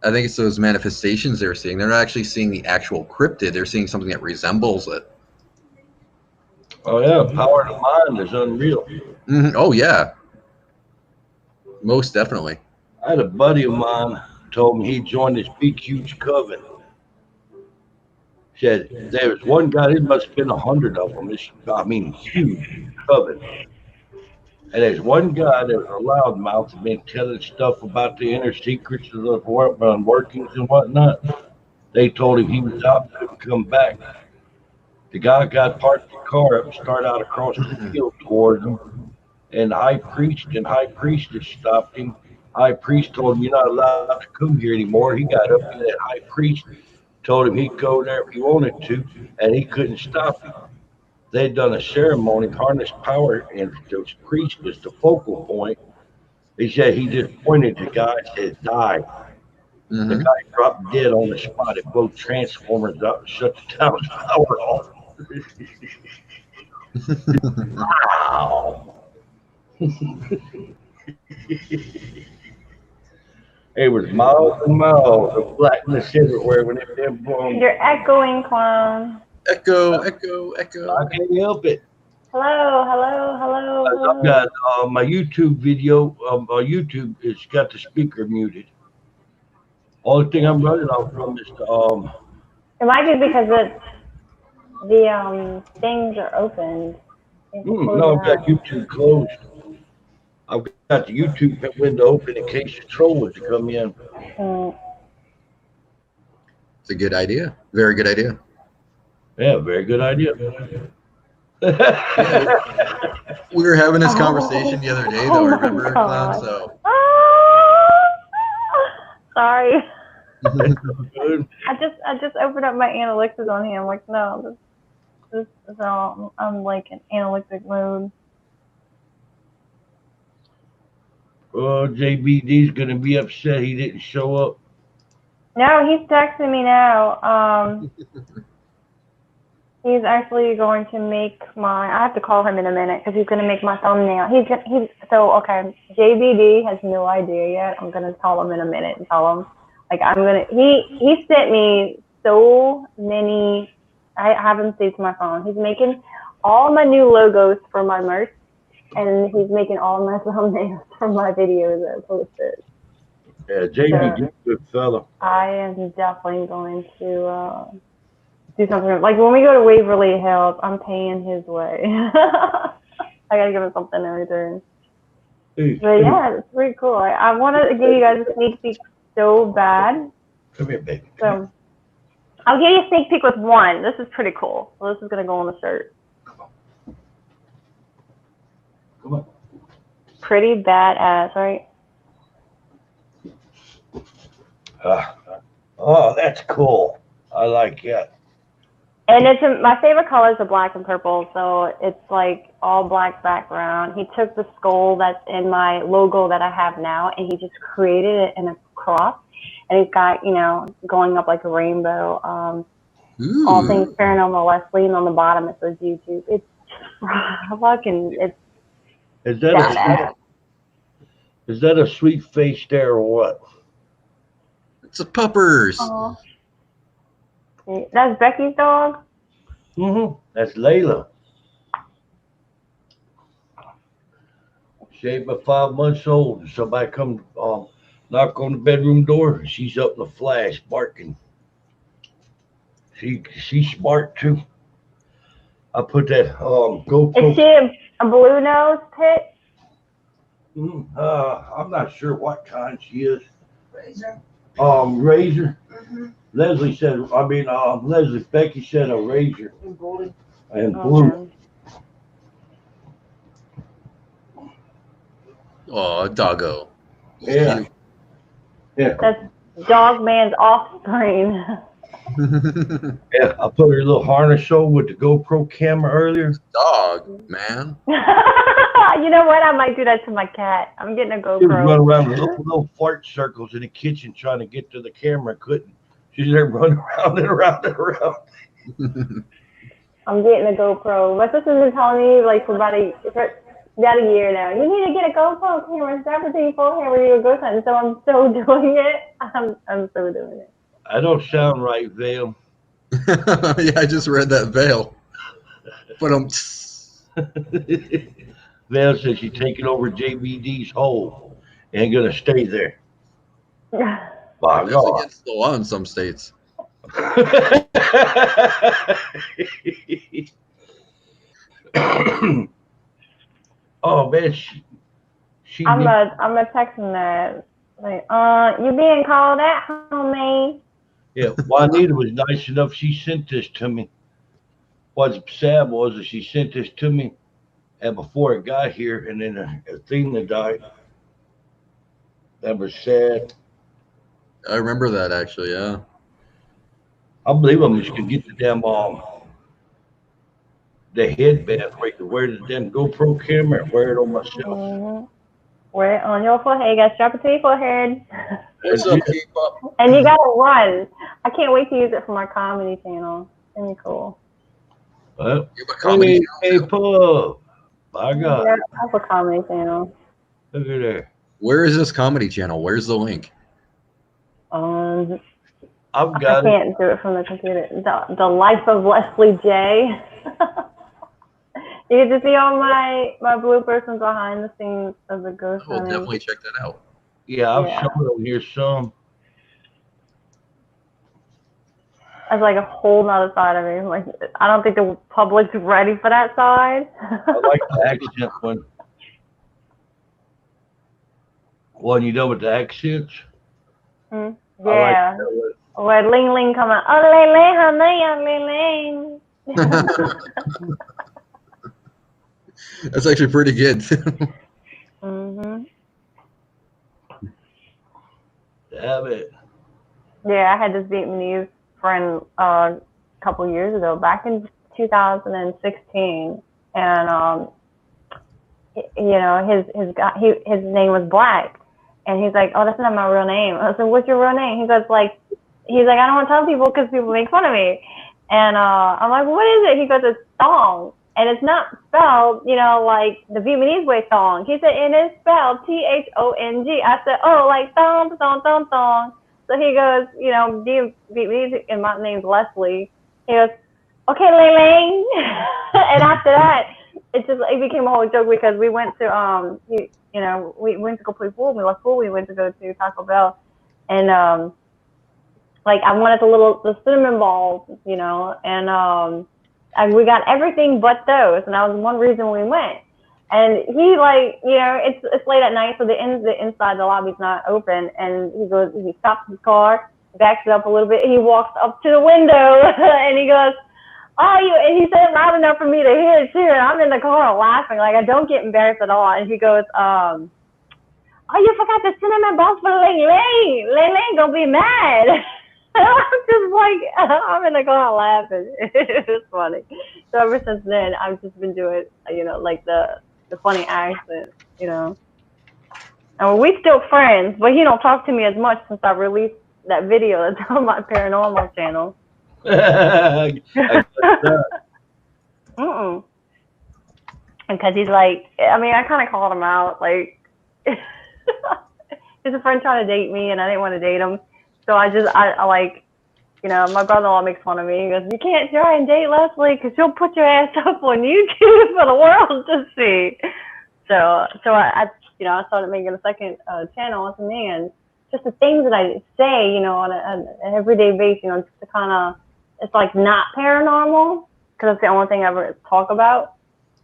I think it's those manifestations they're seeing. They're not actually seeing the actual cryptid. They're seeing something that resembles it. Oh yeah, power of the mind is unreal. Oh yeah, most definitely. I had a buddy of mine told me he joined this big huge coven. Said there was one guy. There must have been 100 of them. This, I mean, huge coven. And there's one guy that was a loudmouth and been telling stuff about the inner secrets of the workings and whatnot. They told him he was out, couldn't come back. The guy got parked the car up and started out across the field toward him. And high priest and high priestess stopped him. High priest told him, "You're not allowed to come here anymore." He got up to that high priest, told him he'd go there if he wanted to, and he couldn't stop him. They'd done a ceremony, harnessed power, and the priest was the focal point. He said he just pointed to the guy and said, "Die." The Mm-hmm. guy dropped dead on the spot. It blew transformers up and shut the town's power off. Wow. It was miles and miles of blackness everywhere when it been blown. You're echoing, clown. Echo, echo, echo. I can't help it. Hello, hello, hello, I've hello. got my YouTube video. YouTube, it's got the speaker muted. Only thing I'm running off from is It might be because the things are opened. You have to close no, it I've got out. YouTube closed. I've got the YouTube window open in case the troll was to come in. Mm. It's a good idea. Very good idea. Yeah, very good idea. We were having this Oh. conversation the other day, Oh though. my Remember, Clown? God. So Sorry. Good. I just opened up my analytics on here. I'm like, no, this is all. I'm like in analytic mode. Oh, JBD's gonna be upset he didn't show up. No, he's texting me now. He's actually going to make my. I have to call him in a minute because he's going to make my thumbnail. So okay. JBD has no idea yet. I'm going to call him in a minute and tell him like I'm gonna. He sent me so many. I have him saved to my phone. He's making all my new logos for my merch, and he's making all my thumbnails for my videos that I posted. Yeah, JBD's a good fella. I am definitely going to. Do something like when we go to Waverly Hills, I'm paying his way. I gotta give him something in return. Hey, But yeah, it's pretty cool. I want to give you guys a sneak peek so bad. come here, baby. So I'll give you a sneak peek with one. This is pretty cool. So this is gonna go on the shirt. Come on. Pretty badass, right? Oh, that's cool. I like that. And it's my favorite colors are black and purple, so it's like all black background. He took the skull that's in my logo that I have now, and he just created it in a cross, and he's got going up like a rainbow. All Things Paranormal Leslie, and on the bottom it says YouTube. It's fucking Is that a sweet face there or what? it's a puppers. Aww. That's Becky's dog? That's Layla. She's about 5 months old. And somebody come knock on the bedroom door, and she's up in a flash barking. She's smart too. I put that GoPro. Is she a blue nose pit? I'm not sure what kind she is. Razor. Leslie said, Becky said a razor. And blue. Oh, doggo. Yeah. Yeah. That's Dogman's offspring. Yeah, I put her little harness on with the GoPro camera earlier. Dog, man. You know what? I might do that to my cat. I'm getting a GoPro. She was running around in little fart circles in the kitchen trying to get to the camera. Couldn't. She's there running around and around and around. I'm getting a GoPro. My sister's been telling me like for about a year now. You need to get a GoPro camera. It's everything for here when you go hunting. So I'm so doing it. I'm so doing it. I don't sound right, Vale. Yeah, I just read that veil. But Val said she's taking over JBD's hole and gonna stay there. By That's God. against the law in some states. Oh man, she I'm needs, a texting that like, you being called at, homie? yeah. Juanita was nice enough. She sent this to me. What's sad was that she sent this to me, and before it got here, and then Athena died. That was sad. I remember that actually. Yeah. I believe I'm just gonna get the damn the headband right to wear the damn GoPro camera and wear it on myself. Mm-hmm. Wear it on your forehead. You gotta strap it to your forehead. What's up, K-pop? And you gotta run. I can't wait to use it for my comedy channel. It's gonna be cool. You have a comedy Hey, channel? Pub. By God. Yeah, I have a comedy channel. Look at that. Where is this comedy channel? Where's the link? I've I got it. can't do it from the computer. The Life of Leslie J. You get to see all my bloopers and behind the scenes of the ghost I will hunting. definitely check that out. Yeah, I've Yeah. shown on here some. That's like a whole nother side of me. Like, I don't think the public's ready for that side. I like the accent one. When you done with the accents? Yeah. I like that one. Where Ling Ling come out. Oh, Ling Ling, honey, Ling Ling. That's actually pretty good. Mhm. Damn it. Yeah, I had this Vietnamese friend a couple years ago, back in 2016, and you know, his name was Black, and he's like, oh, that's not my real name. I said, what's your real name? He's like, I don't want to tell people because people make fun of me, and I'm like, well, what is it? He goes, it's Thong. And it's not spelled, you know, like the Vietnamese way thong. He said, it is spelled Thong. I said, oh, like thong, thong, thong, thong. So he goes, you know, Vietnamese, and my name's Leslie. He goes, okay, Ling Ling. And after that, it became a whole joke because we went to, you know, we went to go play pool. We left pool. We went to go to Taco Bell. And, like, I wanted the cinnamon balls, you know, and we got everything but those, and that was one reason we went. And he, like, you know, it's late at night, so the inside the lobby's not open. And he stops his car, backs it up a little bit, and he walks up to the window, and he goes, and he said it loud enough for me to hear too. And I'm in the car laughing, like I don't get embarrassed at all. And he goes, oh, you forgot the cinnamon balls for Ling Ling. Ling Ling gonna be mad. I'm just like, I'm in the car laughing. It's funny. So ever since then, I've just been doing, you know, like the funny accent, you know. And we still friends, but he don't talk to me as much since I released that video that's on my paranormal channel. Because he's like, I mean, I kind of called him out, like, he's a friend trying to date me, and I didn't want to date him. So I like, you know, my brother-in-law makes fun of me. He goes, you can't try and date Leslie because she'll put your ass up on YouTube for the world to see. So I you know, I started making a second channel with me, and just the things that I say, you know, on an everyday basis, you know, just to kind of, it's like not paranormal because it's the only thing I ever talk about.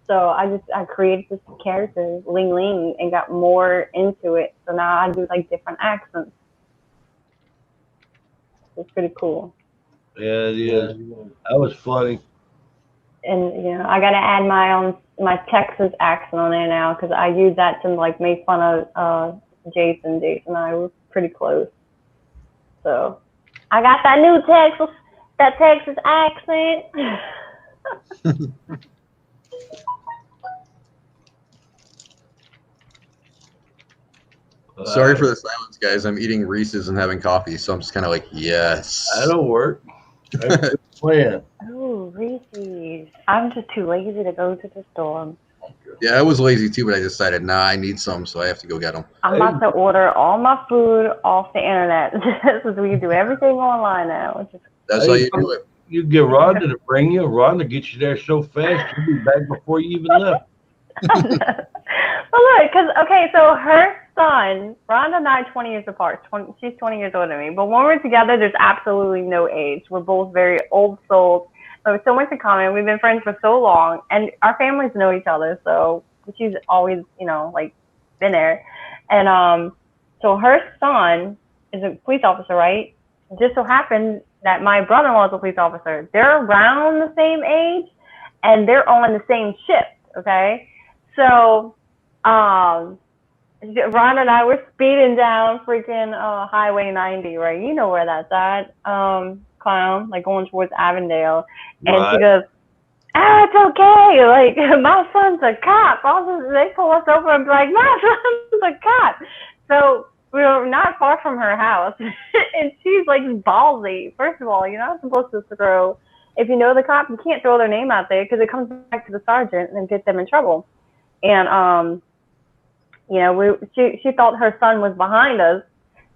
So I created this character, Ling Ling, and got more into it. So now I do like different accents. It's pretty cool. Yeah, it is. That was funny. And you know, I gotta add my Texas accent on there now because I use that to like make fun of Jason. Jason and I were pretty close. So I got that new Texas accent. Sorry for the silence, guys. I'm eating Reese's and having coffee, so I'm just kind of like, yes. That'll work. That's a good plan. Oh, Reese's. I'm just too lazy to go to the store. Yeah, I was lazy too, but I decided, nah, I need some, so I have to go get them. I'm about to order all my food off the internet since we can do everything online now. That's how you do it. You get Rhonda to bring you. Rhonda gets you there so fast, you'll be back before you even left. Well, look, because, okay, so her son, Rhonda and I are 20 years apart. She's 20 years older than me. But when we're together, there's absolutely no age. We're both very old souls. So we have so much in common. We've been friends for so long. And our families know each other. So she's always, you know, like, been there. And so her son is a police officer, right? It just so happened that my brother-in-law is a police officer. They're around the same age, and they're on the same shift, okay? So Ron and I were speeding down freaking Highway 90, right? You know where that's at, Clown, like going towards Avondale. And Right. she goes, "Ah, it's okay. Like, my son's a cop." Also, they pull us over and be like, "My son's a cop." So we were not far from her house. And she's like ballsy. First of all, you're not supposed to throw, if you know the cop, you can't throw their name out there because it comes back to the sergeant and get them in trouble. And, you know, she thought her son was behind us,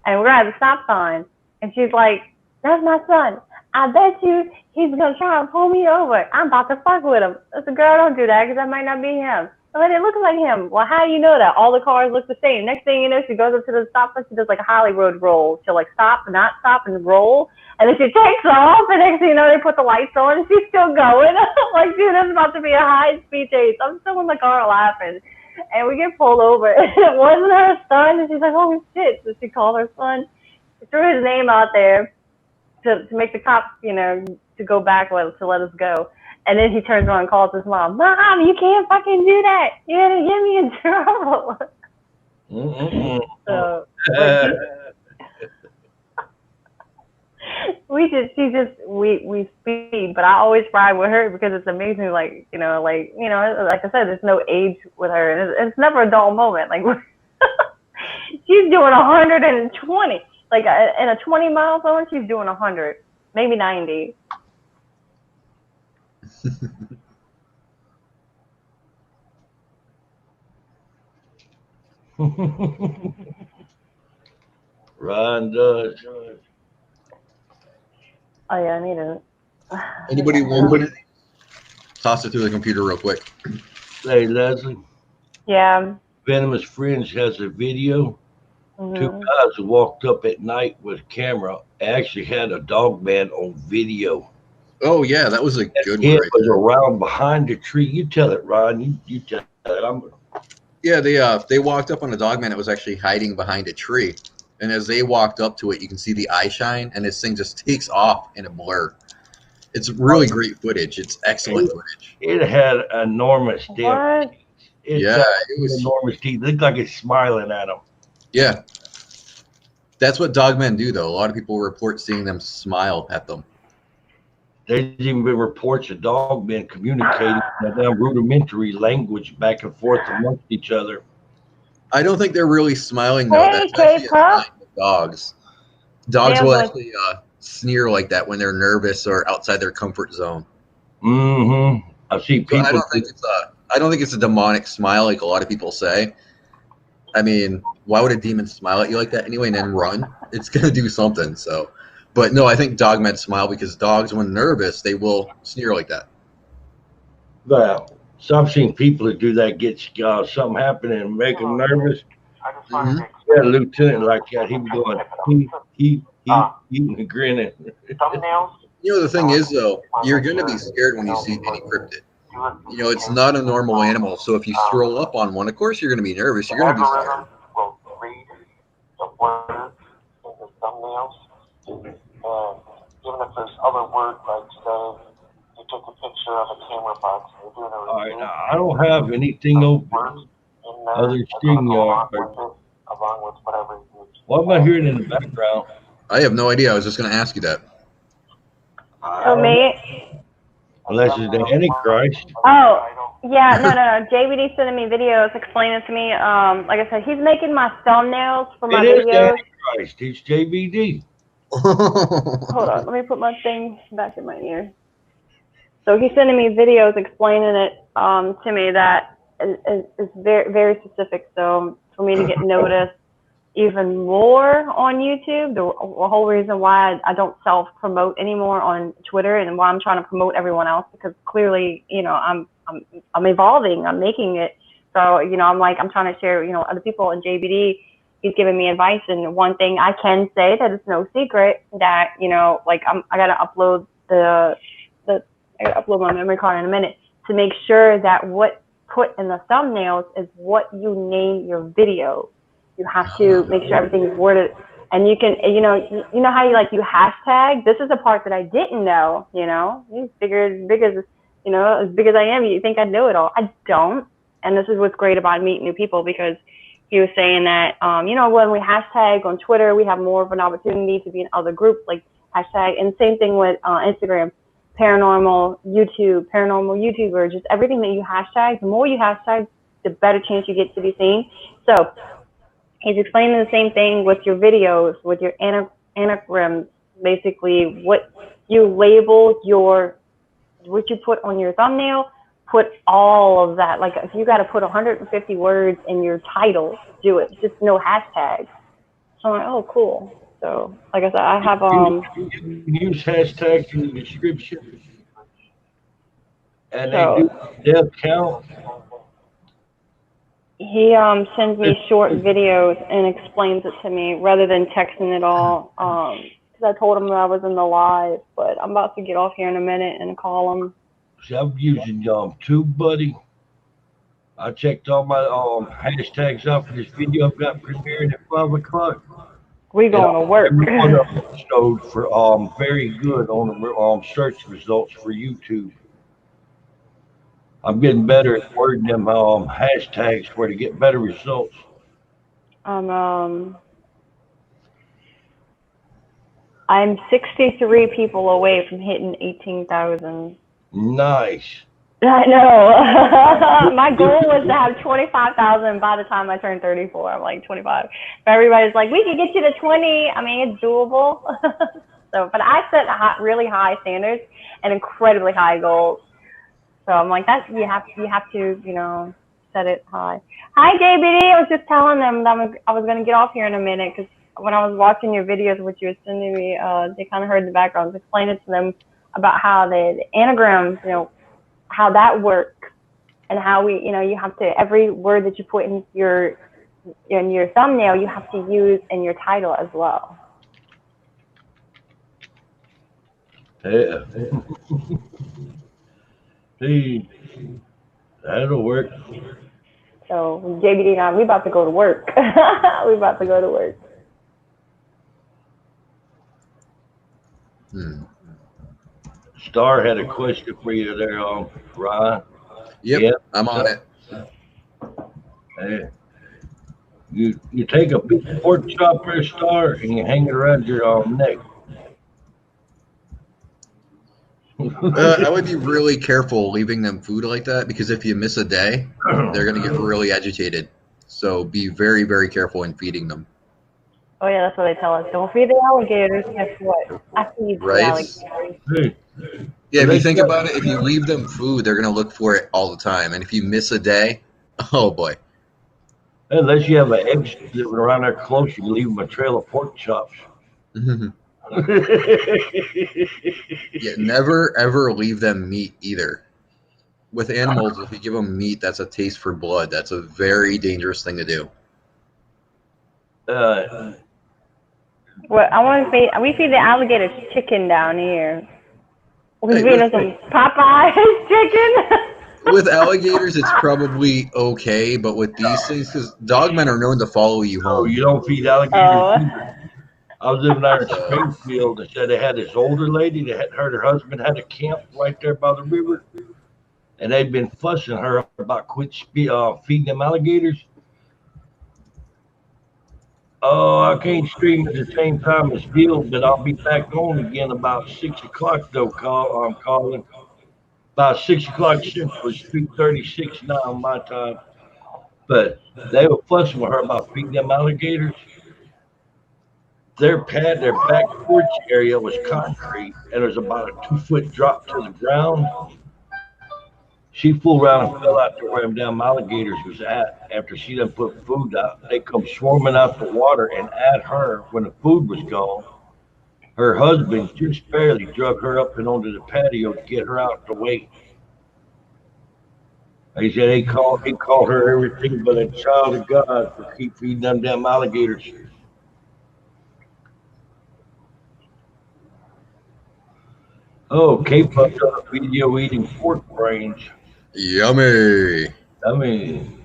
and we're at the stop sign. And she's like, "That's my son. I bet you he's going to try and pull me over. I'm about to fuck with him." I said, "Girl, don't do that, because that might not be him." But it looks like him. Well, how do you know that? All the cars look the same. Next thing you know, she goes up to the stop sign. She does like a Hollywood roll. She'll like stop, not stop, and roll. And then she takes off. And next thing you know, they put the lights on, and she's still going. Like, dude, this is about to be a high-speed chase. I'm still in the car laughing. And we get pulled over. It wasn't her son. And she's like, "Holy shit." So she called her son. She threw his name out there to make the cops, you know, to go back with, to let us go. And then he turns around and calls his mom. "Mom, you can't fucking do that. You're going to get me in trouble." So, we speed, but I always ride with her because it's amazing. Like, you know, like I said, there's no age with her, and it's never a dull moment. Like, she's doing 120, like in a 20-mile zone, she's doing 100, maybe 90. Ron does. Oh yeah, I need it. Anybody want it? Toss it through the computer real quick. Hey, Leslie. Yeah. Venomous Friends has a video. Mm-hmm. Two guys walked up at night with a camera. Actually had a Dogman on video. Oh yeah, that was a good one. It Right was there. around behind the tree. You tell it, Ron. You tell it. Yeah, they walked up on a Dogman that was actually hiding behind a tree, and as they walked up to it, you can see the eye shine, and this thing just takes off in a blur. It's really great footage. It's excellent footage. It had enormous depth. What? Yeah, it was enormous teeth. It looked like it's smiling at them. Yeah, that's what Dogmen do, though. A lot of people report seeing them smile at them. There's even been reports of Dogmen communicating in a rudimentary language back and forth amongst each other. I don't think they're really smiling though. Hey, That's actually a K-pop. sign of dogs. Dogs will like- actually sneer like that when they're nervous or outside their comfort zone. Mm-hmm. I've seen So people. I don't think it's a demonic smile like a lot of people say. I mean, why would a demon smile at you like that anyway and then run? It's gonna do something. So, but no, I think dogmen smile because dogs, when nervous, they will sneer like that. Well, so I've seen people that do that get something happen and make them nervous. Mm-hmm. Yeah, Lieutenant like that. He was going he and grinning. You know, the thing is though, you're gonna be scared when you see any cryptid. You know, it's not a normal animal. So if you stroll up on one, of course you're gonna be nervous. You're gonna be scared. Will read the words in the thumbnails, and even if there's other words, like say you took a picture of a camera box and you're doing a All right, review, now, I don't have anything open words in there, other they're gonna thing. go along with it, along with whatever you. What am I hearing in the background? I have no idea. I was just gonna ask you that. So me? Unless it's the Antichrist. Oh, yeah, no. JBD sending me videos explaining to me. Like I said, he's making my thumbnails for my It is the videos. Antichrist. He's JVD. Hold on, let me put my thing back in my ear. So he's sending me videos explaining it to me that is very, very specific. So for me to get noticed, even more on YouTube. The whole reason why I don't self-promote anymore on Twitter, and why I'm trying to promote everyone else, because clearly, you know, I'm evolving, I'm making it. So, you know, I'm trying to share, you know, other people. And JBD, he's giving me advice. And one thing I can say that it's no secret that, you know, like I gotta upload I gotta upload my memory card in a minute to make sure that what put in the thumbnails is what you name your video. You have to make sure everything's worded, and you can, you know how you hashtag. This is the part that I didn't know. You know, as big as you know, as big as I am, you think I know it all. I don't, and this is what's great about meeting new people, because he was saying that, you know, when we hashtag on Twitter, we have more of an opportunity to be in other groups, like hashtag, and same thing with Instagram, paranormal YouTuber, just everything that you hashtag. The more you hashtag, the better chance you get to be seen. So he's explaining the same thing with your videos, with your anagrams, basically what you label what you put on your thumbnail, put all of that. Like if you got to put 150 words in your title, do it. Just no hashtags. So I'm like, oh, cool. So like I said, I have You can use hashtags in the description, and they do death count. He sends me short videos and explains it to me rather than texting it all. Because I told him that I was in the live, but I'm about to get off here in a minute and call him. See, I'm using TubeBuddy. I checked all my hashtags out for this video I've got premiering at 5 o'clock. We going to work. Everyone showed for very good on the search results for YouTube. I'm getting better at wording them hashtags where to get better results. I'm 63 people away from hitting 18,000. Nice. I know. My goal was to have 25,000 by the time I turned 34. I'm like 25. But everybody's like, we can get you to 20. I mean, it's doable. So, but I set really high standards and incredibly high goals. So I'm like, you have to, you know, set it high. Hi, JBD. I was just telling them that I was going to get off here in a minute, because when I was watching your videos, which you were sending me, they kind of heard the background. I was explaining to them about how the anagrams, you know, how that works, and how we, you know, you have to, every word that you put in your thumbnail, you have to use in your title as well. Yeah. See, that'll work. So JBD and I, we about to go to work. We about to go to work. Star had a question for you there, Ryan. Yep, I'm on it. You take a piece of pork chop for a Star and you hang it around your neck. I would be really careful leaving them food like that, because if you miss a day, they're going to get really agitated. So be very, very careful in feeding them. Oh yeah, that's what they tell us. Don't feed the alligators. Guess what? I feed the alligators. Yeah, if you think about it, if you leave them food, they're going to look for it all the time. And if you miss a day, oh boy. Unless you have an egg living around there close, you can leave them a trail of pork chops. Yeah, never ever leave them meat either. With animals, if you give them meat, that's a taste for blood. That's a very dangerous thing to do. Well, we feed the alligators chicken down here. We feed them some Popeyes chicken. With alligators, it's probably okay, but with these things, because dogmen are known to follow you home. Oh, you don't feed alligators either. I was living out in Springfield. They said they had this older lady that had heard her husband had a camp right there by the river, and they'd been fussing her about feeding them alligators. Oh, I can't stream at the same time as Bill, but I'll be back on again about 6 o'clock, though. I'm calling about 6 o'clock Central. It's 2:36 now on my time. But they were fussing with her about feeding them alligators. Their back porch area was concrete, and there was about a 2-foot drop to the ground. She fooled around and fell out to where them damn alligators was at after she done put food out. They come swarming out the water and at her when the food was gone. Her husband just barely drug her up and onto the patio to get her out the way. He said he called her everything but a child of God for keep feeding them damn alligators. Oh, K-Puff's on a video eating pork brains. Yummy. I mean,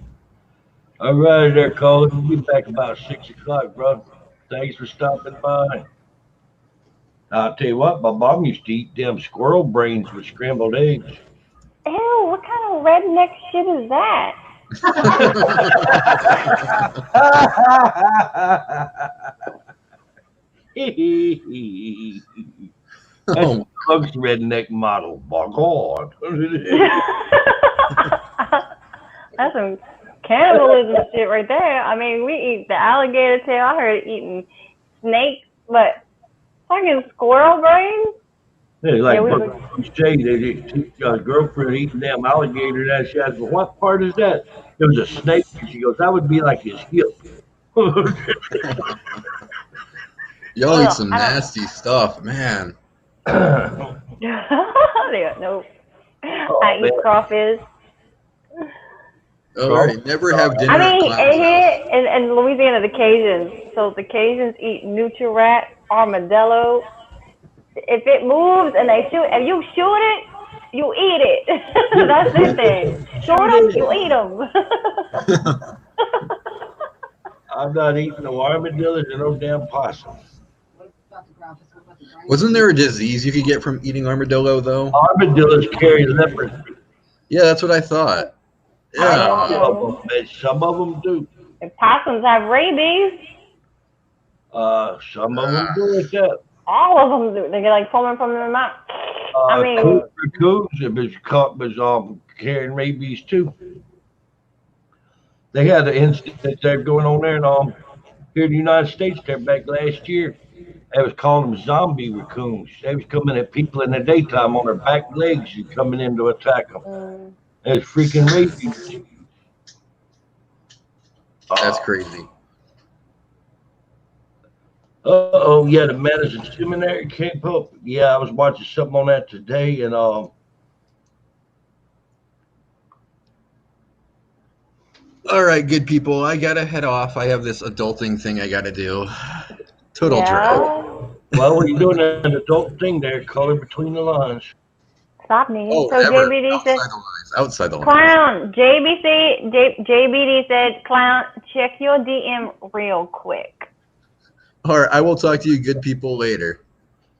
all right there, Collob. We'll be back about 6 o'clock, bro. Thanks for stopping by. I'll tell you what, my mom used to eat them squirrel brains with scrambled eggs. Ew, what kind of redneck shit is that? That's Doug's redneck model. By God. That's some cannibalism shit right there. I mean, we eat the alligator tail. I heard eating snakes, but fucking squirrel brains? Yeah, like his girlfriend eating damn alligator. That she asked, well, what part is that? It was a snake. And she goes, that would be like his hip. Y'all eat some nasty stuff, man. No. I eat crawfish. All right, never have dinner. I mean, here in Louisiana, the Cajuns. So the Cajuns eat nutri-rat, armadillo. If it moves and if you shoot it, you eat it. That's the thing. Shoot them, you eat them. I'm not eating no armadillos and no damn possum. Wasn't there a disease you could get from eating armadillo, though? Armadillos carry leprosy. Yeah, that's what I thought. Yeah. Some of them do. And possums have rabies. Some of them do like that. All of them do. They get like foaming from their mouth. I mean, raccoons have been caught carrying rabies too. They had an incident there going on there here in the United States there back last year. They was calling them zombie raccoons. They was coming at people in the daytime on their back legs and coming in to attack them. It was freaking rabies. That's crazy. Oh yeah, the Madison Seminary came up. Yeah, I was watching something on that today, and all right, good people. I gotta head off. I have this adulting thing I gotta do. Total dread. Well, when you're doing an adult thing there, color between the lines. Stop me. Oh, so never. JBD said, outside the lines. Clown. JBD said, Clown, check your DM real quick. All right, I will talk to you good people later.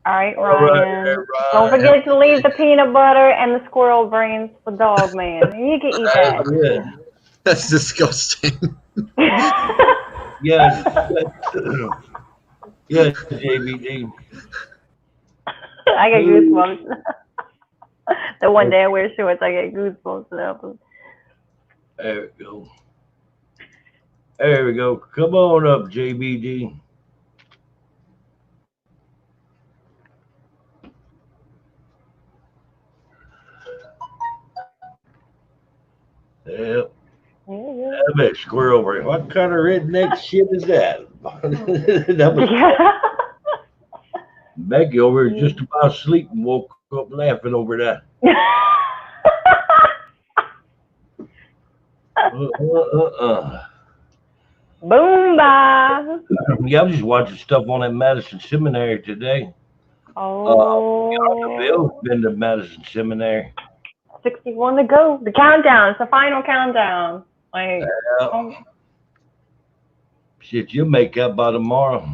All right, Ryan. Don't forget to leave the peanut butter and the squirrel brains for Dogman. You can eat that. That's disgusting. Yes, JBD. I get goosebumps. The one day I wear shorts, I get goosebumps. There we go. There we go. Come on up, JBD. Yep. That squirrel brain. What kind of redneck shit is that? That was Becky over here just about asleep and woke up laughing over that. Boom, bye. Yeah, I was just watching stuff on that Madison Seminary today. Bill's been to Madison Seminary. 61 to go. The countdown. It's the final countdown. Like, shit, you'll make up by tomorrow.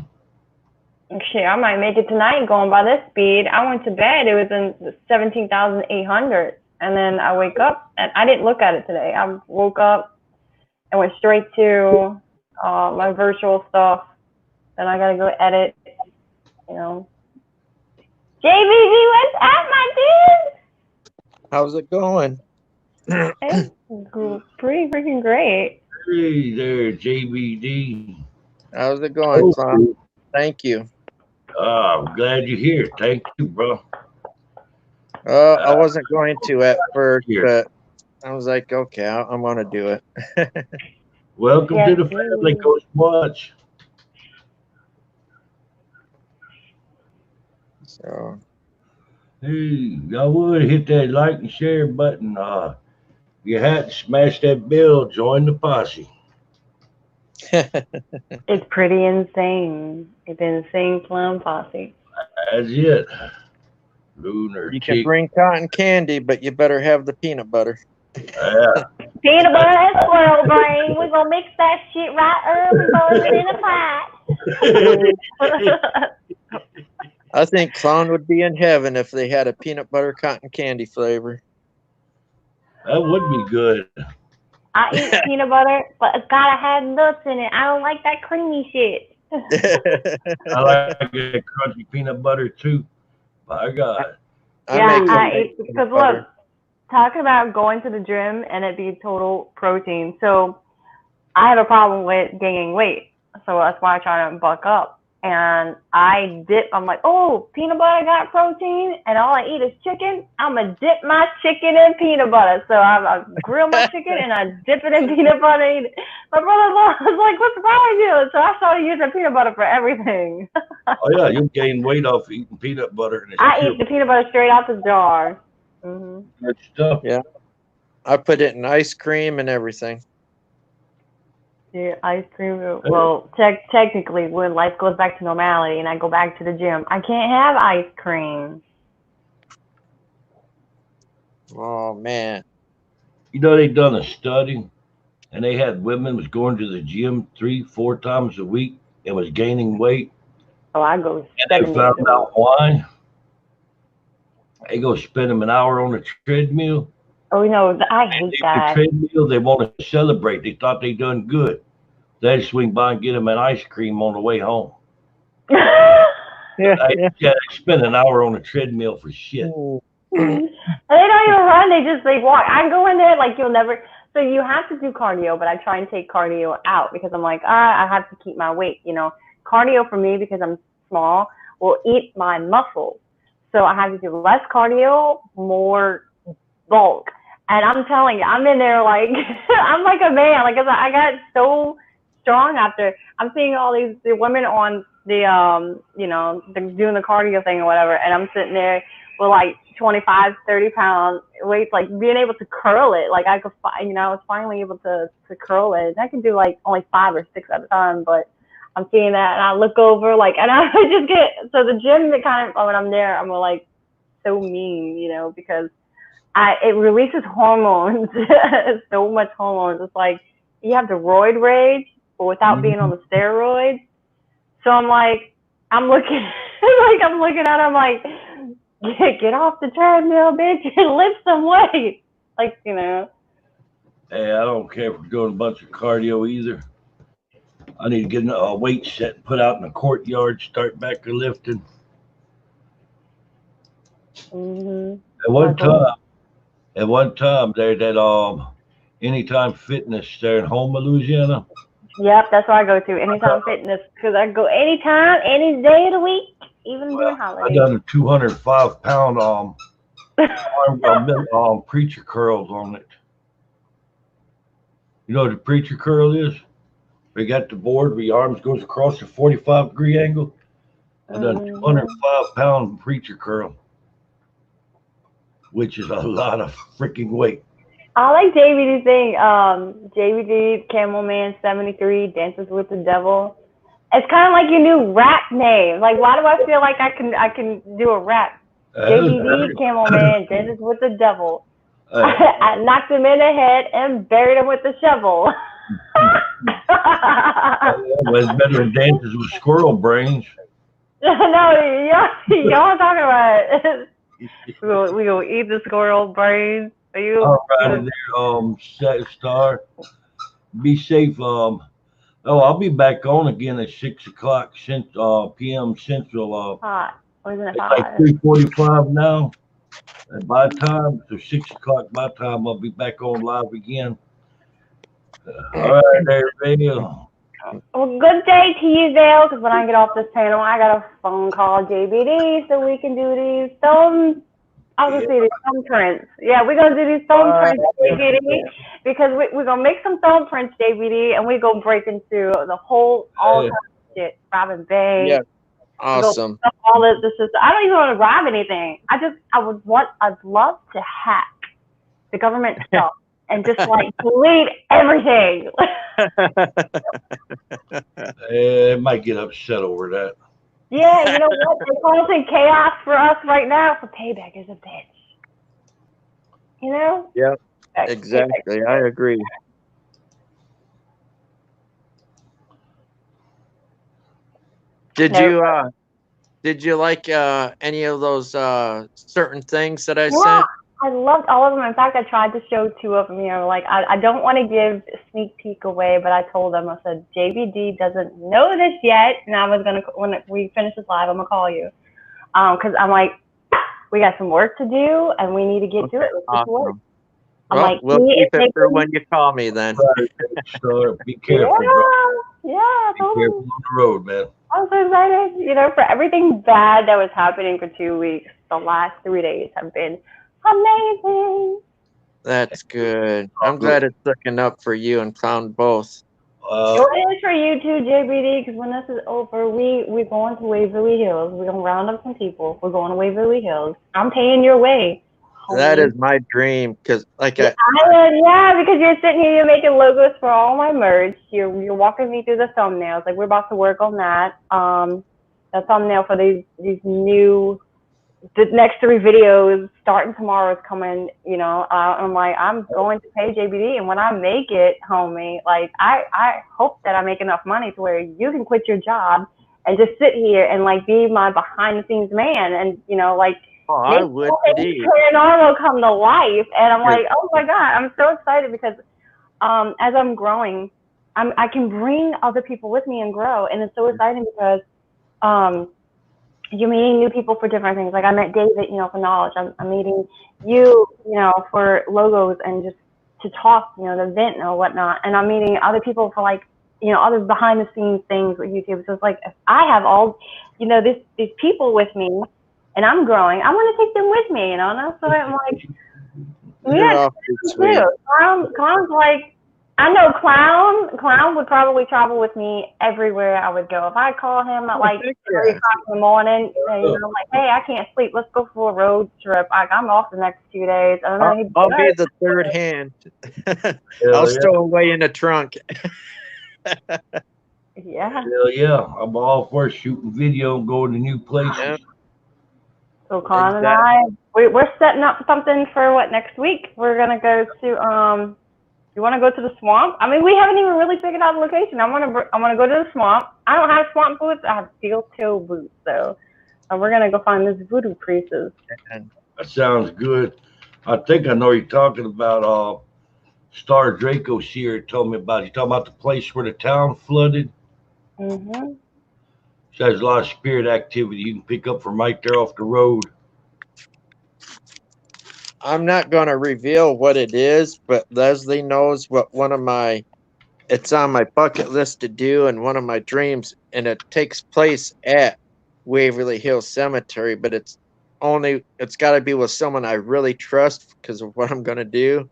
Shit, I might make it tonight going by this speed. I went to bed. It was in 17,800. And then I wake up, and I didn't look at it today. I woke up and went straight to my virtual stuff. Then I got to go edit, JVG, what's up, my dude? How's it going? It's pretty freaking great. Hey there, JBD. How's it going, son? Thank you. I'm glad you're here. Thank you, bro. I wasn't going to at first, but I was like, okay, I'm going to do it. Welcome Yes, to the family, please. Coach Watch. So, Hey, y'all would hit that like and share button. If you hadn't smashed that bell, join the posse. It's pretty insane. It's an insane clown posse. That's it. Lunar you can tick. bring cotton candy, but you better have the peanut butter. Yeah. Peanut butter and squirrel brain. We're gonna mix that shit right up and throw it in a pot. I think Clown would be in heaven if they had a peanut butter cotton candy flavor. That would be good. I eat peanut butter, but it's gotta have nuts in it. I don't like that creamy shit. I like that crunchy peanut butter too. My God. I eat because look, talking about going to the gym and it being total protein. So I have a problem with gaining weight. So that's why I try to buck up. And I dip, I'm like, oh, peanut butter got protein, and all I eat is chicken. I'm going to dip my chicken in peanut butter. So I grill my chicken and I dip it in peanut butter. My brother-in-law was like, what's wrong with you? So I started using peanut butter for everything. Oh, yeah, you'll gain weight off eating peanut butter. And I eat the peanut butter straight out the jar. Mm-hmm. Good stuff. Yeah. I put it in ice cream and everything. Yeah, ice cream. Well, technically, when life goes back to normality and I go back to the gym, I can't have ice cream. Oh, man. You know, they done a study, and they had women was going to the gym 3-4 times a week and was gaining weight. Oh, I go. And they found out why. They go spend them an hour on a treadmill. Oh, no, I hate that. The treadmill, they want to celebrate. They thought they done good. They swing by and get them an ice cream on the way home. I spend an hour on a treadmill for shit. They don't even run. They walk. I go in there like you'll never. So you have to do cardio, but I try and take cardio out because I'm like, I have to keep my weight. You know, cardio for me because I'm small will eat my muscles. So I have to do less cardio, more bulk. And I'm telling you, I'm in there like I'm like a man. Like I got so strong after. I'm seeing all the women on the they're doing the cardio thing or whatever, and I'm sitting there with like 25, 30 pound weights, like being able to curl it. Like I could, I was finally able to curl it. I can do like only 5 or 6 at a time, but I'm seeing that and I look over like, and I just get, so the gym that kind of, when I'm there, I'm like so mean, because it releases hormones, so much hormones. It's like you have the roid rage, but without being on the steroids. So I'm like, I'm looking at it, I'm like, get off the treadmill, bitch, and lift some weight. Like, Hey, I don't care if we're doing a bunch of cardio either. I need to get a weight set and put out in the courtyard, start back to lifting. Mm-hmm. At one time, there's that Anytime Fitness there in Houma, Louisiana. Yep, that's where I go to, Anytime Fitness, because I go anytime, any day of the week, even during holidays. I done a 205-pound preacher curls on it. You know what a preacher curl is? We got the board where your arms goes across the 45-degree angle. I done 205-pound preacher curl, which is a lot of freaking weight. I like JVD's thing. JVD, Camel Man 73, Dances with the Devil. It's kind of like your new rap name. Like, why do I feel like I can do a rap? JVD, Camel Man, Dances with the Devil. I knocked him in the head and buried him with the shovel. Well, it's better than Dances with Squirrel Brains. No, y'all talking about it. We gonna eat the squirrel brains. Are you? All right, there, Star. Be safe. I'll be back on again at 6 o'clock p.m. Central. Hot. Wasn't it it's hot? like 3:45 now. And by time, so 6 o'clock by time, I'll be back on live again. All right, there, Vale. Well, good day to you, Vale, because when I get off this panel, I got a phone call, JBD, so we can do these I was gonna see these thumbprints. Yeah, we're gonna do these thumbprints, JBD, because we're gonna make some thumbprints, JBD, and we're gonna break into the whole all kinds of shit. Robin Bay. Yeah. Awesome. All this is. I don't even want to rob anything. I'd love to hack the government stuff and just like delete everything. It might get upset over that. Yeah, you know what? It's causing chaos for us right now. For payback is a bitch. You know? Yeah. Exactly. I agree. Did you like any of those certain things that I sent? I loved all of them. In fact, I tried to show 2 of them. You know, like I don't want to give a sneak peek away, but I told them, I said, JBD doesn't know this yet, and I was gonna, when we finish this live, I'm gonna call you, because I'm like, we got some work to do, and we need to get to it. Let's work. I'm like, we'll keep it for when you call me then. So be careful, bro. Yeah, be careful on the road, man. I'm so excited, you know, for everything bad that was happening for 2 weeks. The last 3 days have been amazing. That's good. I'm glad it's looking up for you and Clown both. It is for you too, JBD, because when this is over, we're going to Waverly Hills. We're going to round up some people. We're going to Waverly Hills. I'm paying your way. That is my dream, because like because you're sitting here, you're making logos for all my merch. You're walking me through the thumbnails. Like, we're about to work on that. The thumbnail for these new, the next 3 videos starting tomorrow is coming. You know, I'm like, I'm going to pay JBD, and when I make it, homie, like I hope that I make enough money to where you can quit your job and just sit here and like be my behind the scenes man, and you know, like. Oh, I would indeed. Paranormal come to life, and I'm like, oh my god, I'm so excited because as I'm growing, I can bring other people with me and grow, and it's so exciting because you're meeting new people for different things. Like I met David, you know, for knowledge. I'm meeting you, you know, for logos and just to talk, you know, the event or whatnot, and I'm meeting other people for like, you know, other behind the scenes things with YouTube. So it's like if I have all, you know, these people with me. And I'm growing. I want to take them with me, you know. And so I'm like, yeah, Clown's like, I know Clown would probably travel with me everywhere I would go. If I call him at like 3 o'clock in the morning, you know, like, hey, I can't sleep. Let's go for a road trip. Like, I'm off the next 2 days. I don't know. I'll be the third hand. I'll stow away in the trunk. Yeah. Hell yeah. I'm all for shooting video and going to new places. Yeah. So Con and I, we're setting up something for what, next week? We're gonna go to you want to go to the swamp? I mean, we haven't even really figured out the location. I want to go to the swamp. I don't have swamp boots. I have steel toe boots. So we're gonna go find this voodoo priestess. That sounds good. I think I know you're talking about. Star Draco Seer told me about. You talking about the place where the town flooded? Mm-hmm. So there's a lot of spirit activity you can pick up from right there off the road. I'm not going to reveal what it is, but Leslie knows what it's on my bucket list to do and one of my dreams, and it takes place at Waverly Hills Cemetery, but it's got to be with someone I really trust because of what I'm going to do,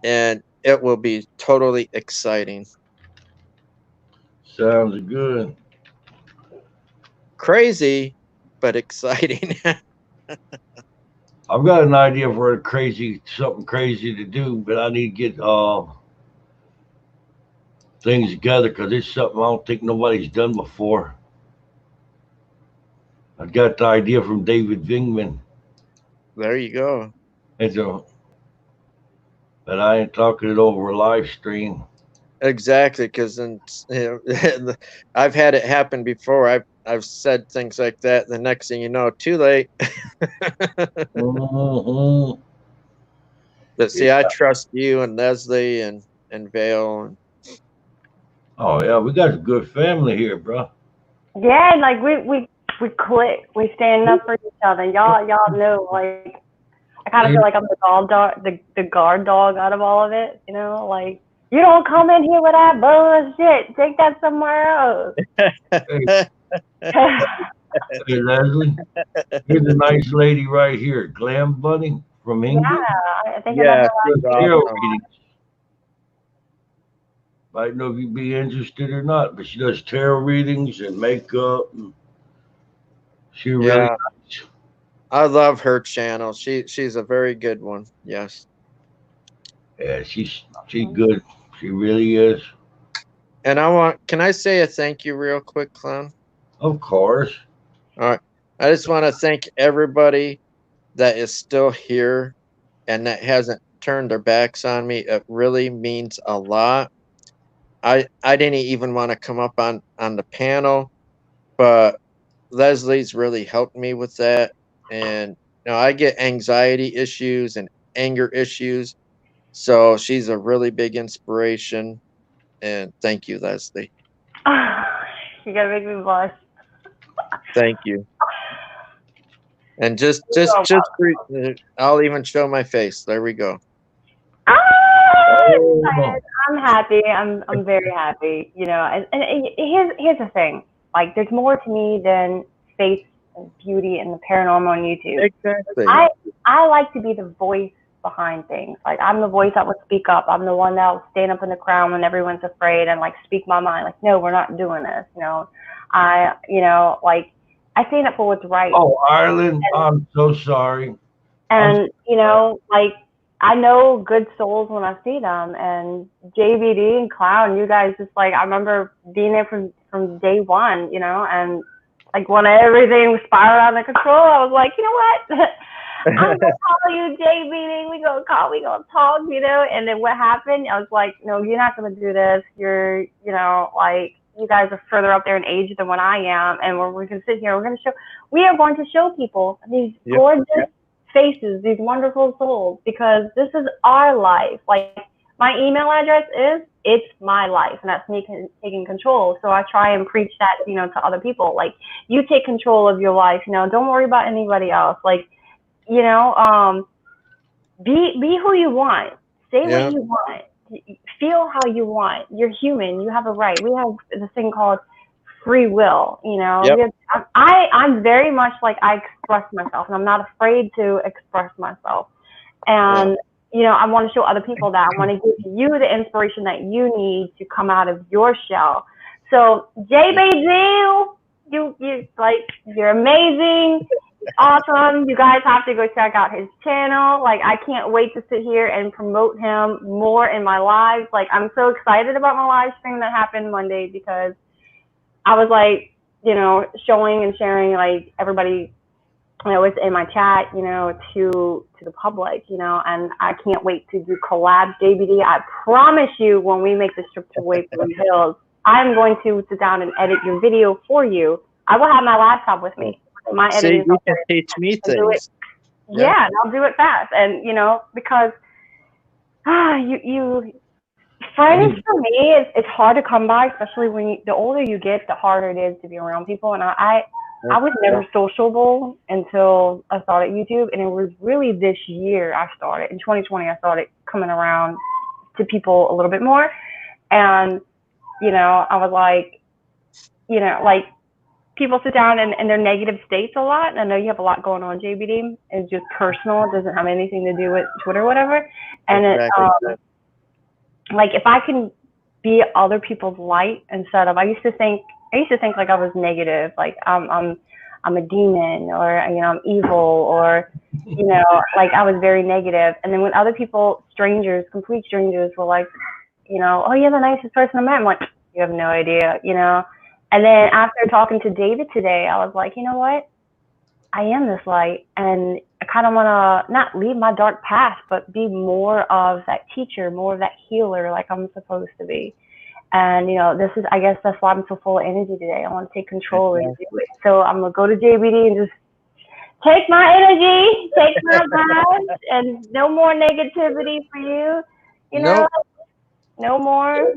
and it will be totally exciting. Sounds good. Crazy, but exciting. I've got an idea for something crazy to do, but I need to get things together because it's something I don't think nobody's done before. I got the idea from David Vingman. There you go. But I ain't talking it over a live stream. Exactly, because I've had it happen before. I've said things like that. The next thing you know, too late. Mm-hmm. But see, I trust you and Leslie and Vale. Oh yeah, we got a good family here, bro. Yeah, like we click. We stand up for each other. Y'all know, like I kind of feel like I'm the guard dog out of all of it. You know, like. You don't come in here with that bullshit. Take that somewhere else. Hey, Leslie. Here's a nice lady right here, Glam Bunny from Yeah, England. I think Yeah, another she's Tarot awesome. readings. I don't know if you'd be interested or not, but she does tarot readings and makeup. And she really Yeah, nice. I love her channel. She's a very good one. Yes. Yeah, she's good. She really is. And can I say a thank you real quick, Clown? Of course. All right. I just want to thank everybody that is still here and that hasn't turned their backs on me. It really means a lot. I didn't even want to come up on the panel, but Leslie's really helped me with that. And I get anxiety issues and anger issues. So she's a really big inspiration. And thank you, Leslie. You gotta make me blush. Thank you. And just I'll even show my face. There we go. Ah, Oh, I'm happy. I'm very happy. And here's the thing. Like, there's more to me than face and beauty and the paranormal on YouTube. Exactly. I like to be the voice behind things. Like, I'm the voice that will speak up. I'm the one that will stand up in the crowd when everyone's afraid and like speak my mind. Like, no, we're not doing this. I stand up for what's right. oh, Ireland, I'm so sorry. And, like, I know good souls when I see them. And JVD and Clown, you guys just, like, I remember being there from day one, and, like, when everything spiraled out of control, I was like, you know what? I'm going to call you JVD. We going to talk, And then what happened? I was like, no, you're not going to do this. You're, like, you guys are further up there in age than what I am. And we're going to sit here. We are going to show people these gorgeous faces, these wonderful souls, because this is our life. Like, my email address is It's My Life, and that's me taking control. So I try and preach that, to other people. Like, you take control of your life. Don't worry about anybody else. Like, be who you want. Say what you want. Feel how you want. You're human. You have a right. We have this thing called free will. I'm very much like, I express myself, and I'm not afraid to express myself. And I want to show other people that. I want to give you the inspiration that you need to come out of your shell. So JBZ, you're amazing. It's awesome. You guys have to go check out his channel. Like, I can't wait to sit here and promote him more in my lives. Like, I'm so excited about my live stream that happened Monday, because I was like, showing and sharing, like, everybody, was in my chat, to the public, and I can't wait to do collabs. JBD, I promise you, when we make the trip to Waverly Hills, I'm going to sit down and edit your video for you. I will have my laptop with me. My editing. You can teach me things. Yeah, and I'll do it fast. And, because friends for me, it's hard to come by, especially when the older you get, the harder it is to be around people. And I was never sociable until I started YouTube, and it was really this year in 2020, I started coming around to people a little bit more. And, I was like, like, people sit down in their negative states a lot. And I know you have a lot going on, JBD. It's just personal. It doesn't have anything to do with Twitter or whatever. And like, if I can be other people's light instead of, I used to think like I was negative, like I'm a demon, or I'm evil, or like, I was very negative. And then when other people, complete strangers, were like, oh, you're the nicest person I met, I'm like, you have no idea, And then after talking to David today, I was like, you know what? I am this light, and I kind of want to not leave my dark past, but be more of that teacher, more of that healer, like I'm supposed to be. And, I guess that's why I'm so full of energy today. I want to take control and do it. So I'm going to go to JBD and just take my energy, take my vibes, and no more negativity for you. No more.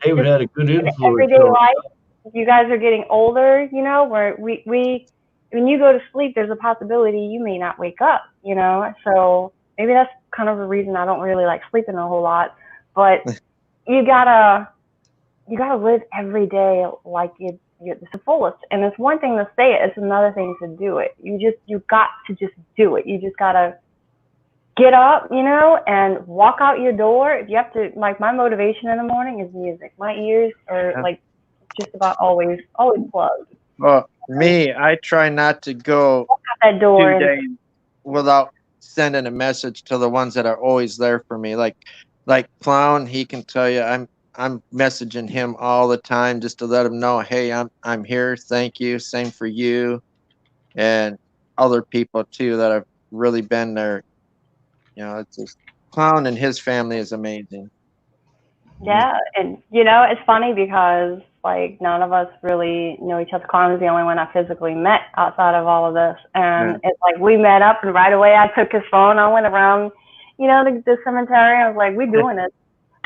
David had a good influence. Everyday life. You guys are getting older, where when you go to sleep, there's a possibility you may not wake up, So maybe that's kind of the reason I don't really like sleeping a whole lot. But you gotta live every day like it's the fullest. And it's one thing to say it, it's another thing to do it. You got to just do it. You just gotta get up, you know, and walk out your door. If you have to, like, my motivation in the morning is music. My ears are like just about always plugged. Well, me, I try not to go Walk out that door 2 days without sending a message to the ones that are always there for me. Like Clown, he can tell you I'm messaging him all the time just to let him know, hey, I'm here. Thank you. Same for you, and other people too that have really been there. You know, it's just Clown and his family is amazing. Yeah, and you know, it's funny because like none of us really know each other. Clown is the only one I physically met outside of all of this, and it's like we met up, and right away I took his phone. I went around, you know, the cemetery. I was like, "We doing it.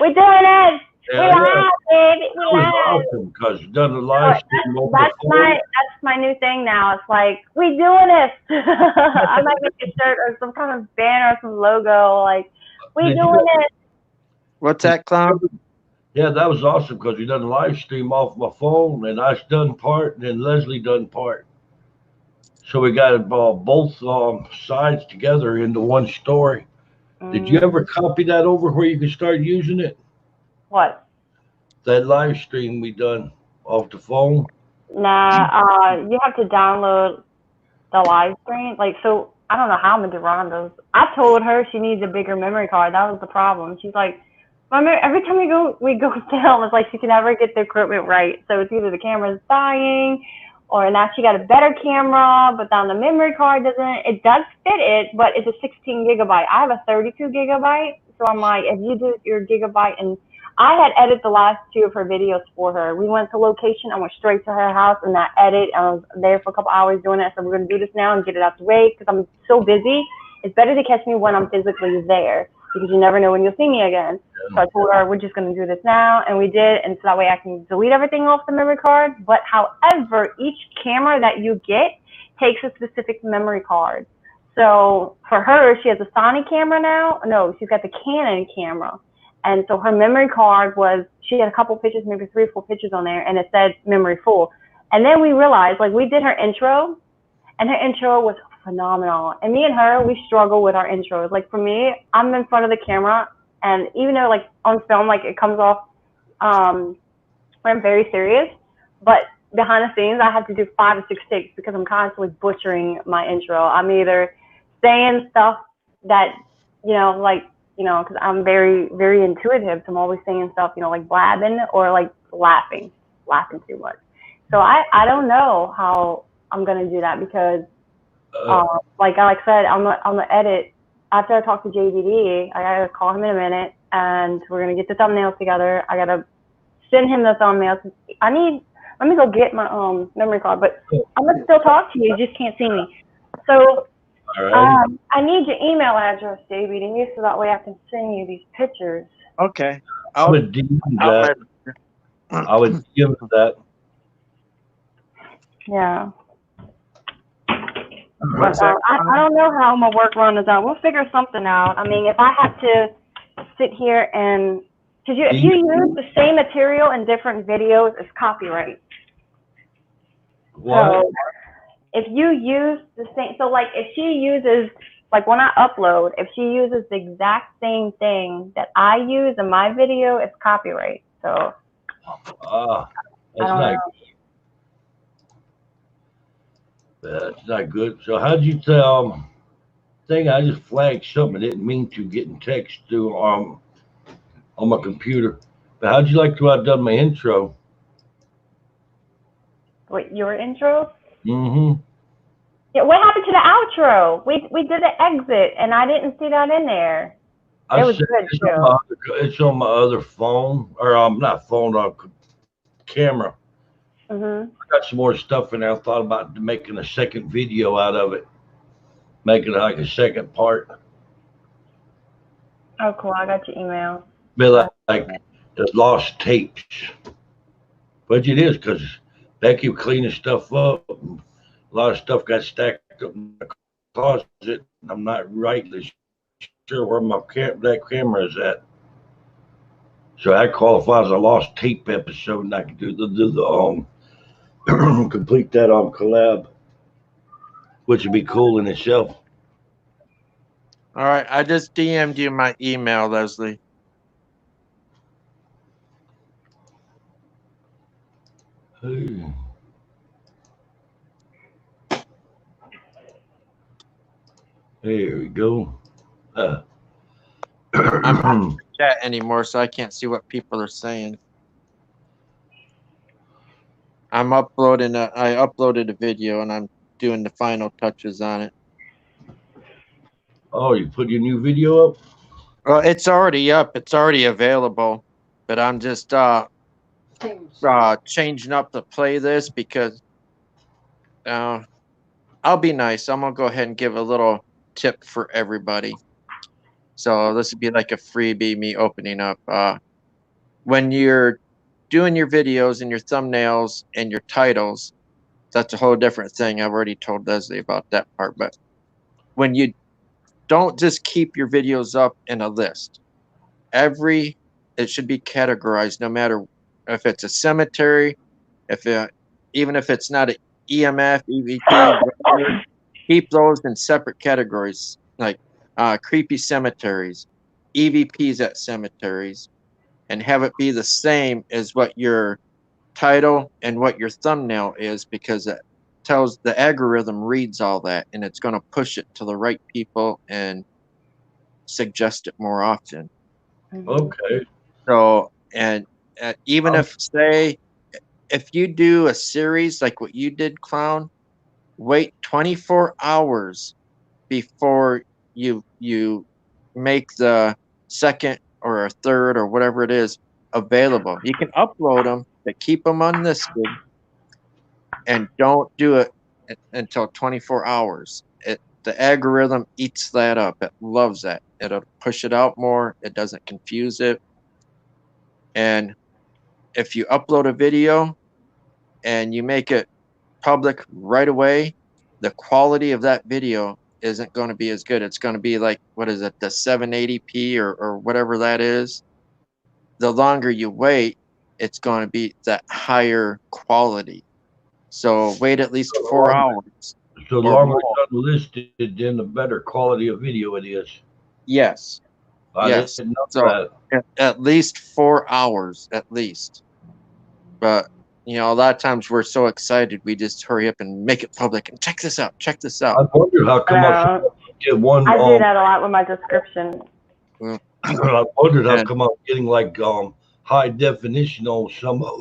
We doing it. We live, baby. We live." Awesome, because you done the live stream. That's my new thing now. It's like, we doing this. I might make a shirt or some kind of banner or some logo. Like, we doing it. What's that, Clown? Yeah, that was awesome because you done the live stream off my phone, and I done part, and then Leslie done part. So we got both sides together into one story. Did you ever copy that over where you could start using it? What? That live stream we done off the phone? Nah, you have to download the live stream. Like, so I don't know how I'm gonna do Rhonda's. I told her she needs a bigger memory card. That was the problem. She's like, every time we go film, it's like she can never get the equipment right. So it's either the camera's dying, or now she got a better camera, but then the memory card doesn't. It does fit it, but it's a 16 gigabyte. I have a 32 gigabyte, so I'm like, if you do your gigabyte, and I had edited the last 2 of her videos for her. We went to location. I went straight to her house and I edit. I was there for a couple hours doing it. So we're gonna do this now and get it out the way because I'm so busy. It's better to catch me when I'm physically there, because you never know when you'll see me again. So I told her, we're just going to do this now, and we did, and so that way I can delete everything off the memory card. But however, each camera that you get takes a specific memory card. So for her, she has a Sony camera now. No, she's got the Canon camera. And so her memory card she had a couple pictures, maybe 3 or 4 pictures on there, and it said memory full. And then we realized, like, we did her intro, and her intro was phenomenal. And me and her, we struggle with our intros. Like, for me, I'm in front of the camera, and even though, like, on film, like, it comes off when I'm very serious, but behind the scenes, I have to do 5 or 6 takes because I'm constantly butchering my intro. I'm either saying stuff that, because I'm very, very intuitive, so I'm always saying stuff, like blabbing or, like, laughing too much. So I don't know how I'm going to do that because, like I said, on the edit, after I talk to JDD, I gotta call him in a minute, and we're gonna get the thumbnails together. I gotta send him the thumbnails. Let me go get my memory card, but I'm gonna still talk to you. You just can't see me. So I need your email address, JDD, so that way I can send you these pictures. Okay. I would DM that. I would give that. Yeah. But, I don't know how I'm gonna work Rhonda's out. We'll figure something out. I mean, if I have to sit here and if you use the same material in different videos, it's copyright. What? So if you use the same, so like if she uses, like when I upload, if she uses the exact same thing that I use in my video, it's copyright. So that's not. That's not good. So how'd you tell? I just flagged something. I didn't mean to getting text through on my computer. But how'd you like to have done my intro? What, your intro? Mm-hmm. Yeah. What happened to the outro? We did the exit, and I didn't see that in there. It was good too. It's on my other phone, or not phone, camera. Mm-hmm. I got some more stuff in there. I thought about making a second video out of it, making it like a second part. Oh, cool! I got your email. Be like the lost tapes, but it is because Becky was cleaning stuff up. A lot of stuff got stacked up in the closet. I'm not rightly sure where that camera is at. So that qualifies as a lost tape episode, and I can do the complete that on Collob, which would be cool in itself. All right, I just DM'd you my email, Leslie. Hey. There we go. I'm not in the chat anymore, so I can't see what people are saying. I'm uploading. I uploaded a video, and I'm doing the final touches on it. Oh, you put your new video up? Well, it's already up. It's already available, but I'm just changing up the playlist because I'll be nice. I'm gonna go ahead and give a little tip for everybody. So this would be like a freebie, me opening up. When you're doing your videos and your thumbnails and your titles, that's a whole different thing. I've already told Leslie about that part. But when you don't just keep your videos up in a list, it should be categorized, no matter if it's a cemetery, even if it's not an EMF, EVP, keep those in separate categories, like creepy cemeteries, EVPs at cemeteries, and have it be the same as what your title and what your thumbnail is, because it tells the algorithm reads all that and it's going to push it to the right people and suggest it more often. Okay. So, and even if, say, if you do a series like what you did, Clown, wait 24 hours before you make the second or a third or whatever it is available. You can upload them, but keep them unlisted, and don't do it until 24 hours. The algorithm eats that up. It loves that. It'll push it out more. It doesn't confuse it. And if you upload a video and you make it public right away, the quality of that video isn't going to be as good. It's going to be like, what is it, the 780p or whatever that is. The longer you wait, it's going to be that higher quality. So wait at least 4 hours. So the longer it's unlisted, then the better quality of video it is. Yes. Yes. So at least 4 hours, at least. But you know, a lot of times we're so excited, we just hurry up and make it public and check this out. Check this out. I wonder how come I get one. I do that a lot with my description. I wondered how come I'm getting like high definition on some of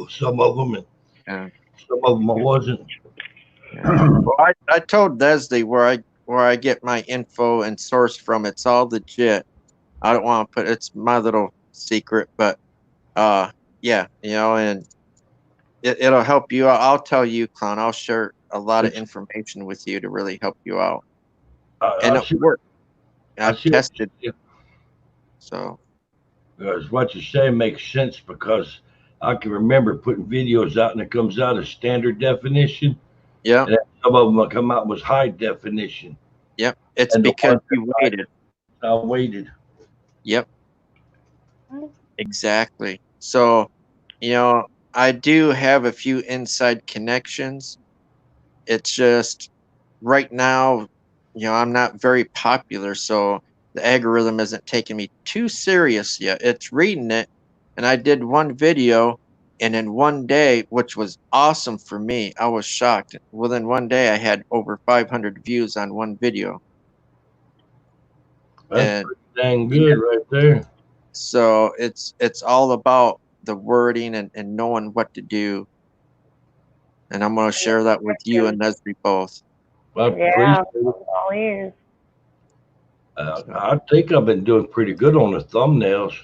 them, and some of them I wasn't. Well, I told Leslie where I get my info and source from. It's all legit. I don't want to it's my little secret, but yeah, you know, and it'll help you out. I'll tell you, Clown, I'll share a lot of information with you to really help you out. And it worked. I've tested it. So what you say makes sense, because I can remember putting videos out and it comes out as standard definition. Yeah. And some of them will come out was high definition. Yep. It's because you waited. I waited. Yep. Exactly. So, you know, I do have a few inside connections. It's just right now, you know, I'm not very popular, so the algorithm isn't taking me too serious yet. It's reading it, and I did one video, and in one day, which was awesome for me, I was shocked. Within one day, I had over 500 views on one video. That's pretty dang good right there. So it's all about the wording and knowing what to do. And I'm going to share that with you and Leslie both. Yeah, all ears. I think I've been doing pretty good on the thumbnails.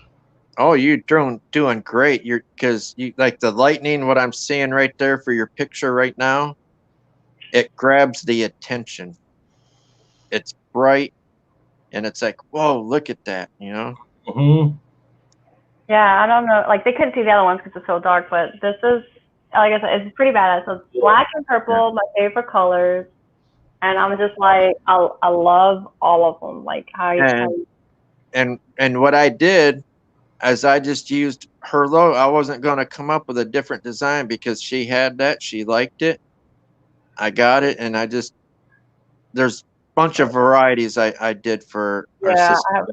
Oh, you're doing great. Because you like the lightning, what I'm seeing right there for your picture right now, it grabs the attention. It's bright, and it's like, whoa, look at that, you know? Mm-hmm. Yeah, I don't know. Like, they couldn't see the other ones because it's so dark, but this is, like I said, it's pretty badass. So it's black and purple, my favorite colors. And I'm just like, I love all of them. Like, how you... And what I did as I just used her logo. I wasn't going to come up with a different design because she had that. She liked it. I got it, and there's a bunch of varieties I did for our Yeah, sister. I have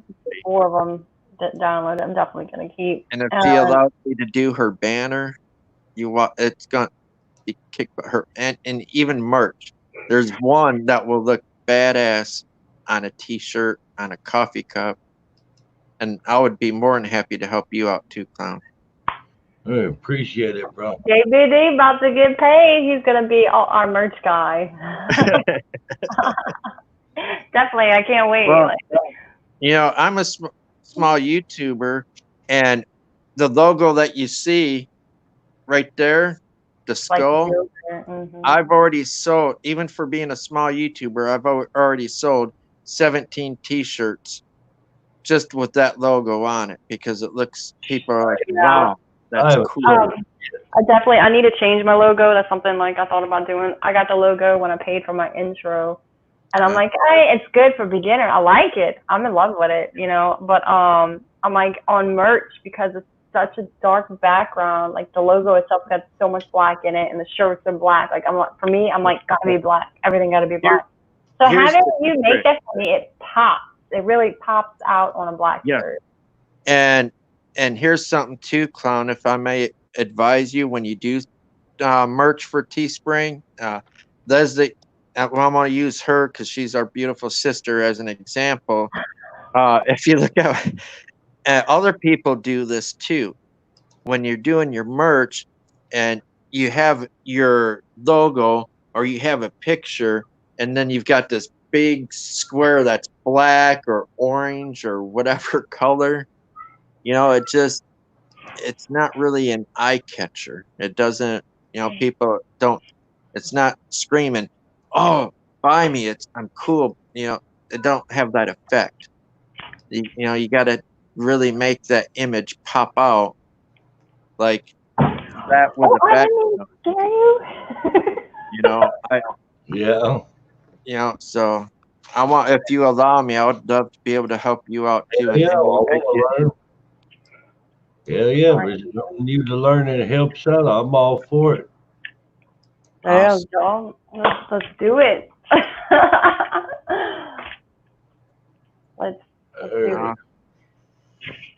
4 of them that downloaded. I'm definitely gonna keep. And if she allows me to do her banner, it's going to kick her, and even merch. There's one that will look badass on a t-shirt, on a coffee cup, and I would be more than happy to help you out too, Clown. I appreciate it, bro. JBD about to get paid. He's gonna be our merch guy. Definitely, I can't wait. Well, you know, I'm a small YouTuber, and the logo that you see right there, the skull, I've already sold, even for being a small YouTuber, I've already sold 17 t-shirts just with that logo on it, because it looks, people are like, wow, that's cool. I need to change my logo. That's something like I thought about doing. I got the logo when I paid for my intro, and I'm like, hey, it's good for beginner. I like it. I'm in love with it, you know. But I'm like, on merch, because it's such a dark background. Like, the logo itself got so much black in it, and the shirts are black. Like, for me, I'm like, gotta be black. Everything gotta be black. So having you make that for me, it pops. It really pops out on a black shirt. And here's something too, Clown, if I may advise you, when you do merch for Teespring, Leslie, well, I'm going to use her because she's our beautiful sister as an example. If you look at other people do this too. When you're doing your merch and you have your logo or you have a picture, and then you've got this big square that's black or orange or whatever color, you know, it's not really an eye catcher. It doesn't, you know, people don't, it's not screaming, oh, buy me, I'm cool. You know, it don't have that effect. You know, you got to really make that image pop out like that with the background. You know, you know, so I want, if you allow me, I would love to be able to help you out too. Yeah, but if you need to learn and it helps out, I'm all for it. Yeah, let's do it. Let's do it.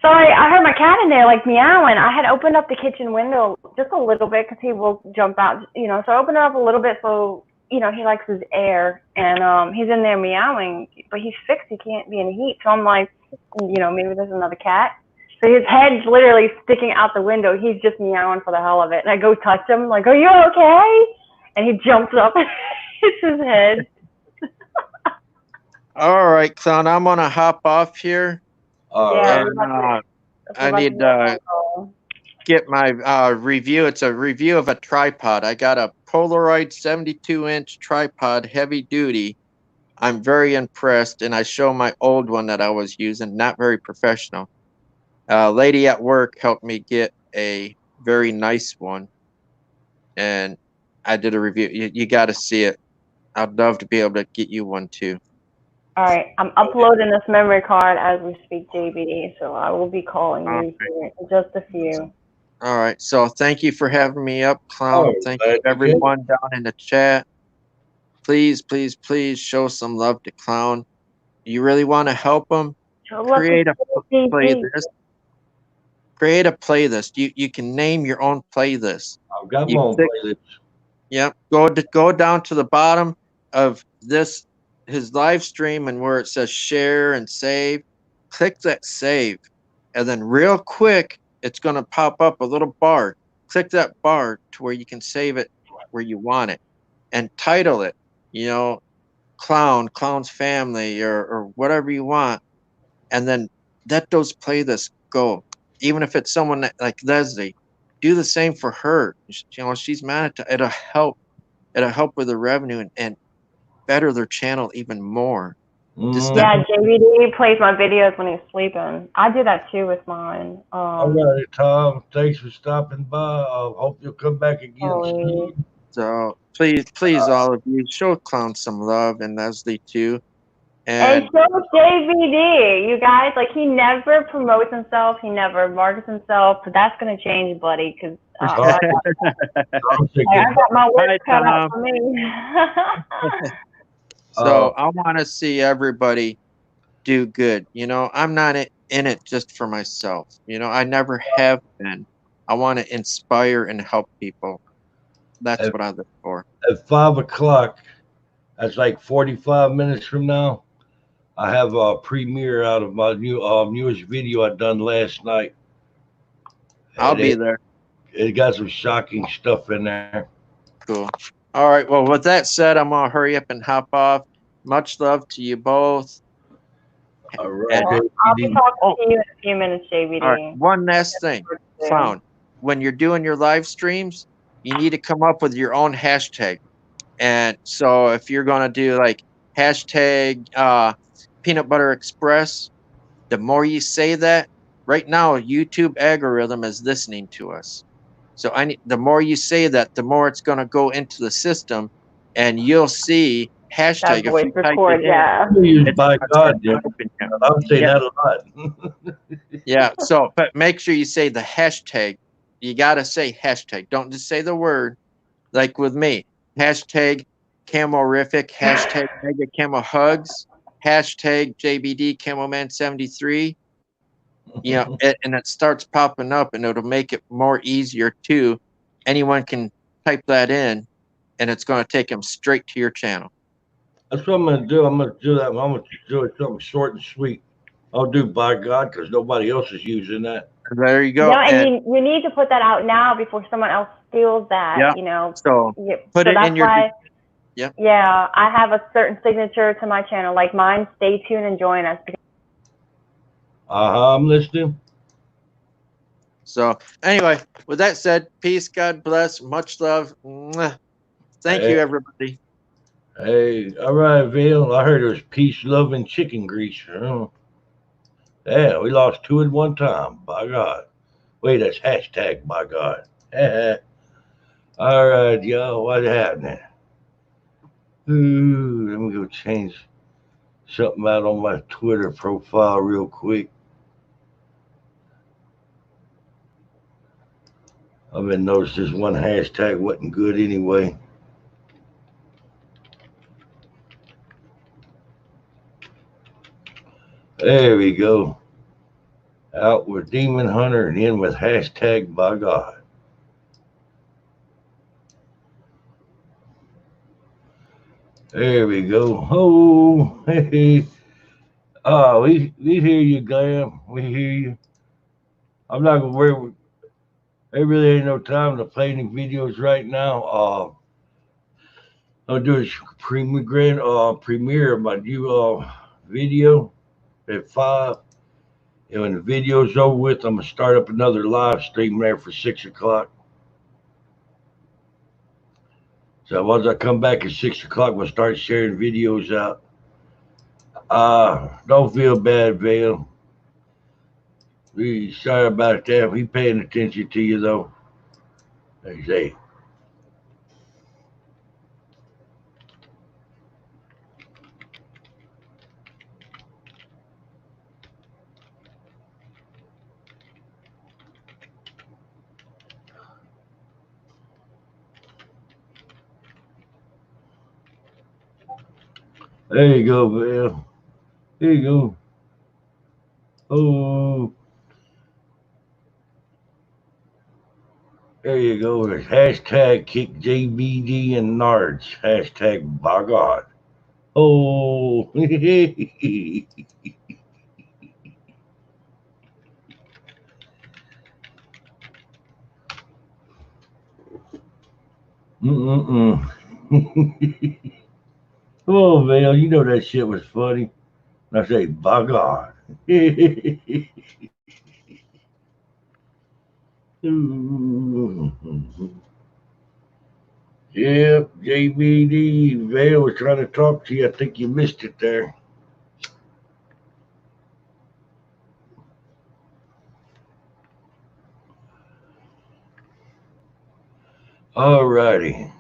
Sorry, I heard my cat in there like meowing. I had opened up the kitchen window just a little bit because he will jump out, you know. So I opened it up a little bit so, you know, he likes his air, and he's in there meowing, but he's fixed. He can't be in the heat. So I'm like, you know, maybe there's another cat. So his head's literally sticking out the window. He's just meowing for the hell of it. And I go touch him, like, are you okay? And he jumps up and hits his head. All right, Clown, I'm going to hop off here. I need to get my review. It's a review of a tripod. I got a Polaroid 72-inch tripod, heavy duty. I'm very impressed, and I show my old one that I was using, not very professional. A lady at work helped me get a very nice one, and I did a review. You got to see it. I'd love to be able to get you one too. All right, I'm uploading this memory card as we speak, JBD, so I will be calling you in just a few. All right, so thank you for having me up, Clown. Thank you everyone down in the chat. Please, please, please show some love to Clown. You really want to help him? Create a playlist. Create a playlist. You can name your own playlist. I've got my own playlist. Yep. Go down to the bottom of his live stream, and where it says share and save, click that save, and then real quick it's going to pop up a little bar. Click that bar to where you can save it where you want it, and title it, you know, Clown's Family, or whatever you want, and then let those playlists go. Even if it's someone like Leslie, do the same for her. You know, she's mad at it'll help with the revenue and better their channel even more. Yeah, JVD plays my videos when he's sleeping. I do that too with mine. All right, Tom. Thanks for stopping by. I hope you'll come back again. So please, all of you, show Clown some love, and Leslie too. And And so JVD, you guys, like he never promotes himself, he never markets himself, but that's gonna change, buddy, because I'm thinking, I got my work Hi, cut out Tom. for me. So I want to see everybody do good. You know, I'm not in it just for myself. You know, I never have been. I want to inspire and help people. That's at, what I look for. at 5 o'clock, that's like 45 minutes from now. I have a premiere out of my newest video I done last night, I'll and be there. it got some shocking stuff in there. Cool. All right. Well, with that said, I'm gonna hurry up and hop off. Much love to you both. All right, And Well, I'll be JVD. talking to you in a few minutes, all right, JVD. one last thing. Clown, when you're doing your live streams, you need to come up with your own hashtag. And so if you're gonna do like hashtag peanut butter express, the more you say that, right now YouTube algorithm is listening to us. So the more you say that, the more it's gonna go into the system, and you'll see That hashtag. If voice you type record, it in, yeah. Used it's, by it's gonna God, dude. pop in here. I'm saying Yeah, that a lot. yeah. So, but make sure you say the hashtag. You gotta say hashtag. Don't just say the word. Like with me, hashtag camorific, hashtag mega camo hugs, hashtag JBD Camoman 73. You know, and it starts popping up, and it'll make it more easier too. Anyone can type that in, and it's going to take them straight to your channel. That's what I'm gonna do. I'm gonna do that. I'm gonna do it something short and sweet. I'll do by God because nobody else is using that. There you go. No, and And you need to put that out now before someone else steals that, yeah, you know. so put So it that's in your. why, Yep. yeah, I have a certain signature to my channel, like mine. Stay tuned and join us. I'm listening. So anyway, with that said, peace, God bless, much love. Mwah. Thank Hey, you, everybody. hey, all right, Vale. I heard it was peace, love, and chicken grease. Oh, yeah, we lost two at one time. By God. Wait, that's hashtag. By God. All right, y'all. What's happening? Ooh, let me go change something out on my Twitter profile real quick. I've been noticed this one hashtag wasn't good anyway. There we go. Out with Demon Hunter and in with hashtag by God. There we go. Oh, hey. Oh, we hear you, Glam. We hear you. I'm not gonna worry. There really ain't no time to play any videos right now. I'll do a premiere of my new video at 5. And when the video's over with, I'm gonna start up another live stream there for 6 o'clock. So once I come back at 6 o'clock, we'll start sharing videos out. Don't feel bad, Vale. We sorry about that. We paying attention to you though. They say. There you go, Vale. There you go. Oh, there you go. There's hashtag kick JBD and Nards. Hashtag by God. Oh, mm-mm. Oh, Vale, you know that shit was funny. I say, by God. Yep, JBD. Vale was trying to talk to you. I think you missed it there. All righty.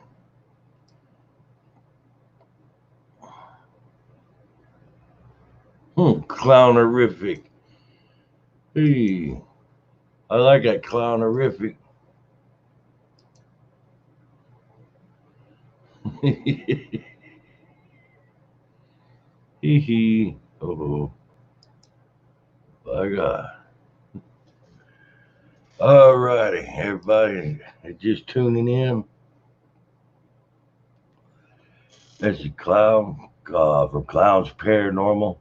Clownerific. Hey, I like that clownerific. Hee hee. Oh, my God. All righty, everybody just tuning in. This is Clown from Klowns Paranormal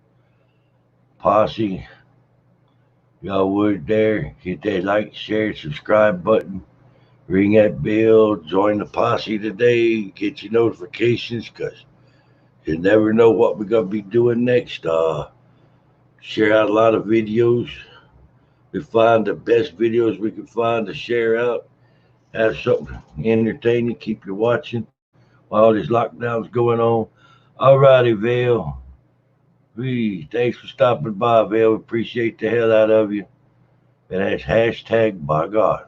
Posse. Y'all would there hit that like, share, subscribe button, ring that bell, join the posse today, get your notifications, because you never know what we're going to be doing next. Share out a lot of videos. We find the best videos we can find to share out. Have something entertaining, keep you watching while all these lockdowns going on. All righty, Vale. Thanks for stopping by, Vale. We appreciate the hell out of you. And that's hashtag by God.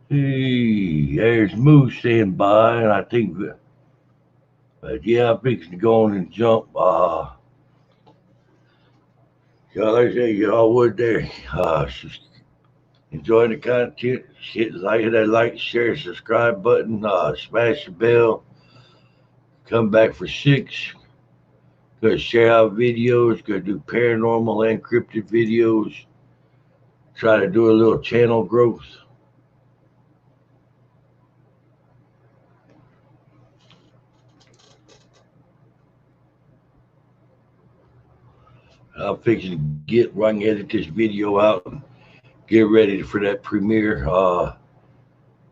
Hey, there's Moose saying bye, and I think, yeah, I'm fixing to go on and jump. Y'all, like I say, y'all would there. Just enjoying the content. Hit that like, share, subscribe button. Smash the bell. Come back for 6. Gonna share out videos. Gonna do paranormal and cryptid videos. Try to do a little channel growth. I'm fixing to get where I can edit this video out and get ready for that premiere. Got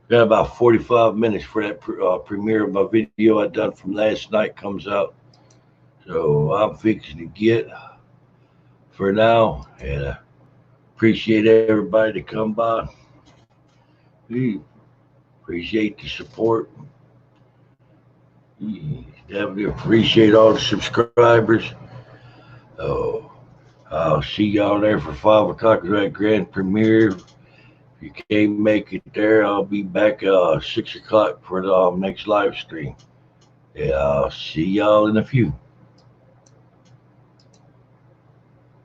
about 45 minutes for that premiere of my video I done from last night comes out. So I'm fixing to get for now, and appreciate everybody to come by. We appreciate the support. Definitely appreciate all the subscribers. Oh, I'll see y'all there for 5 o'clock for that grand premiere. If you can't make it there, I'll be back 6 o'clock for the next live stream. Yeah, I'll see y'all in a few.